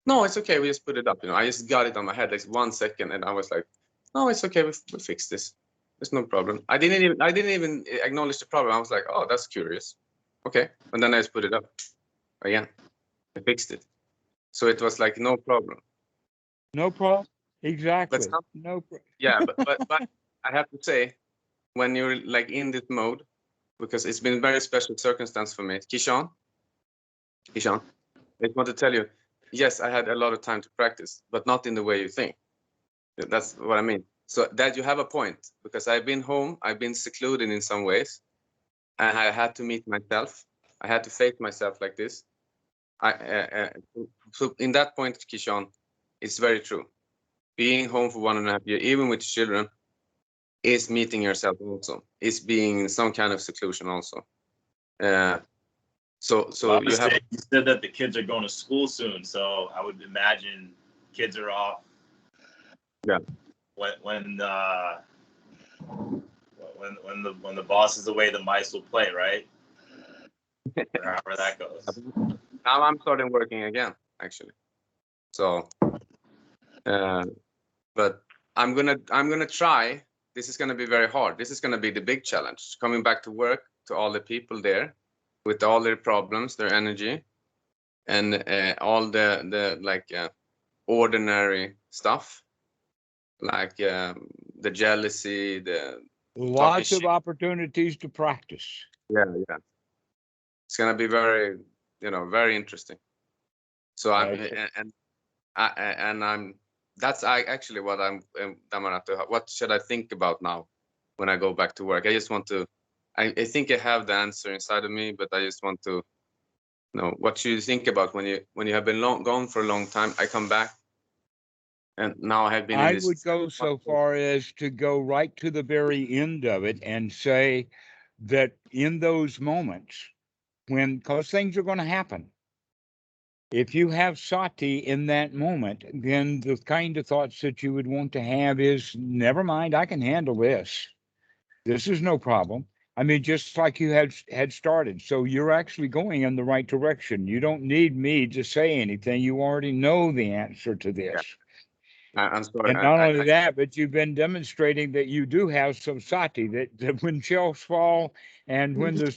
"No, it's okay. We just put it up." You know, I just got it on my head like 1 second, and I was like, "No, it's okay. We fixed this. There's no problem." I didn't even acknowledge the problem. I was like, "Oh, that's curious." Okay, and then I just put it up again. I fixed it. So it was like no problem. No problem. But Exactly. some, No problem. yeah, but I have to say, when you're like in this mode, because it's been a very special circumstance for me. Kishan, I just want to tell you, yes, I had a lot of time to practice, but not in the way you think. That's what I mean. So that you have a point, because I've been home, I've been secluded in some ways, and I had to meet myself. I had to face myself like this. So in that point, Kishan, it's very true. Being home for 1.5 years, even with children, is meeting yourself also. Is being in some kind of seclusion also. So Well, you have. you said that the kids are going to school soon, so I would imagine kids are off. Yeah. When the boss is away, the mice will play, right? However that goes. Now I'm starting working again, actually. So, but I'm gonna try. This is gonna be very hard. This is gonna be the big challenge. Coming back to work, to all the people there, with all their problems, their energy, and all the like ordinary stuff, like the jealousy, the Lots of shit. opportunities to practice. Yeah. It's gonna be very, very interesting. So I'm that's actually what I'm Dhammarato. What should I think about now when I go back to work? I just want to. I think I have the answer inside of me, but I just want to know what should you think about when you have been gone for a long time. I come back, and now I have been in I this. would go so far as to go right to the very end of it and say that in those moments because things are going to happen, if you have sati in that moment, then the kind of thoughts that you would want to have is, never mind, I can handle this. This is no problem. I mean, just like you had started. So you're actually going in the right direction. You don't need me to say anything. You already know the answer to this. I'm sorry. And not only that, but you've been demonstrating that you do have some sati, that when shells fall and when the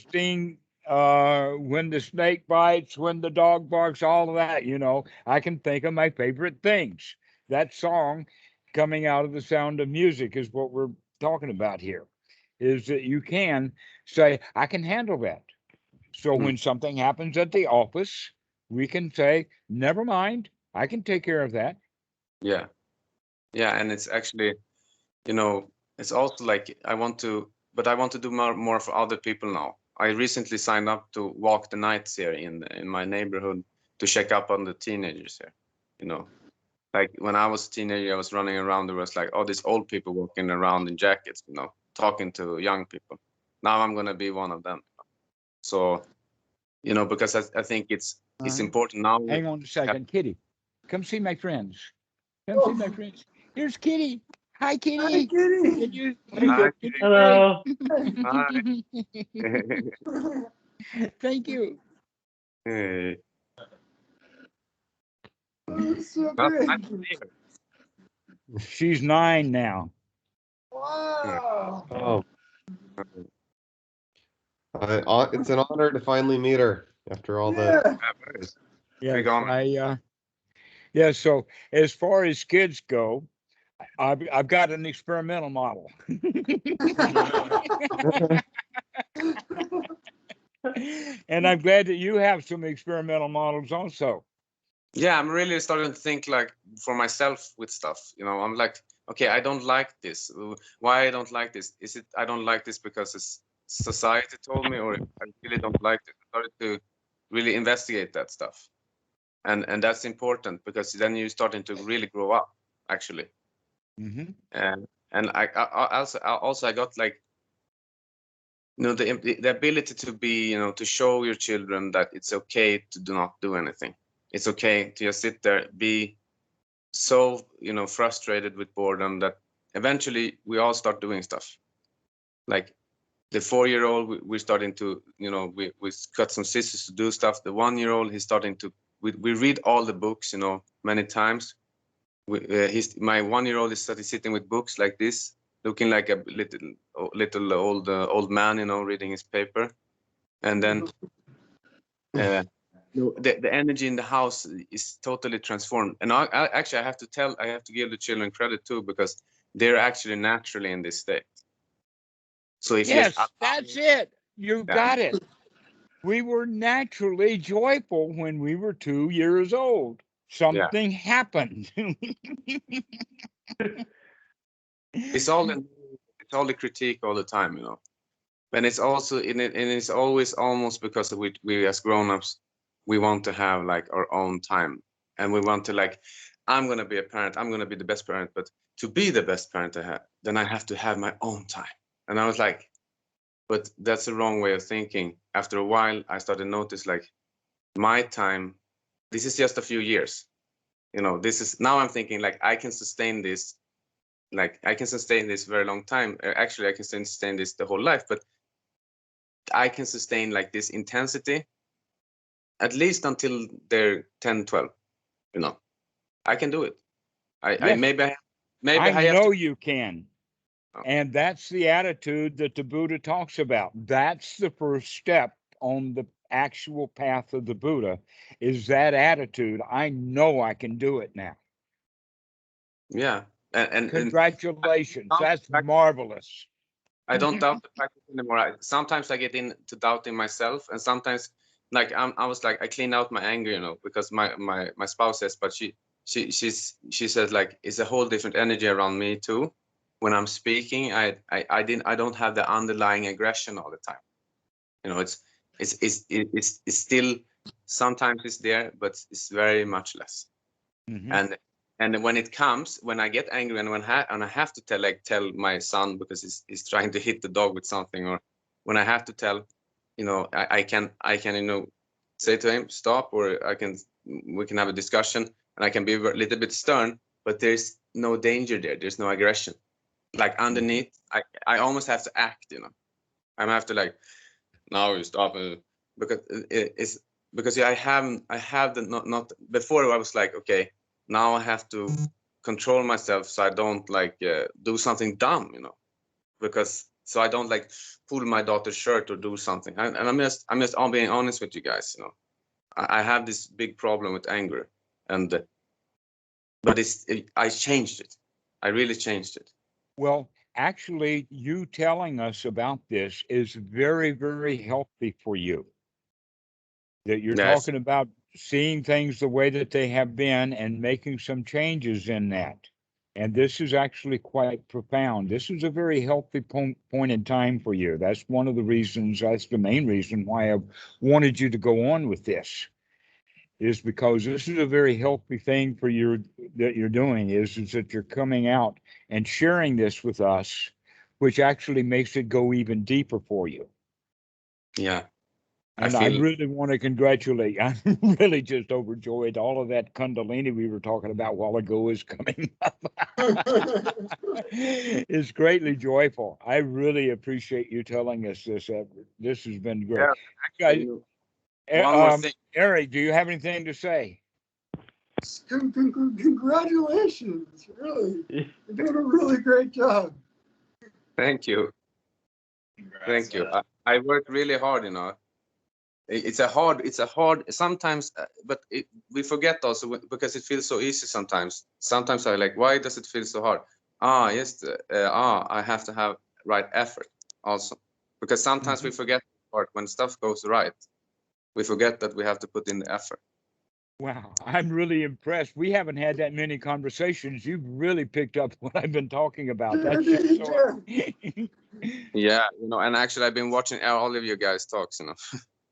when the snake bites, when the dog barks, all of that, I can think of my favorite things. That song coming out of The Sound of Music is what we're talking about here, is that you can say, I can handle that. So when something happens at the office, we can say, never mind, I can take care of that. Yeah, and it's actually, it's also like I want to do more for other people now. I recently signed up to walk the nights here in my neighborhood to check up on the teenagers here. Like when I was a teenager, I was running around. There was like all these old people walking around in jackets, talking to young people. Now I'm gonna be one of them. So, because I think it's important now. Hang on a second, Kitty. Come see my friends. Come see my friends. Here's Kitty. Hi, Kitty. Hi, Kitty. Can you? Hi, can you Hello. Hi. Thank you. Hey. That's so Well, great. nice to see her. She's 9 now. Wow. Oh, it's an honor to finally meet her after all the. Yeah. Yes, yeah. So as far as kids go, I've got an experimental model. And I'm glad that you have some experimental models also. Yeah, I'm really starting to think like for myself with stuff. I'm like, okay, I don't like this. Why I don't like this? Is it I don't like this because society told me, or if I really don't like it. I started to really investigate that stuff, and that's important because then you're starting to really grow up, actually. Mm-hmm. And I also I got like, you know, the ability to be, you know, to show your children that it's okay to do not do anything. It's okay to just sit there, be so, you know, frustrated with boredom that eventually we all start doing stuff. Like the 4-year-old, we're starting to, you know, we got some sisters to do stuff. The 1-year-old, he's starting to, we read all the books, you know, many times. My 1-year-old is sitting with books like this, looking like a little old man, you know, reading his paper. And then the energy in the house is totally transformed. And actually, I have to give the children credit too, because they're actually naturally in this state. So if Yes, that's it. You Yeah. got it. We were naturally joyful when we were 2 years old. Something happened. it's all the critique all the time, you know. And it's also and it's always almost because we as grown-ups, we want to have like our own time, and we want to like, I'm gonna be a parent, I'm gonna be the best parent, but to be the best parent then I have to have my own time. And I was like, but that's the wrong way of thinking. After a while, I started to notice like my time, this is just a few years, you know. This is now I'm thinking like I can sustain this, like I can sustain this very long time. Actually, I can sustain this the whole life, but I can sustain like this intensity at least until they're 10, 12, you know. I can do it. I maybe I have know to. you can. Oh. And that's the attitude that the Buddha talks about. That's the first step on the actual path of the Buddha, is that attitude. I know I can do it now. Yeah. And Congratulations. That's marvelous. I don't doubt the practice anymore. Sometimes I get into doubting myself, and sometimes like I was like, I clean out my anger, you know, because my spouse says, but she says like it's a whole different energy around me too. When I'm speaking, I don't have the underlying aggression all the time. You know, it's still sometimes it's there, but it's very much less. Mm-hmm. And when it comes, when I get angry and I have to tell my son because he's trying to hit the dog with something, or when I have to tell, you know, I can you know, say to him stop, or we can have a discussion, and I can be a little bit stern, but there's no danger there. There's no aggression. Like underneath, I almost have to act, you know. I have to like, now you stop, because it's because I have the not before I was like, okay, now I have to control myself so I don't like do something dumb, you know, because so I don't like pull my daughter's shirt or do something. And I'm just all being honest with you guys, you know. I have this big problem with anger, but I changed it. I really changed it. Well, actually, you telling us about this is very, very healthy for you. That you're talking about seeing things the way that they have been and making some changes in that. And this is actually quite profound. This is a very healthy point in time for you. That's one of the reasons, that's the main reason why I wanted you to go on with this, is because this is a very healthy thing for you that you're doing, is that you're coming out and sharing this with us, which actually makes it go even deeper for you. Yeah. And I really want to congratulate you. I'm really just overjoyed. All of that Kundalini we were talking about a while ago is coming up. It's greatly joyful. I really appreciate you telling us this, Edward. This has been great. Yeah. One more thing. Eric, do you have anything to say? Congratulations. Really. You're doing a really great job. Thank you. Thank you. I worked really hard, you know. It's a hard sometimes, but we forget also because it feels so easy sometimes. Sometimes I like, why does it feel so hard? Yes, I have to have right effort also, because sometimes we forget the part when stuff goes right. We forget that we have to put in the effort. Wow, I'm really impressed. We haven't had that many conversations. You've really picked up what I've been talking about. That's just so Yeah, and actually I've been watching all of you guys talks,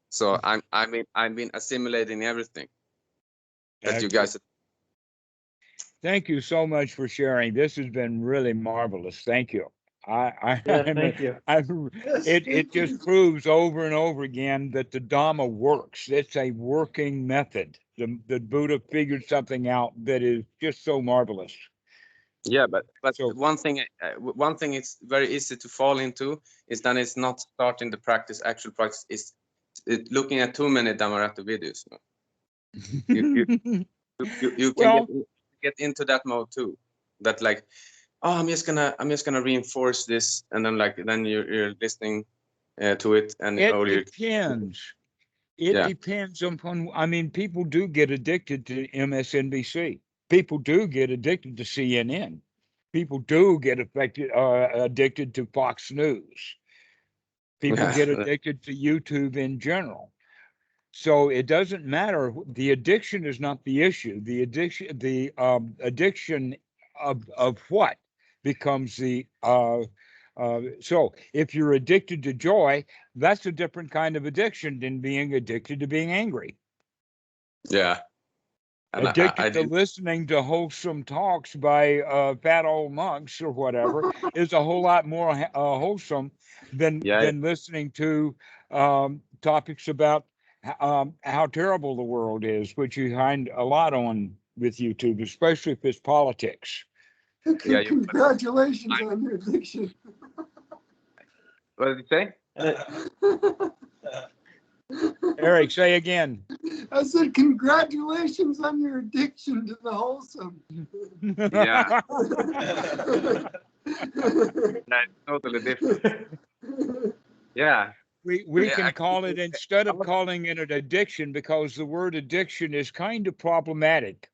So I've been assimilating everything that you guys. Thank you so much for sharing. This has been really marvelous. Thank you. Thank you. It just proves over and over again that the Dhamma works. It's a working method. The Buddha figured something out that is just so marvelous. Yeah, but So- one thing it's very easy to fall into is that it's not starting the actual practice. It's looking at too many Dhammarato videos. You can get into that mode too. That like, oh, I'm just gonna reinforce this, and then you're listening to it, and it depends. It depends upon. I mean, people do get addicted to MSNBC. People do get addicted to CNN. People do get addicted to Fox News. People get addicted to YouTube in general. So it doesn't matter. The addiction is not the issue. The addiction of what becomes the so if you're addicted to joy, that's a different kind of addiction than being addicted to being angry. Yeah. And addicted to listening to wholesome talks by fat old monks or whatever is a whole lot more wholesome than listening to topics about how terrible the world is, which you find a lot on with YouTube, especially if it's politics. Congratulations on your addiction. What did you say? Eric, say again. I said, congratulations on your addiction to the wholesome. Yeah. That's totally different. Yeah. We can call it, instead of calling it an addiction, because the word addiction is kind of problematic,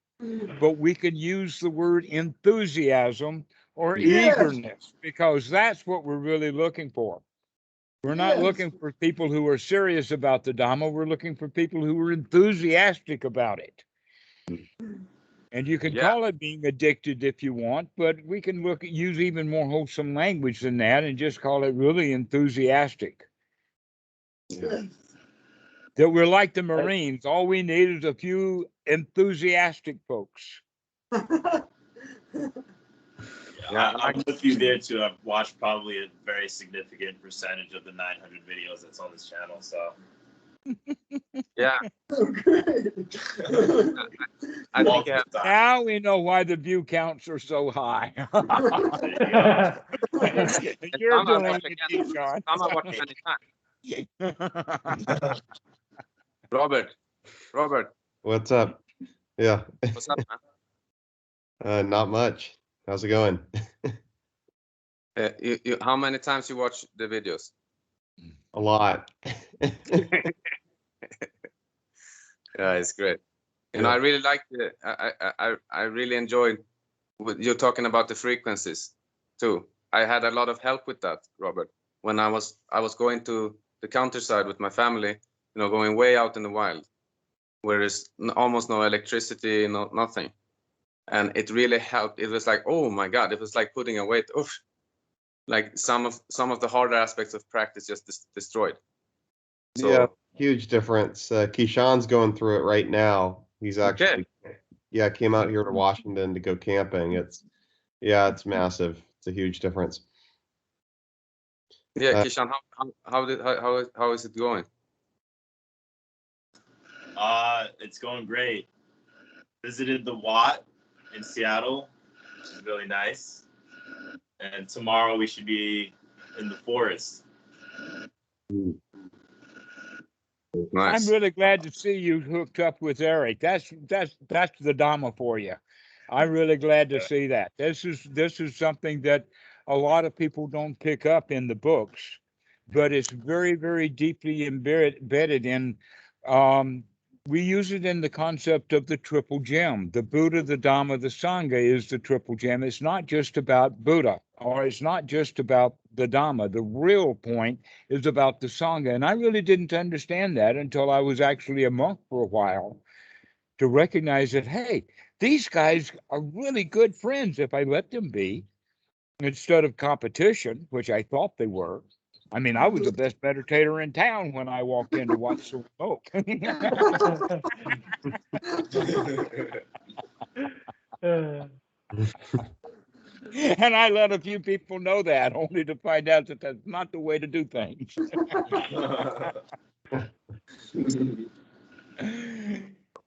but we can use the word enthusiasm or eagerness, because that's what we're really looking for. We're not looking for people who are serious about the Dhamma. We're looking for people who are enthusiastic about it. And you can call it being addicted if you want, but we can use even more wholesome language than that and just call it really enthusiastic. Yes. That we're like the Marines. All we need is a few enthusiastic folks. I'm with you there too. I've watched probably a very significant percentage of the 900 videos that's on this channel. So yeah. Oh, great. I think now we know why the view counts are so high. You're doing it, Sean. Robert. What's up? Yeah. What's up, man? Not much. How's it going? How many times you watch the videos? A lot. Yeah, it's great. And I really like it. I really enjoyed you talking about the frequencies too. I had a lot of help with that, Robert, when I was going to the countryside with my family, going way out in the wild, where there's almost no electricity, nothing. And it really helped. It was like, oh my God, it was like putting a weight. Oof. Like some of the harder aspects of practice just destroyed. So, yeah, huge difference. Keyshawn's going through it right now. He's actually, came out here to Washington to go camping. It's massive. It's a huge difference. Yeah, Keyshawn, how is it going? It's going great. Visited the Watt in Seattle, which is really nice. And tomorrow we should be in the forest. Nice. I'm really glad to see you hooked up with Eric. That's the Dhamma for you. I'm really glad to see that. This is something that a lot of people don't pick up in the books, but it's very, very deeply embedded in. We use it in the concept of the triple gem. The Buddha, the Dhamma, the Sangha is the triple gem. It's not just about Buddha, or it's not just about the Dhamma. The real point is about the Sangha. And I really didn't understand that until I was actually a monk for a while, to recognize that, hey, these guys are really good friends if I let them be. instead of competition, which I thought they were. I mean, I was the best meditator in town when I walked in to watch the smoke. And I let a few people know that, only to find out that that's not the way to do things.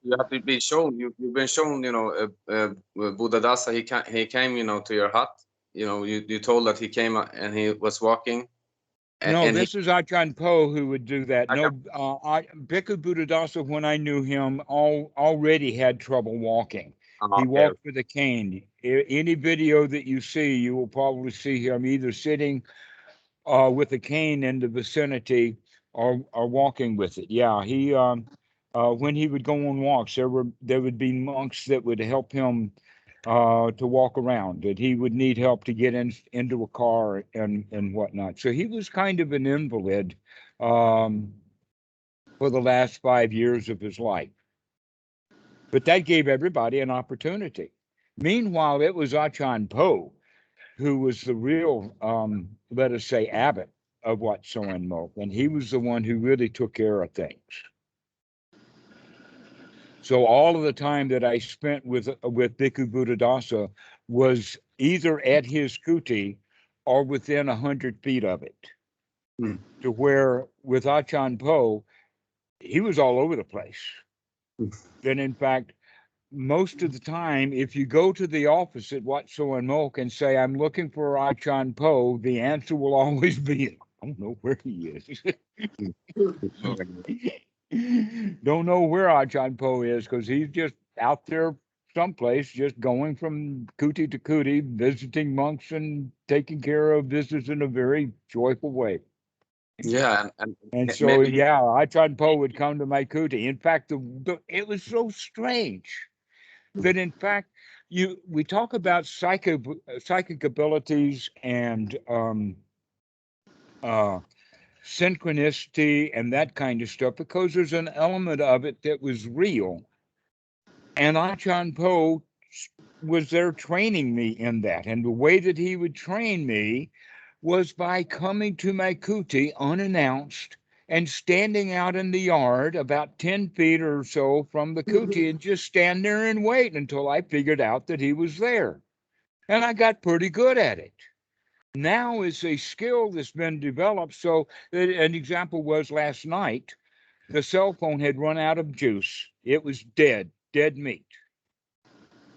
You have to be shown. You've been shown. Buddhadasa. He came. To your hut. You told that he came and he was walking. No, this is Ajahn Po who would do that. No, Bhikkhu Buddhadasa, when I knew him, already had trouble walking. He walked with a cane. Any video that you see, you will probably see him either sitting with a cane in the vicinity or walking with it. Yeah, he when he would go on walks, there would be monks that would help him to walk around, that he would need help to get into a car and whatnot. So he was kind of an invalid for the last 5 years of his life. But that gave everybody an opportunity. Meanwhile, it was Ajahn Po who was the real, let us say, abbot of Wat Soen Mok, and he was the one who really took care of things. So all of the time that I spent with Bhikkhu Buddhadasa was either at his kuti or within 100 feet of it. To where with Ajahn Po, he was all over the place. Then in fact, most of the time, if you go to the office at Wat Soen Mok and say, I'm looking for Ajahn Po, the answer will always be, I don't know where he is. Don't know where Ajahn Po is, because he's just out there someplace, just going from kuti to kuti, visiting monks and taking care of business in a very joyful way. Yeah, and so yeah, Ajahn Po would come to my kuti. In fact, it was so strange that in fact we talk about psychic abilities and synchronicity and that kind of stuff, because there's an element of it that was real. And Ajahn Po was there training me in that. And the way that he would train me was by coming to my kuti unannounced and standing out in the yard about 10 feet or so from the kuti and just stand there and wait until I figured out that he was there. And I got pretty good at it. Now it's a skill that's been developed. So an example was last night, the cell phone had run out of juice. It was dead meat.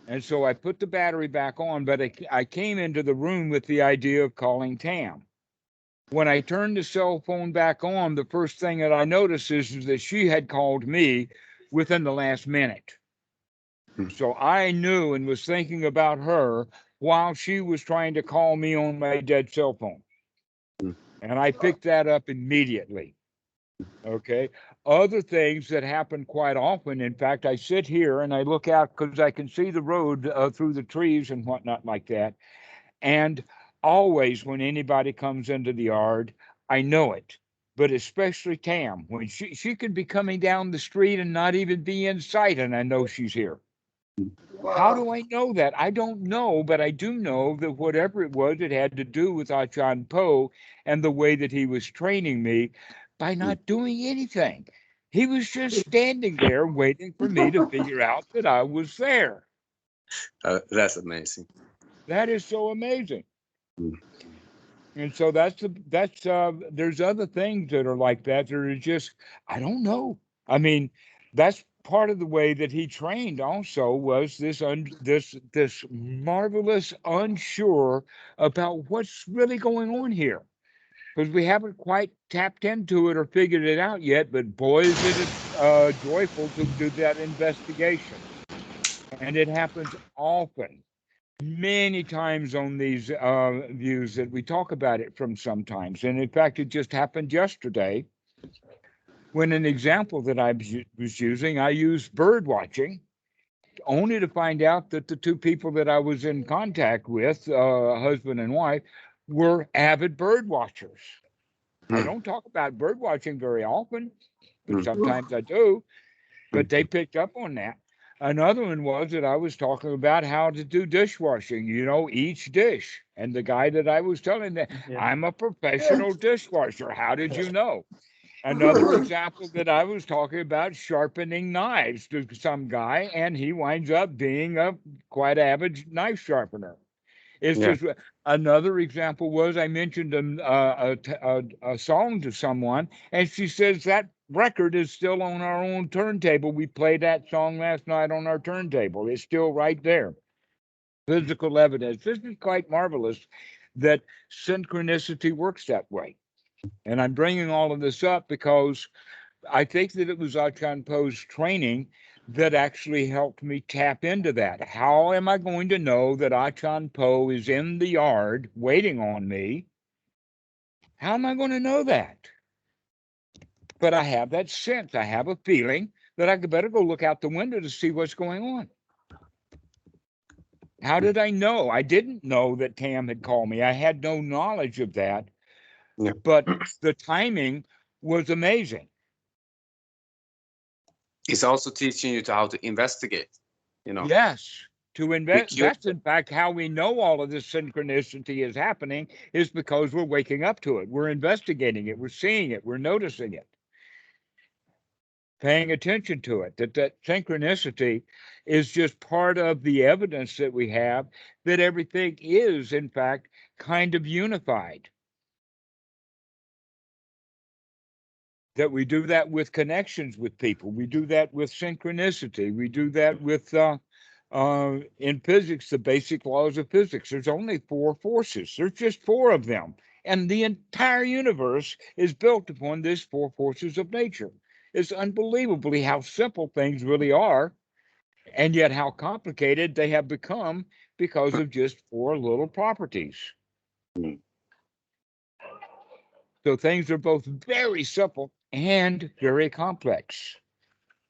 And so I put the battery back on, but I came into the room with the idea of calling Tam. When I turned the cell phone back on, the first thing that I noticed is that she had called me within the last minute. So I knew and was thinking about her while she was trying to call me on my dead cell phone. And I picked that up immediately. Okay. Other things that happen quite often. In fact, I sit here and I look out because I can see the road through the trees and whatnot like that. And always when anybody comes into the yard, I know it. But especially Tam, when she could be coming down the street and not even be in sight, and I know she's here. Wow. How do I know that? I don't know, but I do know that whatever it was, it had to do with Ajahn Po and the way that he was training me by not doing anything. He was just standing there waiting for me to figure out that I was there. That's amazing. That is so amazing. And so that's there's other things that are like that. That are just, I don't know. I mean, that's part of the way that he trained also, was this marvelous unsure about what's really going on here. Because we haven't quite tapped into it or figured it out yet, but boy, is it joyful to do that investigation. And it happens often, many times on these views that we talk about it from sometimes. And in fact, it just happened yesterday when an example that I was using, I used bird watching, only to find out that the two people that I was in contact with, husband and wife, were avid bird watchers. I don't talk about bird watching very often, but sometimes I do. But they picked up on that. Another one was that I was talking about how to do dishwashing, each dish. And the guy that I was telling that Yeah. I'm a professional dishwasher. How did you know? Another example that I was talking about sharpening knives to some guy, and he winds up being a quite avid knife sharpener. It's Yeah. just another example was I mentioned a song to someone, and she says that record is still on our own turntable. We played that song last night on our turntable. It's still right there. Physical evidence. This is quite marvelous that synchronicity works that way. And I'm bringing all of this up because I think that it was Ajahn Po's training that actually helped me tap into that. How am I going to know that Ajahn Po is in the yard waiting on me? How am I going to know that? But I have that sense. I have a feeling that I could better go look out the window to see what's going on. How did I know? I didn't know that Tam had called me. I had no knowledge of that. Yeah. But the timing was amazing. It's also teaching you how to investigate, Yes, to invest. curious. That's in fact how we know all of this synchronicity is happening is because we're waking up to it. We're investigating it. We're seeing it. We're noticing it. Paying attention to it. That synchronicity is just part of the evidence that we have that everything is in fact kind of unified. That we do that with connections with people. We do that with synchronicity. We do that with in physics, the basic laws of physics. There's only 4 forces. There's just 4 of them. And the entire universe is built upon these 4 forces of nature. It's unbelievably how simple things really are, and yet how complicated they have become because of just 4 little properties. So things are both very simple and very complex.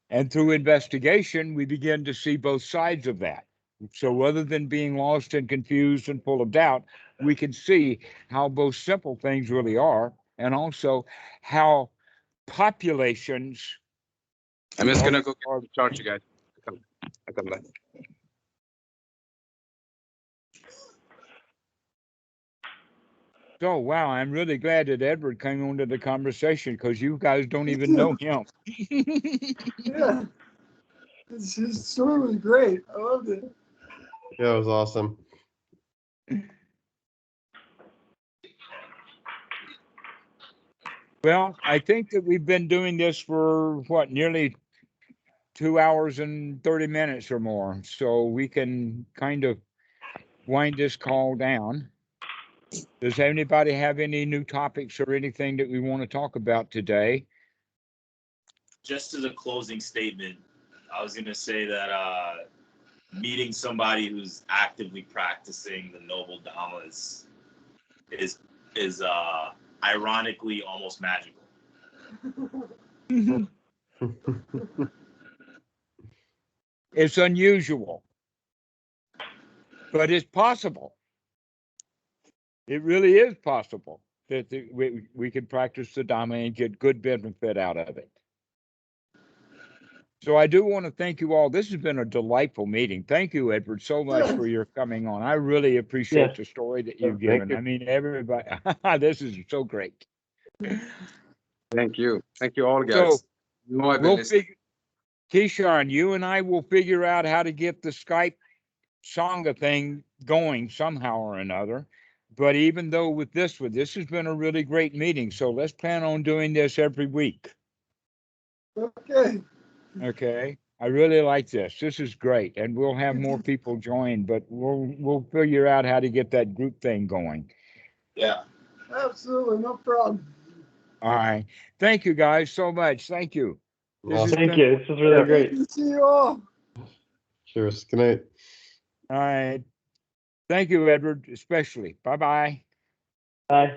And through investigation, we begin to see both sides of that. So rather than being lost and confused and full of doubt, we can see how both simple things really are, and also how populations. I'm just gonna go get the charger, guys. I come back. So, wow, I'm really glad that Edward came onto the conversation because you guys don't even know him. Yeah. His story was great. I loved it. Yeah, it was awesome. Well, I think that we've been doing this for what, nearly 2 hours and 30 minutes or more. So we can kind of wind this call down. Does anybody have any new topics or anything that we want to talk about today? Just as a closing statement, I was going to say that meeting somebody who's actively practicing the noble dhammas is ironically almost magical. It's unusual, but it's possible. It really is possible that we can practice the Dhamma and get good benefit out of it. So I do want to thank you all. This has been a delightful meeting. Thank you, Edward, so much for your coming on. I really appreciate the story that you've given. you. I mean, everybody, this is so great. Thank you all, guys. So I've been we'll listening. Keyshawn, you and I will figure out how to get the Skype Sangha thing going somehow or another. But even though with this one, this has been a really great meeting. So let's plan on doing this every week. Okay. Okay. I really like this. This is great. And we'll have more people join, but we'll figure out how to get that group thing going. Yeah. Absolutely. No problem. All right. Thank you guys so much. Thank you. Thank you. This was really great. Good to see you all. Cheers. Good night. All right. Thank you, Edward, especially. Bye-bye. Bye.